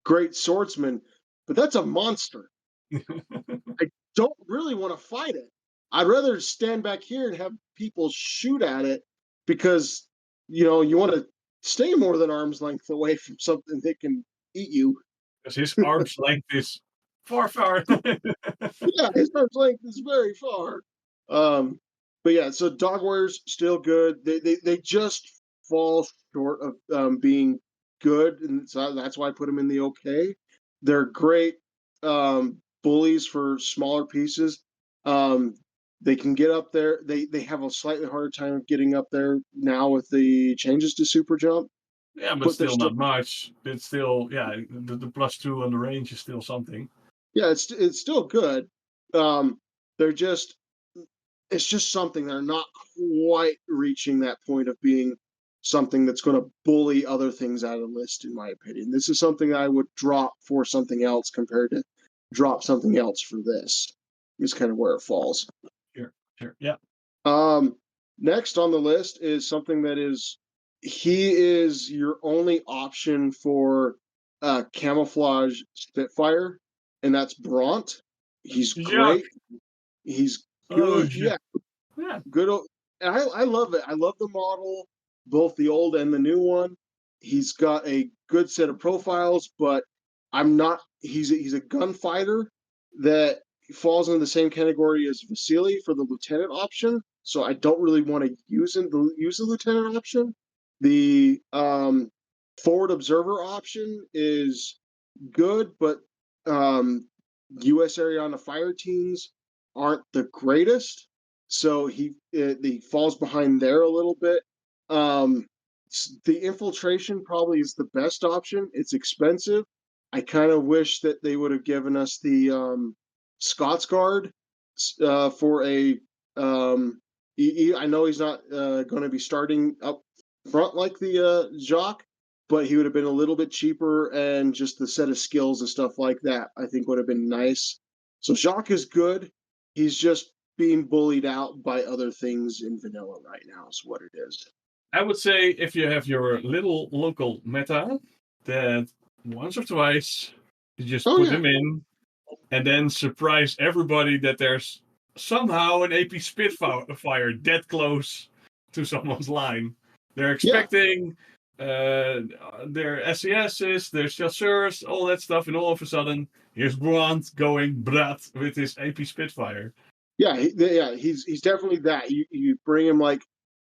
B: great swordsman, but that's a monster. I don't really want to fight it. I'd rather stand back here and have people shoot at it because you want to stay more than arm's length away from something that can eat you.
A: Because his arm's length is far, far.
B: Yeah, his arm's length is very far. Um, but yeah, so Dog Warriors still good. They just fall short of being good, and so that's why I put them in the okay. They're great bullies for smaller pieces. Um, they can get up there. They have a slightly harder time of getting up there now with the changes to super jump,
A: Yeah, but
B: but they're
A: still
B: still
A: not much. It's still, yeah, the +2 on the range is still something.
B: yeah, it's still good. They're just it's just something they're not quite reaching that point of being something that's going to bully other things out of the list, in my opinion. This is something I would drop for something else compared to drop something else for this. Is kind of where it falls.
A: Sure, sure, yeah.
B: Um, Next on the list is something that he is your only option for camouflage Spitfire, and that's Bront. He's
A: Yuck.
B: great. He's
A: Oh,
B: good.
A: yeah.
B: Yeah,
A: Yeah,
B: good. I love it. I love the model, both the old and the new one. He's got a good set of profiles, but I'm not. He's a gunfighter that falls into the same category as Vasily for the lieutenant option. So I don't really want to use the lieutenant option. The forward observer option is good, but U.S. Ariadna fire teams aren't the greatest, so he falls behind there a little bit. Um, the infiltration probably is the best option. It's expensive. I kind of wish that they would have given us the Scots Guard for a. I know he's not going to be starting up front like the Jacques, but he would have been a little bit cheaper, and just the set of skills and stuff like that I think would have been nice. So Jacques is good. He's just being bullied out by other things in vanilla right now is what it is.
A: I would say if you have your little local meta, that once or twice you just
B: Oh
A: put
B: yeah.
A: him in and then surprise everybody that there's somehow an AP Spitfire that close to someone's line. They're
B: Yeah.
A: expecting their SESs, their chasseurs, all that stuff, and all of a sudden, here's Brand going brat with his AP Spitfire.
B: Yeah, he's definitely that. You bring him like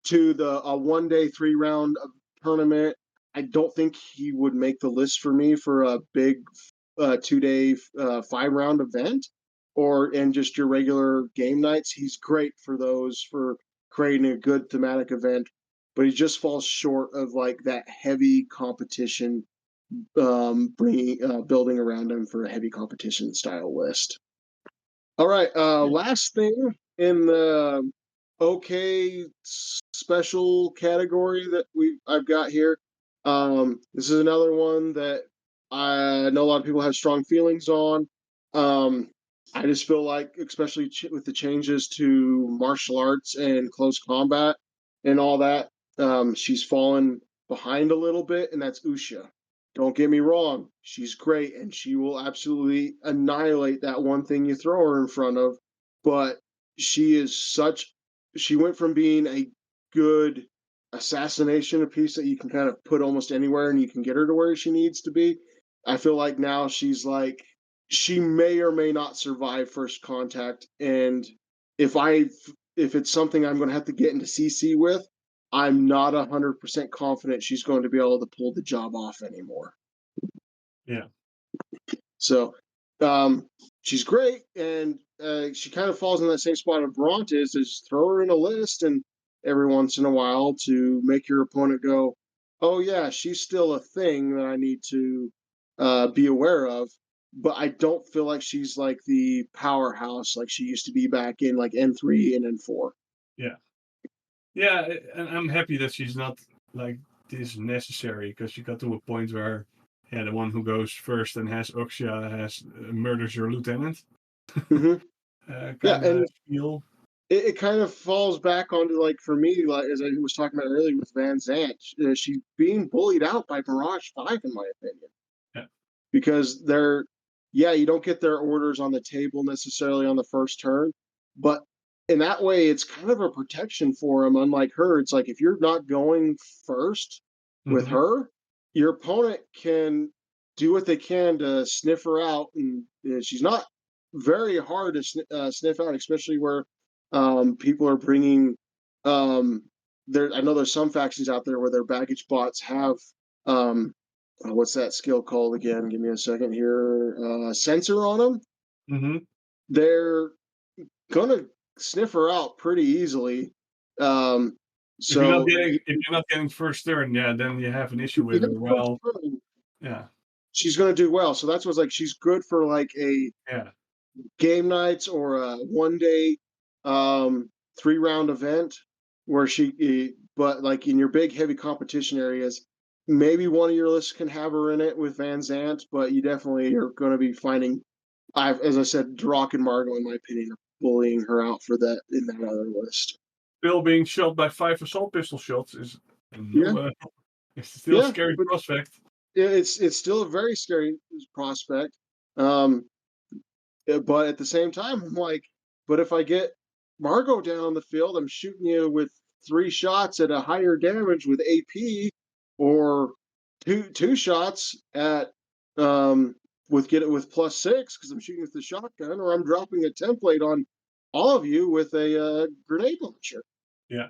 B: to the a 1 day 3 round tournament. I don't think he would make the list for me for a big 2 day 5 round event, or in just your regular game nights. He's great for those, for creating a good thematic event, but he just falls short of like that heavy competition, bringing building around him for a heavy competition style list. All right. Last thing in the okay special category that I've got here. This is another one that I know a lot of people have strong feelings on. Um, I just feel like, especially with the changes to martial arts and close combat and all that, she's fallen behind a little bit, and that's Usha. Don't get me wrong, she's great, and she will absolutely annihilate that one thing you throw her in front of. But she is such she went from being a good assassination piece that you can kind of put almost anywhere and you can get her to where she needs to be. I feel like now she's like she may or may not survive first contact, and if I if it's something I'm going to have to get into CC with, I'm not 100% confident she's going to be able to pull the job off anymore.
A: Yeah.
B: So, um, she's great, and she kind of falls in that same spot of Bront is throw her in a list, and every once in a while to make your opponent go, oh yeah, she's still a thing that I need to be aware of. But I don't feel like she's like the powerhouse like she used to be back in like N3 and N4.
A: Yeah. Yeah, and I'm happy that she's not like this necessary, because she got to a point where, yeah, the one who goes first and has Oxia has murders your lieutenant.
B: Mm-hmm. Yeah,
A: Kind of
B: and
A: feel.
B: it kind of falls back onto like for me, like as I was talking about earlier with Van Zant, she's being bullied out by Mirage 5, in my opinion,
A: Yeah.
B: because they're yeah, you don't get their orders on the table necessarily on the first turn, but in that way, it's kind of a protection for them. Unlike her, it's like if you're not going first with
A: Hmm.
B: her, your opponent can do what they can to sniff her out, and she's not very hard to sniff out, especially where people are bringing. There, I know there's some factions out there where their baggage bots have what's that skill called again? Give me a second here. Sensor on them.
A: Hmm.
B: They're gonna sniff her out pretty easily. Um, so
A: If you're not getting first turn, yeah, then you have an issue
B: you
A: with
B: get
A: her.
B: the first
A: Well,
B: turn,
A: yeah,
B: she's gonna do well. So that's what's like she's good for like a
A: yeah.
B: game nights or a 1 day 3 round event where but like in your big heavy competition areas, maybe one of your lists can have her in it with Van Zant, but you definitely are going to be finding I've as I said, Drock and Margot, in my opinion, are bullying her out for that in that other list.
A: Still being shot by 5 assault pistol shots is
B: Yeah,
A: no, it's still a
B: yeah,
A: scary
B: but
A: prospect.
B: it's still a very scary prospect. Um, but at the same time, I'm like, but if I get Margot down on the field, I'm shooting you with 3 shots at a higher damage with AP, or two shots at get it with +6 because I'm shooting with the shotgun, or I'm dropping a template on all of you with a grenade launcher.
A: Yeah.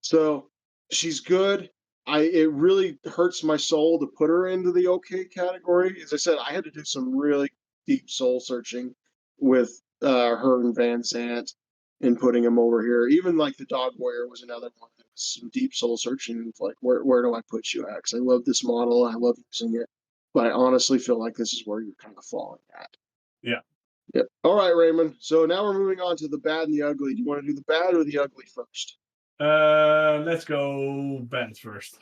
B: So she's good. It really hurts my soul to put her into the okay category. As I said, I had to do some really deep soul searching with her and Van Zant and putting him over here. Even like the Dog Warrior was another one. That was some deep soul searching of like where do I put you at? Because I love this model, I love using it, but I honestly feel like this is where you're kind of falling at.
A: Yeah.
B: Yep. All right, Raymond. So now we're moving on to the bad and the ugly. Do you want to do the bad or the ugly first?
A: Let's go bad first.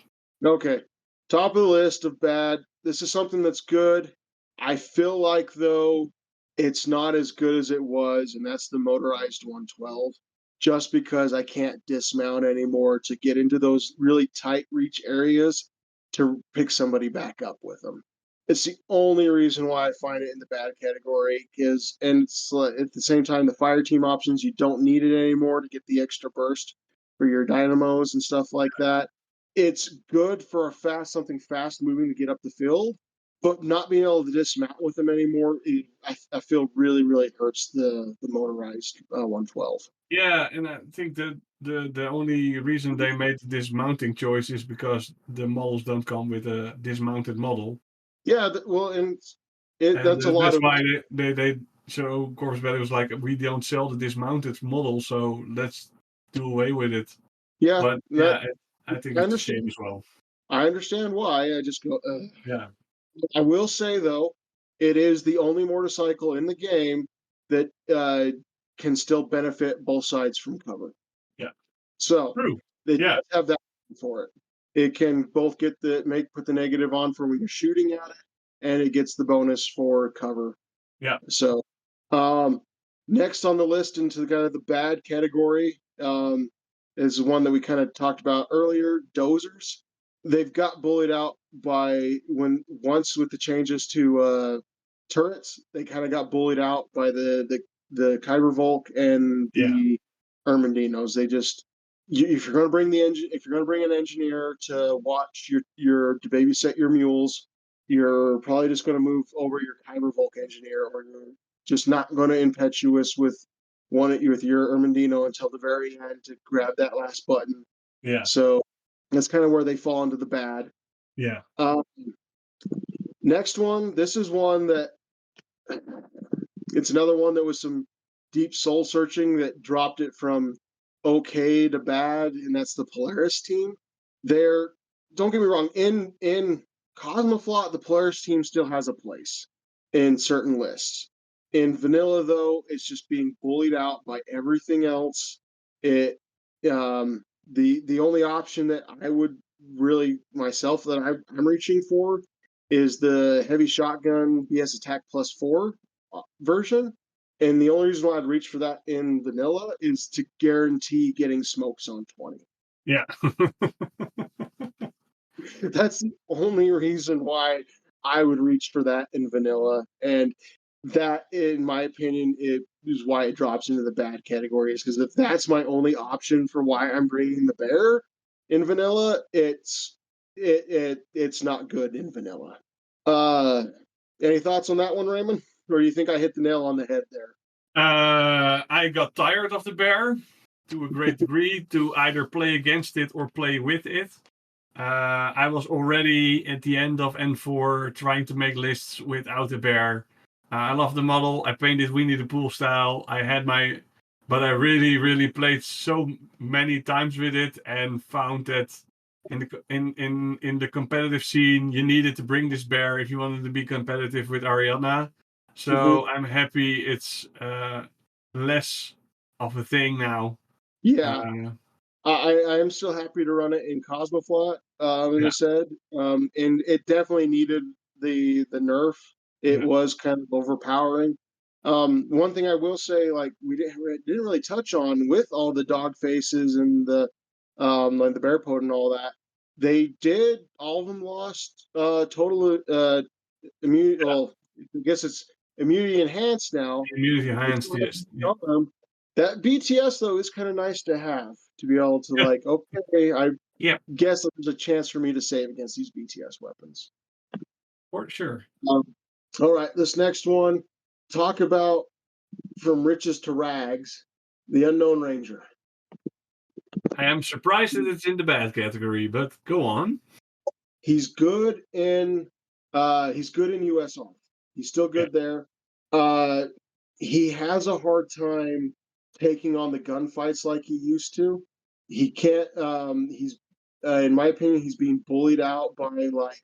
B: Okay. Top of the list of bad. This is something that's good. I feel like, though, it's not as good as it was, and that's the motorized 112. Just because I can't dismount anymore to get into those really tight reach areas to pick somebody back up with them. It's the only reason why I find it in the bad category. Is and it's at the same time the fire team options, you don't need it anymore to get the extra burst for your dynamos and stuff like that. It's good for something fast moving to get up the field, but not being able to dismount with them anymore, I feel really hurts the motorized 112.
A: Yeah, and I think that the only reason they made this mounting choice is because the models don't come with a dismounted model,
B: Yeah, well, and
A: and
B: that's a lot
A: that's
B: of
A: why they so Corvus Belli was like, we don't sell the dismounted model, so let's do away with it.
B: yeah.
A: But
B: That
A: yeah, I think
B: I
A: it's a shame
B: understand.
A: as well.
B: I understand why. I just go.
A: Yeah,
B: I will say though, it is the only motorcycle in the game that can still benefit both sides from cover.
A: yeah,
B: So
A: True.
B: it
A: Yeah.
B: does have that for it. It can both put the negative on for when you're shooting at it, and it gets the bonus for cover.
A: Yeah.
B: So, um, next on the list into the kind of the bad category is one that we kind of talked about earlier. Dozers. They've got bullied out by once with the changes to turrets. They kind of got bullied out by the Kyber Volk and
A: Yeah.
B: the Ermendinos. They just if you're going to bring if you're going to bring an engineer to watch your to babysit your mules, you're probably just going to move over your Kyber Volk engineer, or you're just not going to impetuous with your Ermendino until the very end to grab that last button.
A: Yeah.
B: So that's kind of where they fall into the bad.
A: Yeah.
B: Um, next one, this is one that it's another one that was some deep soul searching that dropped it from okay to bad, and that's the Polaris team. They're Don't get me wrong, in Cosmoflot, the Polaris team still has a place in certain lists. In vanilla, though, it's just being bullied out by everything else. It the only option that I would really myself that I'm reaching for is the heavy shotgun BS attack +4 version. And the only reason why I'd reach for that in vanilla is to guarantee getting smokes on 20.
A: Yeah.
B: That's the only reason why I would reach for that in vanilla. And that, in my opinion, it is why it drops into the bad category. Is because if that's my only option for why I'm bringing the bear in vanilla, it's not good in vanilla. Uh, any thoughts on that one, Raymond? Or do you think I hit the nail on the head there?
A: I got tired of the bear to a great degree to either play against it or play with it. I was already at the end of N4 trying to make lists without the bear. I love the model. I painted Winnie the Pooh style. But I really, really played so many times with it and found that in the competitive scene, you needed to bring this bear if you wanted to be competitive with Ariadna. So I'm happy it's less of a thing now.
B: Yeah,
A: Uh,
B: I am still happy to run it in Cosmoflot, as I
A: yeah,
B: said, and it definitely needed the nerf. It
A: yeah,
B: was kind of overpowering. One thing I will say, like didn't really touch on with all the dog faces and the like the bear pod and all that. They did all of them lost total immunity. Well, I guess it's immunity enhanced now.
A: immunity
B: They
A: enhanced,
B: still have
A: yes. Yeah.
B: some. That BTS though is kind of nice to have to be able to
A: Yeah.
B: like, okay, I
A: Yeah,
B: guess there's a chance for me to save against these BTS weapons.
A: for sure.
B: Um, all right, this next one, talk about from riches to rags, the Unknown Ranger.
A: I am surprised that it's in the bad category, but go on.
B: He's good in US Army. He's still
A: Yeah,
B: good there. Uh, he has a hard time taking on the gunfights like he used to. He can't. He's in my opinion, he's being bullied out by like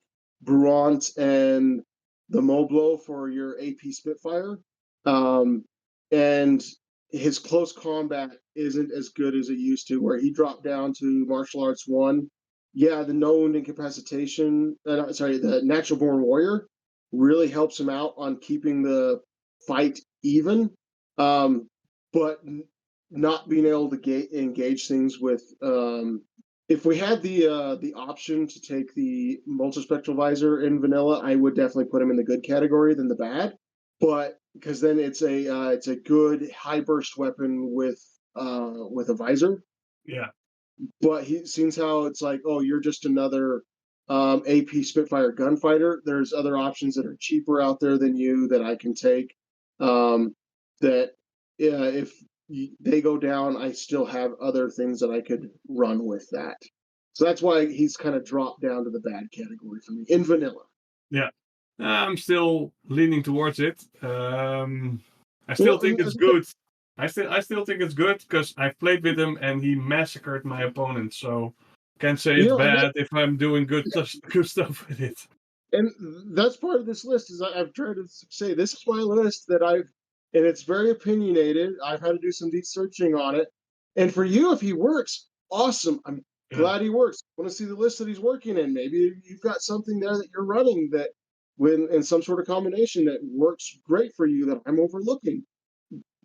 B: Bruant and the Moblo for your AP Spitfire. Um, and his close combat isn't as good as it used to, where he dropped down to martial arts one. Yeah, the no wound incapacitation, the natural born warrior really helps him out on keeping the fight even. Um, but not being able to engage things with if we had the option to take the multispectral visor in vanilla, I would definitely put him in the good category than the bad. But because then it's a good high burst weapon with a visor.
A: yeah,
B: But he seems how it's like, oh, you're just another AP Spitfire gunfighter. There's other options that are cheaper out there than you that I can take. That if they go down, I still have other things that I could run with that. So that's why he's kind of dropped down to the bad category for me in vanilla.
A: yeah. I'm still leaning towards it. I still
B: Well,
A: think it's good. I still think it's good because I've played with him and he massacred my opponent. So can't say
B: you
A: it's
B: know,
A: bad if I'm doing good stuff with it.
B: and that's part of this list is I've tried to say this is my list that and it's very opinionated. I've had to do some deep searching on it. And for you, if he works, awesome. I'm
A: Yeah.
B: glad he works. I want to see the list that he's working in. Maybe you've got something there that you're running that when in some sort of combination that works great for you that I'm overlooking.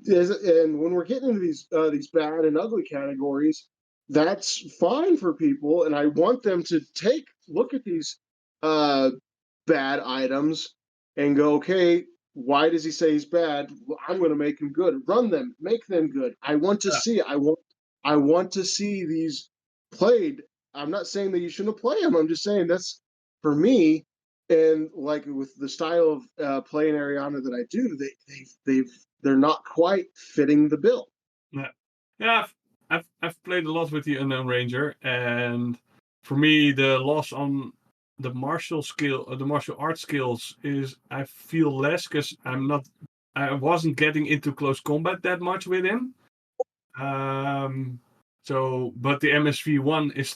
B: And when we're getting into these bad and ugly categories, that's fine for people, and I want them to look at these uh, bad items and go, okay, why does he say he's bad? Well, I'm going to make him good. Run them, make them good. I want to
A: Yeah.
B: see it. I want to see these played. I'm not saying that you shouldn't play them. I'm just saying that's for me. And like with the style of playing Ariana that I do, they're not quite fitting the bill.
A: Yeah. Yeah. I've played a lot with the Unknown Ranger, and for me, the loss on the the martial art skills is I feel less because I wasn't getting into close combat that much with him. But the MSV1 is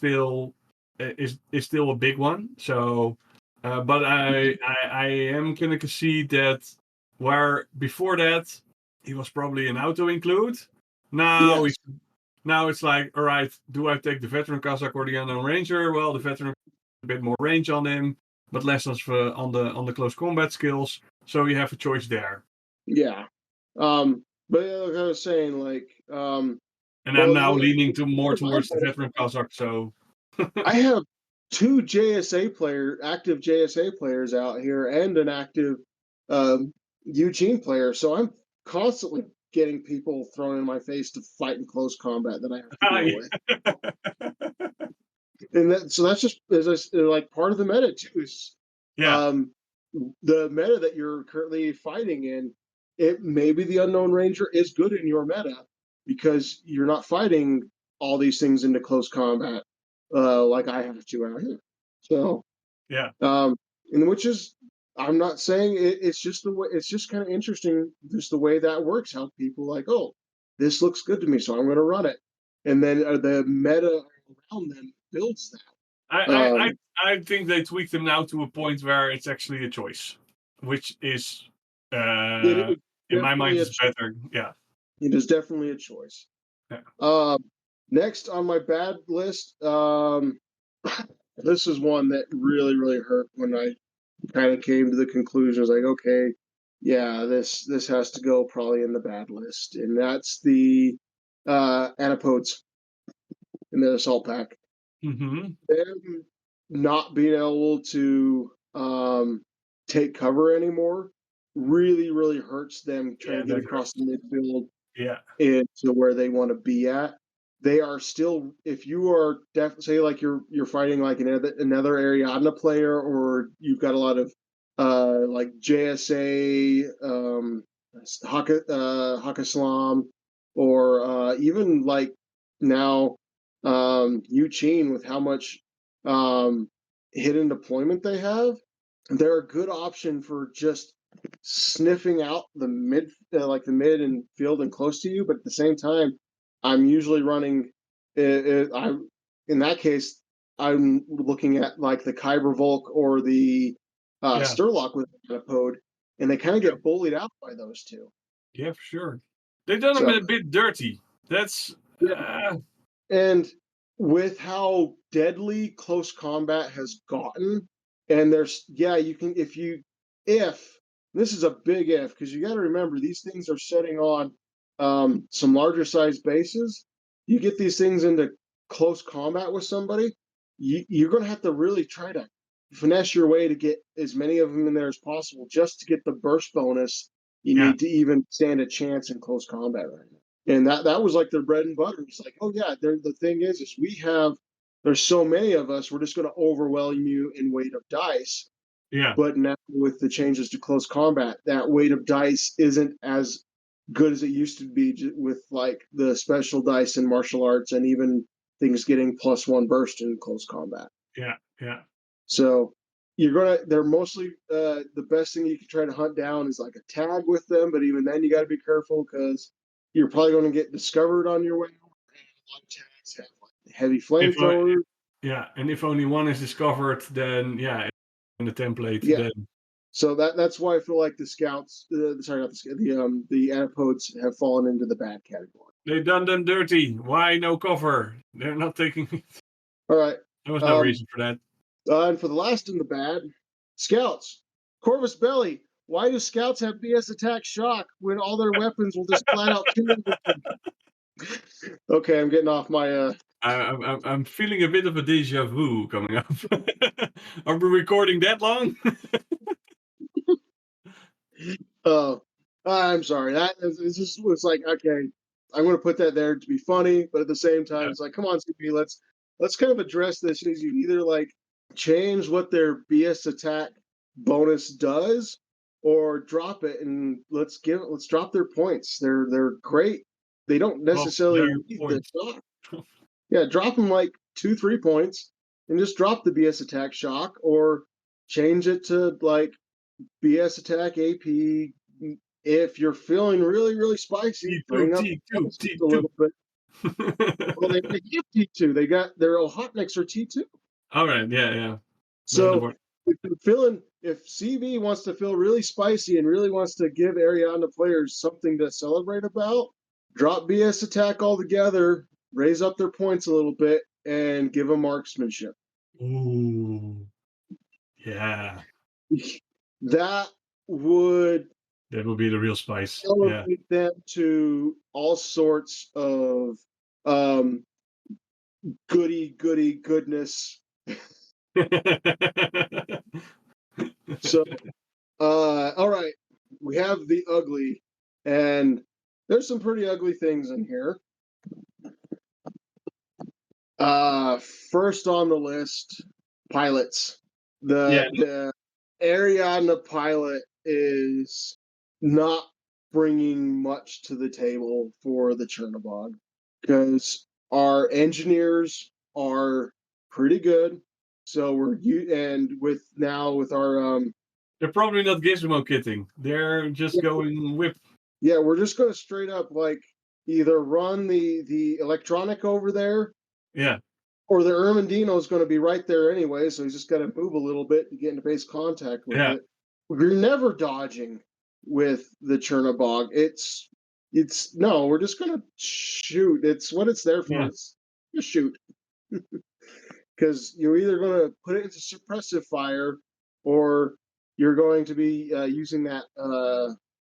A: still a big one. So, but I am gonna concede that where before that he was probably an auto include. Now
B: Yes.
A: it's now it's like, all right, do I take the veteran Kazakh or the unknown ranger? Well, the veteran a bit more range on him, but less on the close combat skills. So you have a choice there.
B: Yeah. But like I was saying, like,
A: And I'm
B: well,
A: now
B: like,
A: leaning to more
B: my
A: towards the veteran Kazakh. So
B: I have two active JSA players out here, and an active Eugene player. So I'm constantly getting people thrown in my face to fight in close combat that I have to deal with. And that's just like part of the meta too. Is
A: yeah,
B: um, the meta that you're currently fighting in? It maybe the unknown ranger is good in your meta because you're not fighting all these things into close combat like I have to out here. So
A: yeah,
B: um, and which is, I'm not saying it's just the way. It's just kind of interesting, just the way that works. How people like, oh, this looks good to me, so I'm going to run it, and then the meta around them builds that.
A: I think they tweaked them now to a point where it's actually a choice, which is,
B: It
A: uh,
B: is
A: in my mind,
B: definitely
A: is better. Yeah,
B: it is definitely a choice.
A: yeah.
B: Um, Next on my bad list, this is one that really hurt when I kind of came to the conclusion. I was like, okay, yeah, this has to go probably in the bad list, and that's the anapodes in the assault pack.
A: Mm-hmm.
B: Them not being able to take cover anymore really hurts them trying
A: Yeah,
B: to get
A: that
B: across
A: hurts.
B: the midfield
A: Yeah,
B: into where they want to be at. They are still, if you are say like you're fighting like another Ariadna player, or you've got a lot of like JSA, Hakislam, or even like now Eugene, with how much um, hidden deployment they have, they're a good option for just sniffing out the mid and field and close to you. But at the same time, I'm usually running. I In that case, I'm looking at like the Kyber Volk or the
A: yeah,
B: Sturlock with Anapode, and they kind of
A: yeah,
B: get bullied out by those two.
A: yeah, for sure. They've done them
B: So
A: a bit dirty. That's
B: yeah, and with how deadly close combat has gotten, and there's yeah, you can if this is a big if, because you got to remember these things are setting on some larger size bases. You get these things into close combat with somebody, you're going to have to really try to finesse your way to get as many of them in there as possible just to get the burst bonus you
A: yeah,
B: need to even stand a chance in close combat right now. And that was like their bread and butter. It's like, oh yeah, the thing is there's so many of us, we're just going to overwhelm you in weight of dice.
A: yeah,
B: But now with the changes to close combat, that weight of dice isn't as good as it used to be with like the special dice in martial arts, and even things getting +1 burst in close combat.
A: yeah, yeah,
B: So they're mostly the best thing you can try to hunt down is like a tag with them, but even then you got to be careful because you're probably going to get discovered on your way. And a lot of tags have like heavy
A: if I,
B: flamethrowers.
A: yeah, and if only one is discovered, then yeah, in the template,
B: Yeah,
A: then
B: So that's why I feel like the scouts, sorry, not the antipodes have fallen into the bad category.
A: They done them dirty. Why no cover? They're not taking it.
B: All right.
A: There was no
B: Um,
A: reason for that.
B: and for the last in the bad, scouts. Corvus Belli. Why do scouts have BS attack shock when all their weapons will just flat out kill them? Okay, I'm getting off my.
A: I'm feeling a bit of a deja vu coming up. Are we recording that long?
B: Oh, I'm sorry. That is just was like okay. I'm going to put that there to be funny, but at the same time,
A: Yeah.
B: it's like, come on, CP, let's kind of address this. Is you either like change what their BS attack bonus does, or drop it and let's drop their points. They're great. They don't
A: Drop
B: necessarily
A: their
B: need the
A: points.
B: shock. Yeah, drop them like 2-3 points and just drop the BS attack shock, or change it to like BS attack AP. If you're feeling really, really spicy,
A: T2,
B: bring up the
A: T2,
B: just a little bit. Well, they
A: T2.
B: have T2. They got their Ohotniks are T2.
A: All right, yeah.
B: So if CB wants to feel really spicy and really wants to give Ariadna players something to celebrate about, drop BS attack altogether, raise up their points a little bit, and give them marksmanship.
A: Ooh, yeah.
B: That would
A: That would be the real spice. Yeah.
B: elevate them to all sorts of um, goody goodness. So, all right, we have the ugly, and there's some pretty ugly things in here. First on the list, pilots. The Ariadna pilot is not bringing much to the table for the Chernobog because our engineers are pretty good. So and with our
A: They're probably not gizmo kitting. They're just going whip.
B: yeah, we're just gonna straight up like either run the electronic over there,
A: Yeah.
B: or the Ermandino is going to be right there anyway, so he's just got to move a little bit to get into base contact with it. We're never dodging with the Chernobog. It's no, we're just going to shoot. It's what it's there for.
A: Yeah.
B: It's just shoot. Because you're either going to put it into suppressive fire, or you're going to be using that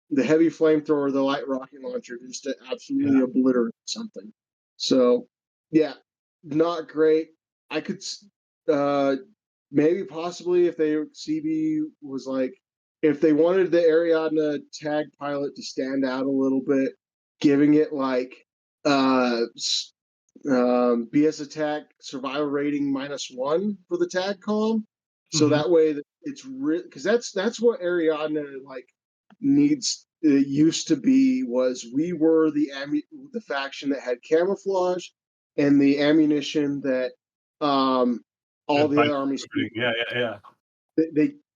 B: the heavy flamethrower, the light rocket launcher, just to absolutely obliterate something. So, yeah, not great. I could maybe possibly if CB was like, if they wanted the Ariadna tag pilot to stand out a little bit, giving it like BS attack survival rating -1 for the tag comm, so that way it's because that's what Ariadna like needs. It used to be was we were the faction that had camouflage and the ammunition that all the other armies.
A: Yeah.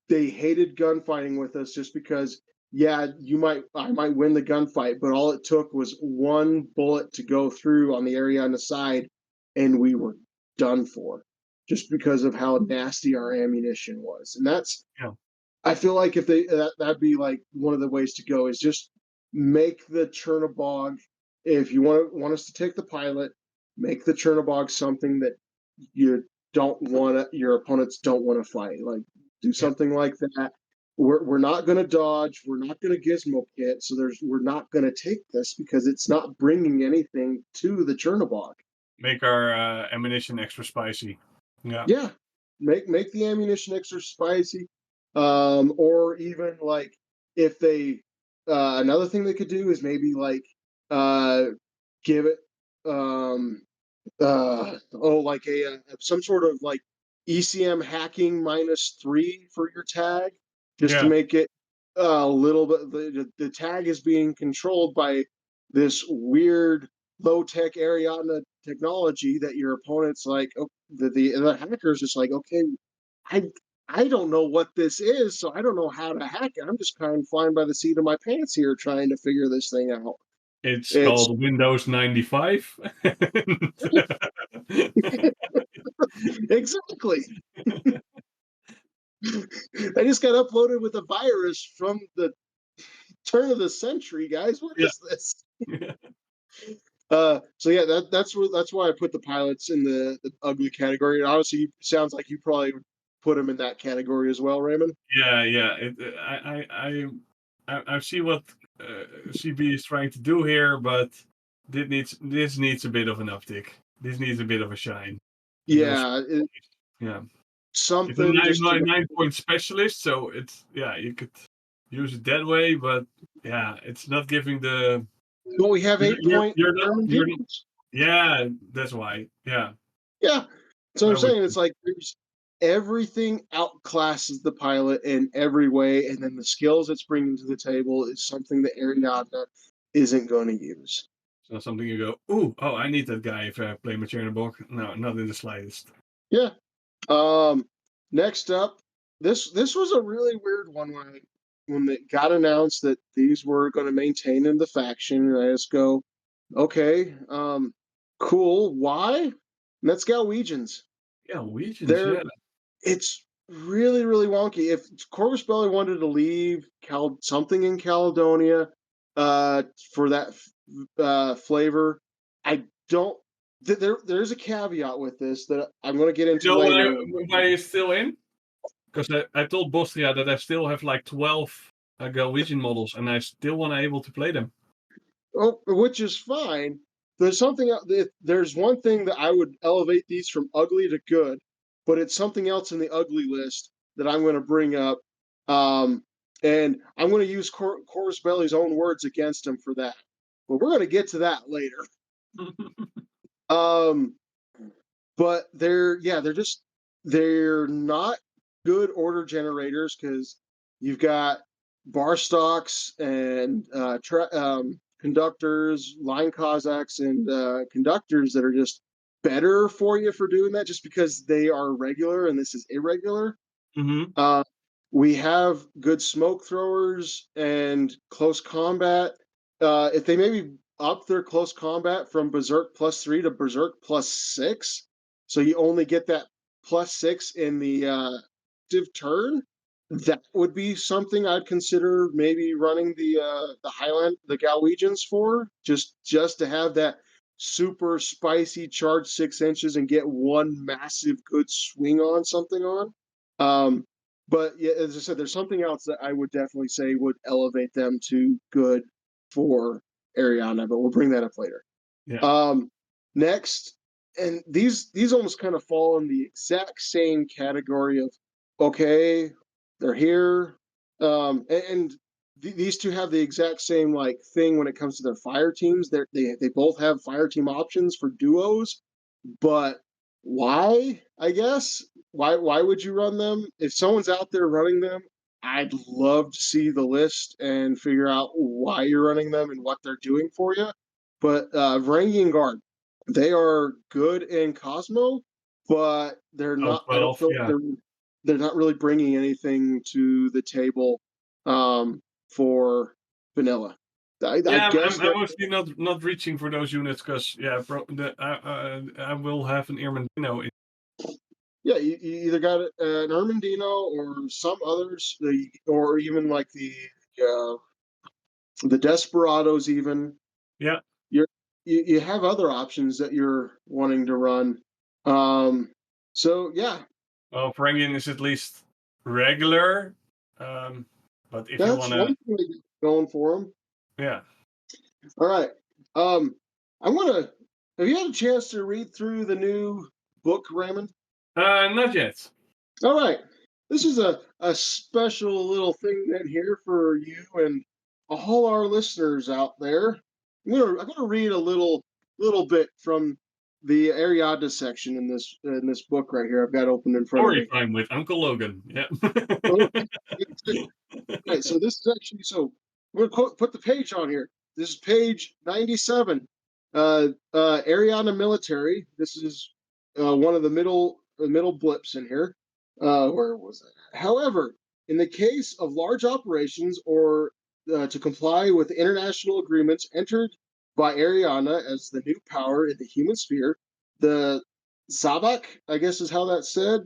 B: They hated gunfighting with us just because I might win the gunfight, but all it took was one bullet to go through on the area on the side, and we were done for, just because of how nasty our ammunition was. And I feel like if that'd be like one of the ways to go is just make the Chernobog. If you want us to take the pilot, make the Chernobog something that you don't want your opponents don't want to fight. Like do something like that. We're not going to dodge. We're not going to gizmo kit. So we're not going to take this because it's not bringing anything to the Chernobog.
A: Make our ammunition extra spicy.
B: Yeah, make the ammunition extra spicy, or even like if they another thing they could do is maybe like give it like some sort of like ECM hacking -3 for your tag, just to make it a little bit. The tag is being controlled by this weird low tech Ariadna technology that your opponent's like. Oh, the hacker's just like, okay, I I don't know what this is, so I don't know how to hack it. I'm just kind of flying by the seat of my pants here, trying to figure this thing out.
A: It's called Windows 95.
B: Exactly. They just got uploaded with a virus from the turn of the century, guys. What
A: Yeah.
B: is this? So yeah, that's why I put the pilots in the ugly category. And honestly, sounds like you probably would put them in that category as well, Raymond.
A: Yeah. I see what CB is trying to do here, but this needs a bit of an uptick. This needs a bit of a shine.
B: Yeah,
A: Yeah. It's a
B: something just to.
A: 9-point specialist, so it's you could use it that way, but yeah, it's not giving the
B: Well, we have 8-point German
A: you're not
B: demons.
A: yeah, that's why. Yeah.
B: Yeah, so
A: I
B: I'm
A: would
B: saying it's like there's everything outclasses the pilot in every way, and then the skills it's bringing to the table is something that Ariadna isn't going to use.
A: so something you go, ooh, oh, I need that guy if I play Maternabok. No, not in the slightest.
B: Yeah. Next up, this was a really weird one when it got announced that these were going to maintain in the faction. And I just go, okay, cool. Why? And that's Galwegians.
A: Yeah, Legions,
B: They're
A: yeah.
B: It's really really wonky. If Corvus Belli wanted to leave something in Caledonia, for that flavor, I don't. There's a caveat with this that I'm going to get
A: You
B: into
A: know
B: later.
A: why it's still in? Because I told Bostria that I still have like 12 Galwegian models, and I still want to able to play them.
B: Oh, which is fine. There's one thing that I would elevate these from ugly to good, but it's something else in the ugly list that I'm going to bring up. And I'm going to use Corus Belli's own words against him for that. But we're going to get to that later. Um, but they're not good order generators because you've got bar stocks and conductors, line Cossacks, and conductors that are just better for you for doing that just because they are regular and this is irregular.
A: Mm-hmm.
B: We have good smoke throwers and close combat. If they maybe up their close combat from Berserk +3 to Berserk +6, so you only get that +6 in the active turn, that would be something I'd consider maybe running the Galwegians for, just to have that super spicy charge 6 inches and get one massive good swing on something on. But yeah, as I said, there's something else that I would definitely say would elevate them to good for Ariadna, but we'll bring that up later.
A: Yeah.
B: Next, and these almost kind of fall in the exact same category of okay, they're here, and these two have the exact same like thing when it comes to their fire teams. They both have fire team options for duos, but why? I guess why would you run them if someone's out there running them? I'd love to see the list and figure out why you're running them and what they're doing for you. But Varangian Guard, they are good in Cosmo, but they're
A: Oh,
B: not. I don't
A: 12,
B: feel like
A: yeah.
B: they're not really bringing anything to the table for vanilla. I
A: Yeah,
B: guess
A: I'm
B: that
A: mostly not reaching for those units because I will have an Irmandino.
B: yeah, you either got an Ermandino or some others, or even like uh, the Desperados. Even
A: Yeah.
B: you you have other options that you're wanting to run. Um, so yeah,
A: Well, Frangian is at least regular. But if you
B: that's
A: wanna,
B: one thing to get going for them.
A: yeah.
B: All right, I'm gonna. Have you had a chance to read through the new book, Raymond?
A: Not yet.
B: All right. This is a special little thing in here for you and all our listeners out there. I'm gonna read a little bit from the Ariadna section in this book right here. I've got open in front of
A: Story
B: me.
A: time with Uncle Logan. Yeah.
B: Okay. Right, so this is actually we're gonna put the page on here. This is page 97. Ariadna military. This is one of the middle blips in here. Where was that? However, in the case of large operations or to comply with international agreements entered by Ariadna as the new power in the human sphere, the Zabak, I guess is how that's said,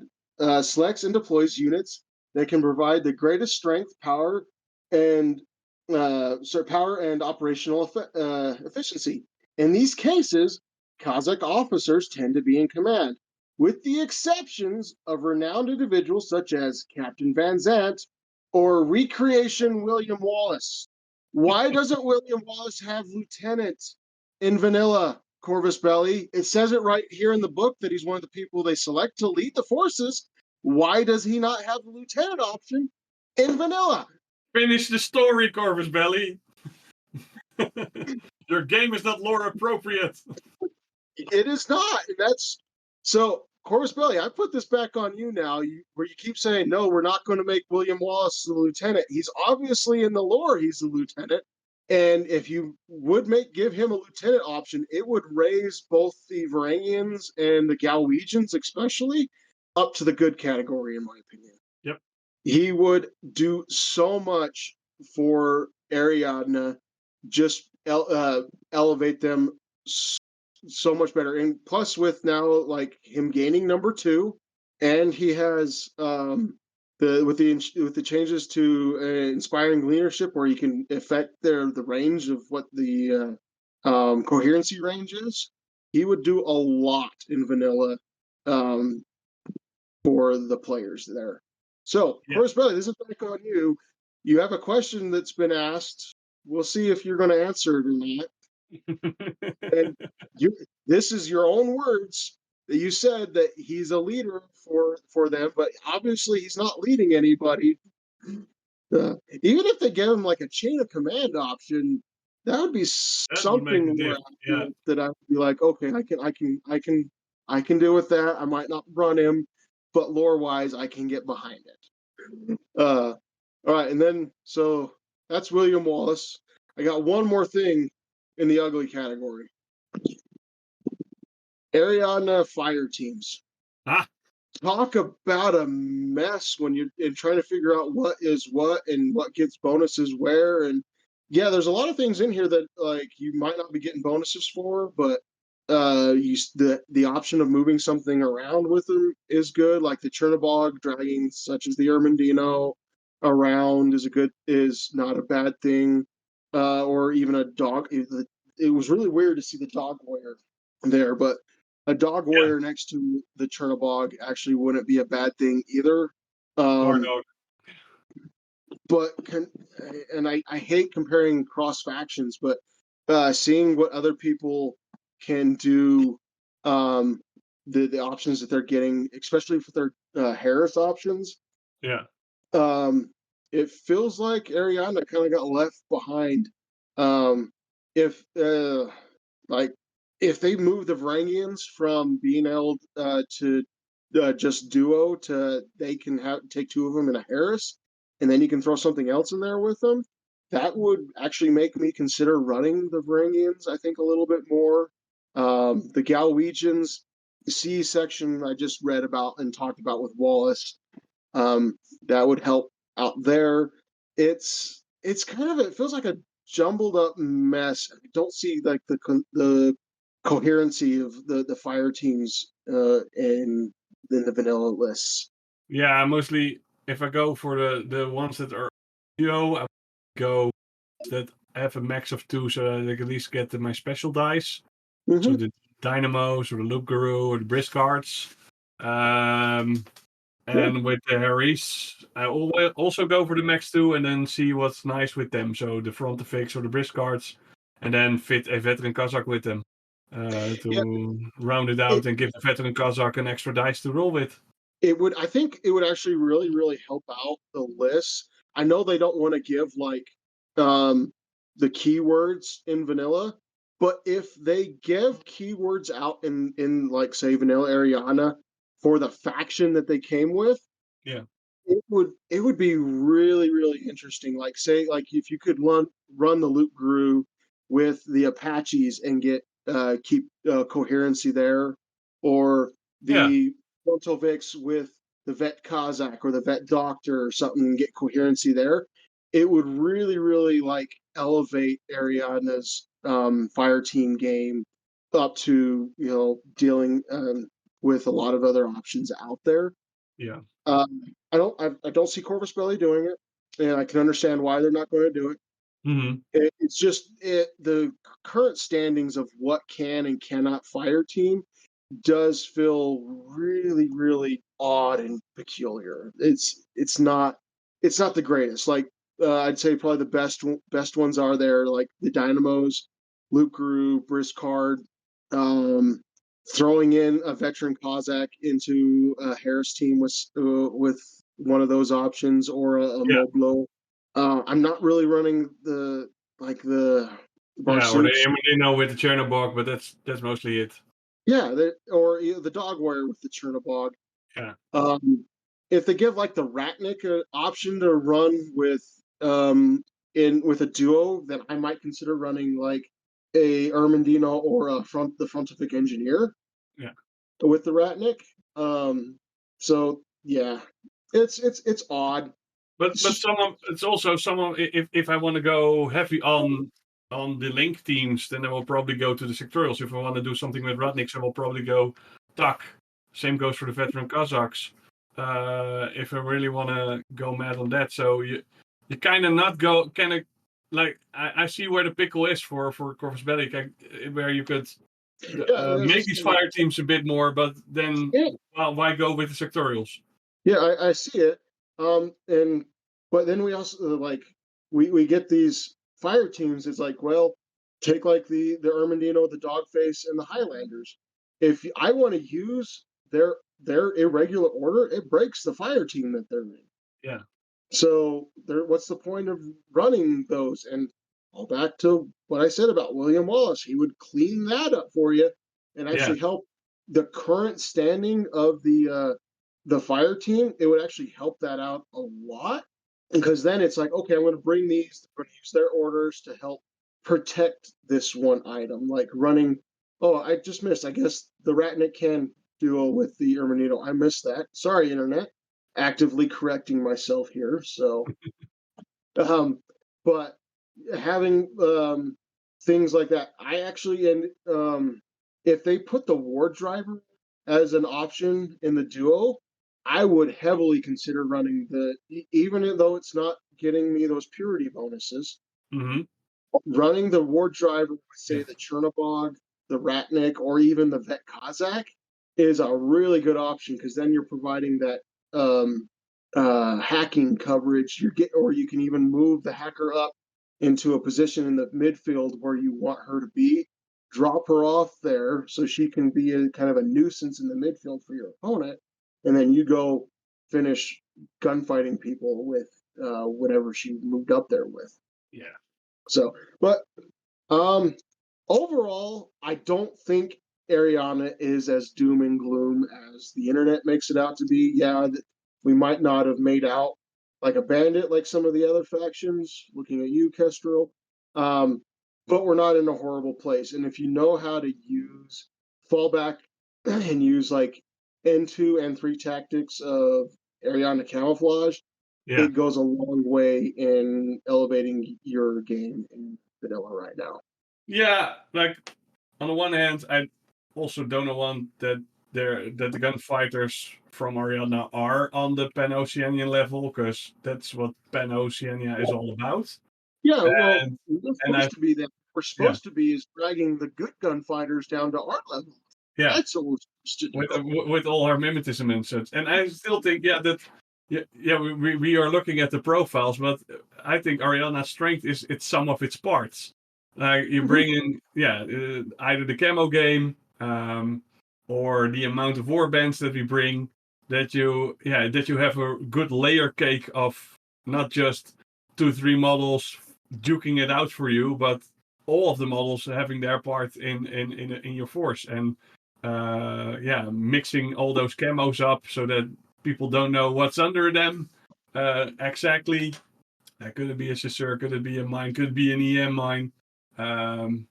B: selects and deploys units that can provide the greatest strength, and power and operational efficiency. In these cases, Kazakh officers tend to be in command, with the exceptions of renowned individuals such as Captain Van Zant or Recreation William Wallace. Why doesn't William Wallace have lieutenant in vanilla, Corvus Belli? It says it right here in the book that he's one of the people they select to lead the forces. Why does he not have the lieutenant option in vanilla?
A: Finish the story, Corvus Belly. Your game is not lore appropriate.
B: It is not. That's so. Corvus Belli, I put this back on you now, where you keep saying, no, we're not going to make William Wallace the lieutenant. He's obviously in the lore, he's the lieutenant. And if you would give him a lieutenant option, it would raise both the Varangians and the Galwegians, especially, up to the good category, in my opinion.
A: Yep.
B: He would do so much for Ariadna, just elevate them so much better. And plus, with now like him gaining number 2, and he has with the changes to inspiring leadership, where you can affect the range of what the coherency range is. He would do a lot in vanilla for the players there. So,
A: Yeah.
B: Corvus Belli, this is back on you. You have a question that's been asked. We'll see if you're going to answer it or not. And this is your own words that you said that he's a leader for them, but obviously he's not leading anybody. Even if they gave him like a chain of command option, that would be
A: That would make a
B: something
A: diff. Yeah.
B: that I would be like, okay, I can deal with that. I might not run him, but lore wise, I can get behind it. All right, and then so that's William Wallace. I got one more thing in the ugly category. Ariadna fire teams.
A: Ah.
B: Talk about a mess when you're trying to figure out what is what and what gets bonuses where. And yeah, there's a lot of things in here that like you might not be getting bonuses for, but the option of moving something around with them is good. Like the Chernobog dragging, such as the Ermendino, around is not a bad thing. Or even a dog. It was really weird to see the dog warrior there, but a dog warrior next to the Chernobog actually wouldn't be a bad thing either. But I hate comparing cross factions, but seeing what other people can do, the options that they're getting, especially for their Harris options.
A: Yeah.
B: It feels like Ariadna kind of got left behind. If if they move the Varangians from being able to just duo to they can take 2 of them in a Harris, and then you can throw something else in there with them, that would actually make me consider running the Varangians, I think, a little bit more. The Galwegians C section I just read about and talked about with Wallace, that would help out there. It's kind of, it feels like a jumbled up mess. I don't see like the coherency of the fire teams in the vanilla lists.
A: Yeah, mostly if I go for the ones that are duo, I would go that have a max of 2, so that I can at least get my special dice.
B: Mm-hmm.
A: So the Dynamos or the Loop Guru or the Briscards. And with the Harrys, I also go for the max 2 and then see what's nice with them. So the Frontifix or the Briscards, and then fit a veteran Kazakh with them to round it out and give the veteran Kazakh an extra dice to roll with.
B: I think it would actually really, really help out the list. I know they don't want to give like the keywords in vanilla, but if they give keywords out in like say vanilla Ariadna for the faction that they came with,
A: yeah,
B: it would be really, really interesting. Like say like if you could run the Loop Guru with the Apaches and get keep coherency there, or the Frontovix with the Vet Kazakh or the Vet Doctor or something and get coherency there, it would really, really like elevate Ariadna's fire team game up to dealing with a lot of other options out there.
A: Yeah.
B: I don't see Corvus Belli doing it, and I can understand why they're not going to do it.
A: Mm-hmm.
B: It's just the current standings of what can and cannot fire team does feel really, really odd and peculiar. It's not the greatest. Like I'd say probably the best ones are there, like the Dynamos, Luke Guru, Briscard, um, throwing in a veteran Kozak into a Harris team with one of those options or a
A: Yeah.
B: Moblo. I'm not really running the
A: Yeah, or
B: Barsooks.
A: they know with the Chernobog, but that's mostly it.
B: Yeah, or the Dog Warrior with the Chernobog.
A: Yeah.
B: If they give like the Ratnik an option to run with a duo, then I might consider running like a Ermendino or the Frontovic Engineer
A: Yeah.
B: with the Ratnik. So yeah, it's odd.
A: But
B: It's
A: but
B: just
A: someone it's also someone if I want to go heavy on the link teams, then I will probably go to the sectorials. If I want to do something with Radniks, I will probably go Tak. Same goes for the veteran Kazakhs. If I really want to go mad on that, so you kind of not go kind of like I see where the pickle is for Corvus Belli, where you could make these fire teams a bit more, but then
B: yeah,
A: well, why go with the sectorials?
B: yeah, I see it. And but then we also we get these fire teams. It's like, well, take like the Ermendino, the Dogface, and the Highlanders. If I want to use their irregular order, it breaks the fire team that they're in.
A: Yeah,
B: So what's the point of running those? And all back to what I said about William Wallace. He would clean that up for you and
A: yeah,
B: actually help the current standing of the fire team. It would actually help that out a lot because then it's like, okay, I'm going to bring these, I'm going to use their orders to help protect this one item, like running. Oh, I just missed. I guess the Ratnik can duo with the Erminito. I missed that. Sorry, internet. Actively correcting myself here. So, um, but having things like that, I actually and if they put the ward driver as an option in the duo, I would heavily consider running even though it's not getting me those purity bonuses.
A: mm-hmm.
B: Running the ward driver with
A: Yeah,
B: say the Chernobog, the Ratnik, or even the Vet Kazakh is a really good option because then you're providing that um, hacking coverage. Or you can even move the hacker up into a position in the midfield where you want her to be. Drop her off there so she can be a kind of a nuisance in the midfield for your opponent, and then you go finish gunfighting people with whatever she moved up there with.
A: yeah.
B: So, but um, overall, I don't think Ariadna is as doom and gloom as the internet makes it out to be. Yeah, we might not have made out like a bandit like some of the other factions, looking at you, Kestrel. Um, but we're not in a horrible place. And if you know how to use fallback and use like N2 and 3 tactics of Ariadna camouflage,
A: Yeah.
B: it goes a long way in elevating your game in vanilla right now.
A: Yeah, like on the one hand, I also don't want that the gunfighters from Ariadna are on the Pan Oceania level because that's what Pan Oceania is all about.
B: Yeah, well,
A: And
B: we're
A: and I
B: supposed to be that. We're
A: yeah
B: supposed to be is dragging the good gunfighters down to our level.
A: yeah
B: That's what we're supposed to do.
A: with all her mimetism and such. And I still think that we are looking at the profiles, but I think Ariadna's strength is it's some of its parts. Like you bring in either the camo game or the amount of warbands that we bring that you have a good layer cake of not just 2-3 models duking it out for you, but all of the models having their part in your force and mixing all those camos up so that people don't know what's under them exactly. Could it be a chasseur? Could it be a mine? Could it be an EM mine? And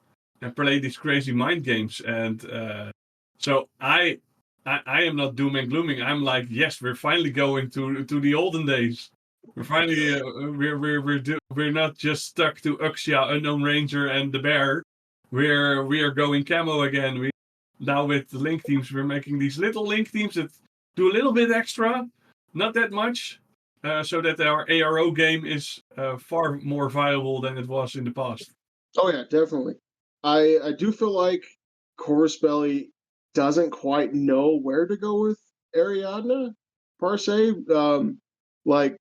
A: play these crazy mind games. And so I am not doom and glooming. I'm like, yes, we're finally going to the olden days. We're finally we're not just stuck to Uxia, Unknown Ranger, and the Bear. We are going camo again. Now with the link teams, we're making these little link teams that do a little bit extra, not that much, so that our ARO game is far more viable than it was in the past.
B: Oh yeah, definitely. I do feel like Chorus Belly doesn't quite know where to go with Ariadna per se. Like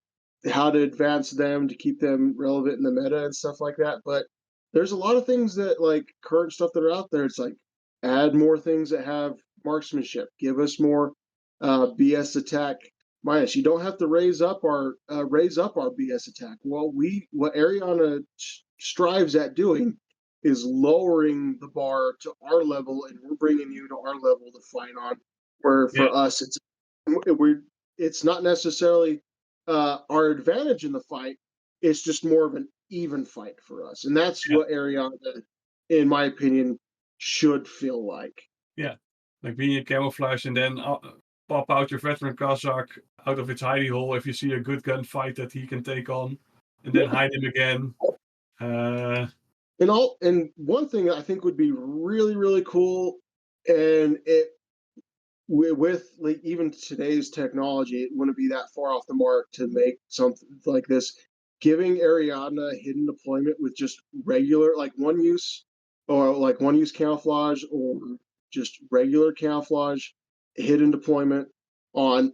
B: how to advance them to keep them relevant in the meta and stuff like that. But there's a lot of things that like current stuff that are out there. It's like add more things that have marksmanship. Give us more BS attack minus. You don't have to raise up our BS attack. Well, what Ariana strives at doing is lowering the bar to our level, and we're bringing you to our level to fight on. Where
A: Yeah.
B: for us, it's not necessarily our advantage in the fight. It's just more of an even fight for us, and that's
A: Yeah.
B: what Ariana, in my opinion, should feel like.
A: Yeah, like being in camouflage and then pop out your veteran Kazakh out of its hidey hole if you see a good gunfight that he can take on, and then hide him again.
B: And one thing I think would be really really cool, and it with like even today's technology, it wouldn't be that far off the mark to make something like this. Giving Ariadna a hidden deployment with just regular like one use or like one use camouflage or just regular camouflage, hidden deployment on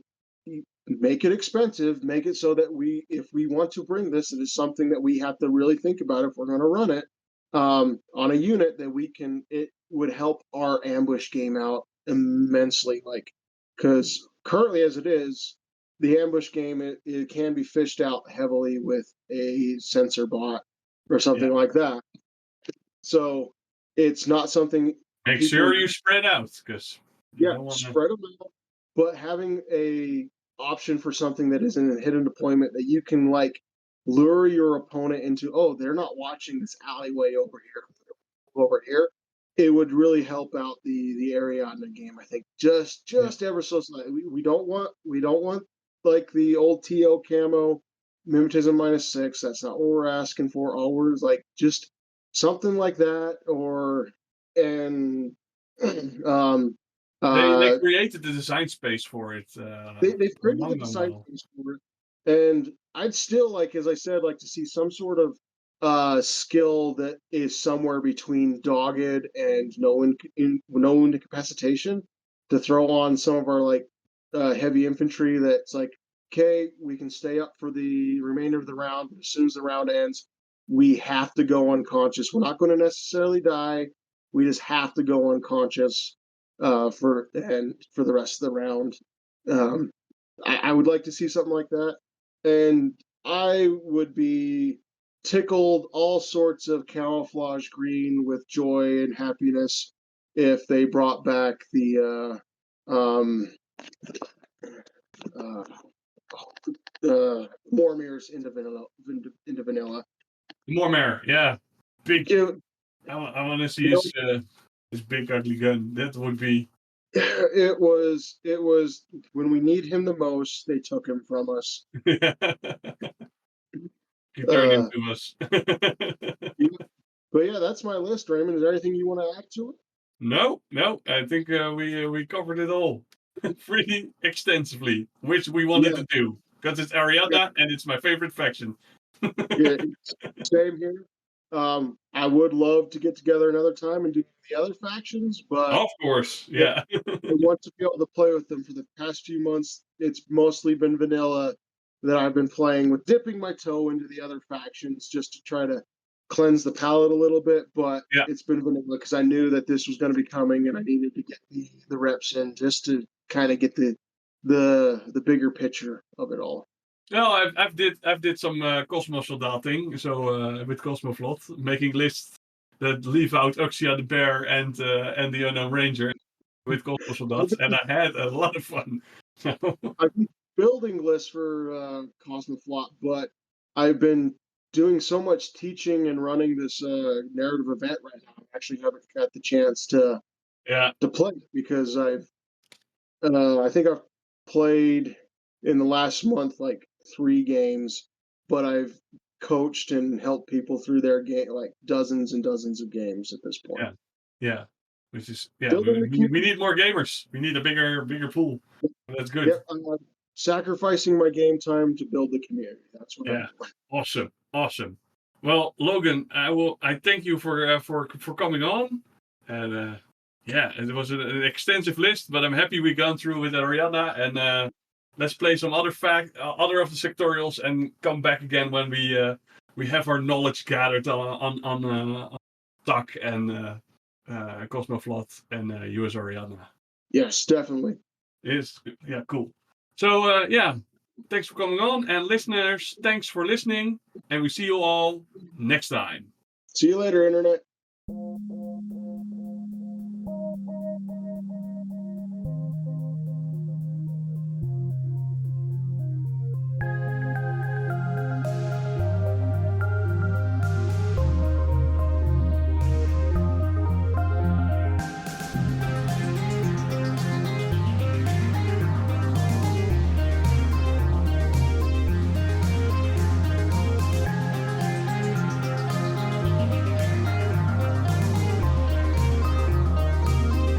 B: make it expensive, make it so that if we want to bring this, it is something that we have to really think about if we're going to run it on a unit that we can. It would help our ambush game out immensely, like because currently as it is, the ambush game it can be fished out heavily with a sensor bot or something like that. So it's not something
A: Make sure you spread out because you don't want to
B: spread them out, but having a option for something that isn't a hidden deployment that you can like lure your opponent into. Oh, they're not watching this alleyway over here. It would really help out the Ariadna game. I think just ever so slightly. We don't want like the old TO camo mimetism -6. That's not what we're asking for. All we're like just something like that and um
A: they created the design space for it
B: they've created the
A: long
B: design
A: ago.
B: for it, and I'd still like, as I said, like to see some sort of skill that is somewhere between dogged and no incapacitation to throw on some of our like heavy infantry. That's like, okay, we can stay up for the remainder of the round, but as soon as the round ends, we have to go unconscious. We're not going to necessarily die. We just have to go unconscious for the rest of the round. Um, I would like to see something like that, and I would be tickled all sorts of camouflage green with joy and happiness if they brought back the uh, Mormirs into vanilla.
A: Mormare, yeah, big.
B: It,
A: I want to see his big ugly gun. That would be.
B: it was when we need him the most, they took him from us.
A: He turned into us.
B: Yeah. But yeah, that's my list, Raymond. Is there anything you want to add to it?
A: No. I think we covered it all pretty extensively, which we wanted to do because it's Ariadna and it's my favorite faction.
B: Yeah, same here. I would love to get together another time and do the other factions, but
A: of course, yeah.
B: I want to be able to play with them. For the past few months, it's mostly been vanilla that I've been playing with, dipping my toe into the other factions just to try to cleanse the palate a little bit. But
A: Yeah.
B: it's been vanilla because I knew that this was going to be coming, and I needed to get the reps in just to kind of get the bigger picture of it all.
A: No, I've did some Cosmo soldating, so with Cosmoflot, making lists that leave out Uxia the Bear and the Unknown Ranger with Cosmo Soldats, and I had a lot of fun.
B: I've been building lists for Cosmoflot, but I've been doing so much teaching and running this narrative event right now. I actually haven't got the chance to play because I think I've played in the last month like 3 games, but I've coached and helped people through their game like dozens and dozens of games at this point.
A: Yeah. Which is
B: Building the
A: we need more gamers. We need a bigger pool. That's good.
B: Yep. sacrificing my game time to build the community. That's what I'm
A: Yeah.
B: doing.
A: Awesome. Well, Logan, I thank you for coming on, and yeah, it was an extensive list, but I'm happy we gone through with Ariadna, and let's play some other of the sectorials, and come back again when we have our knowledge gathered on TAC and Cosmoflot and US Ariadna.
B: Yes, definitely.
A: Yeah, cool. So yeah, thanks for coming on, and listeners, thanks for listening, and we see you all next time.
B: See you later, Internet.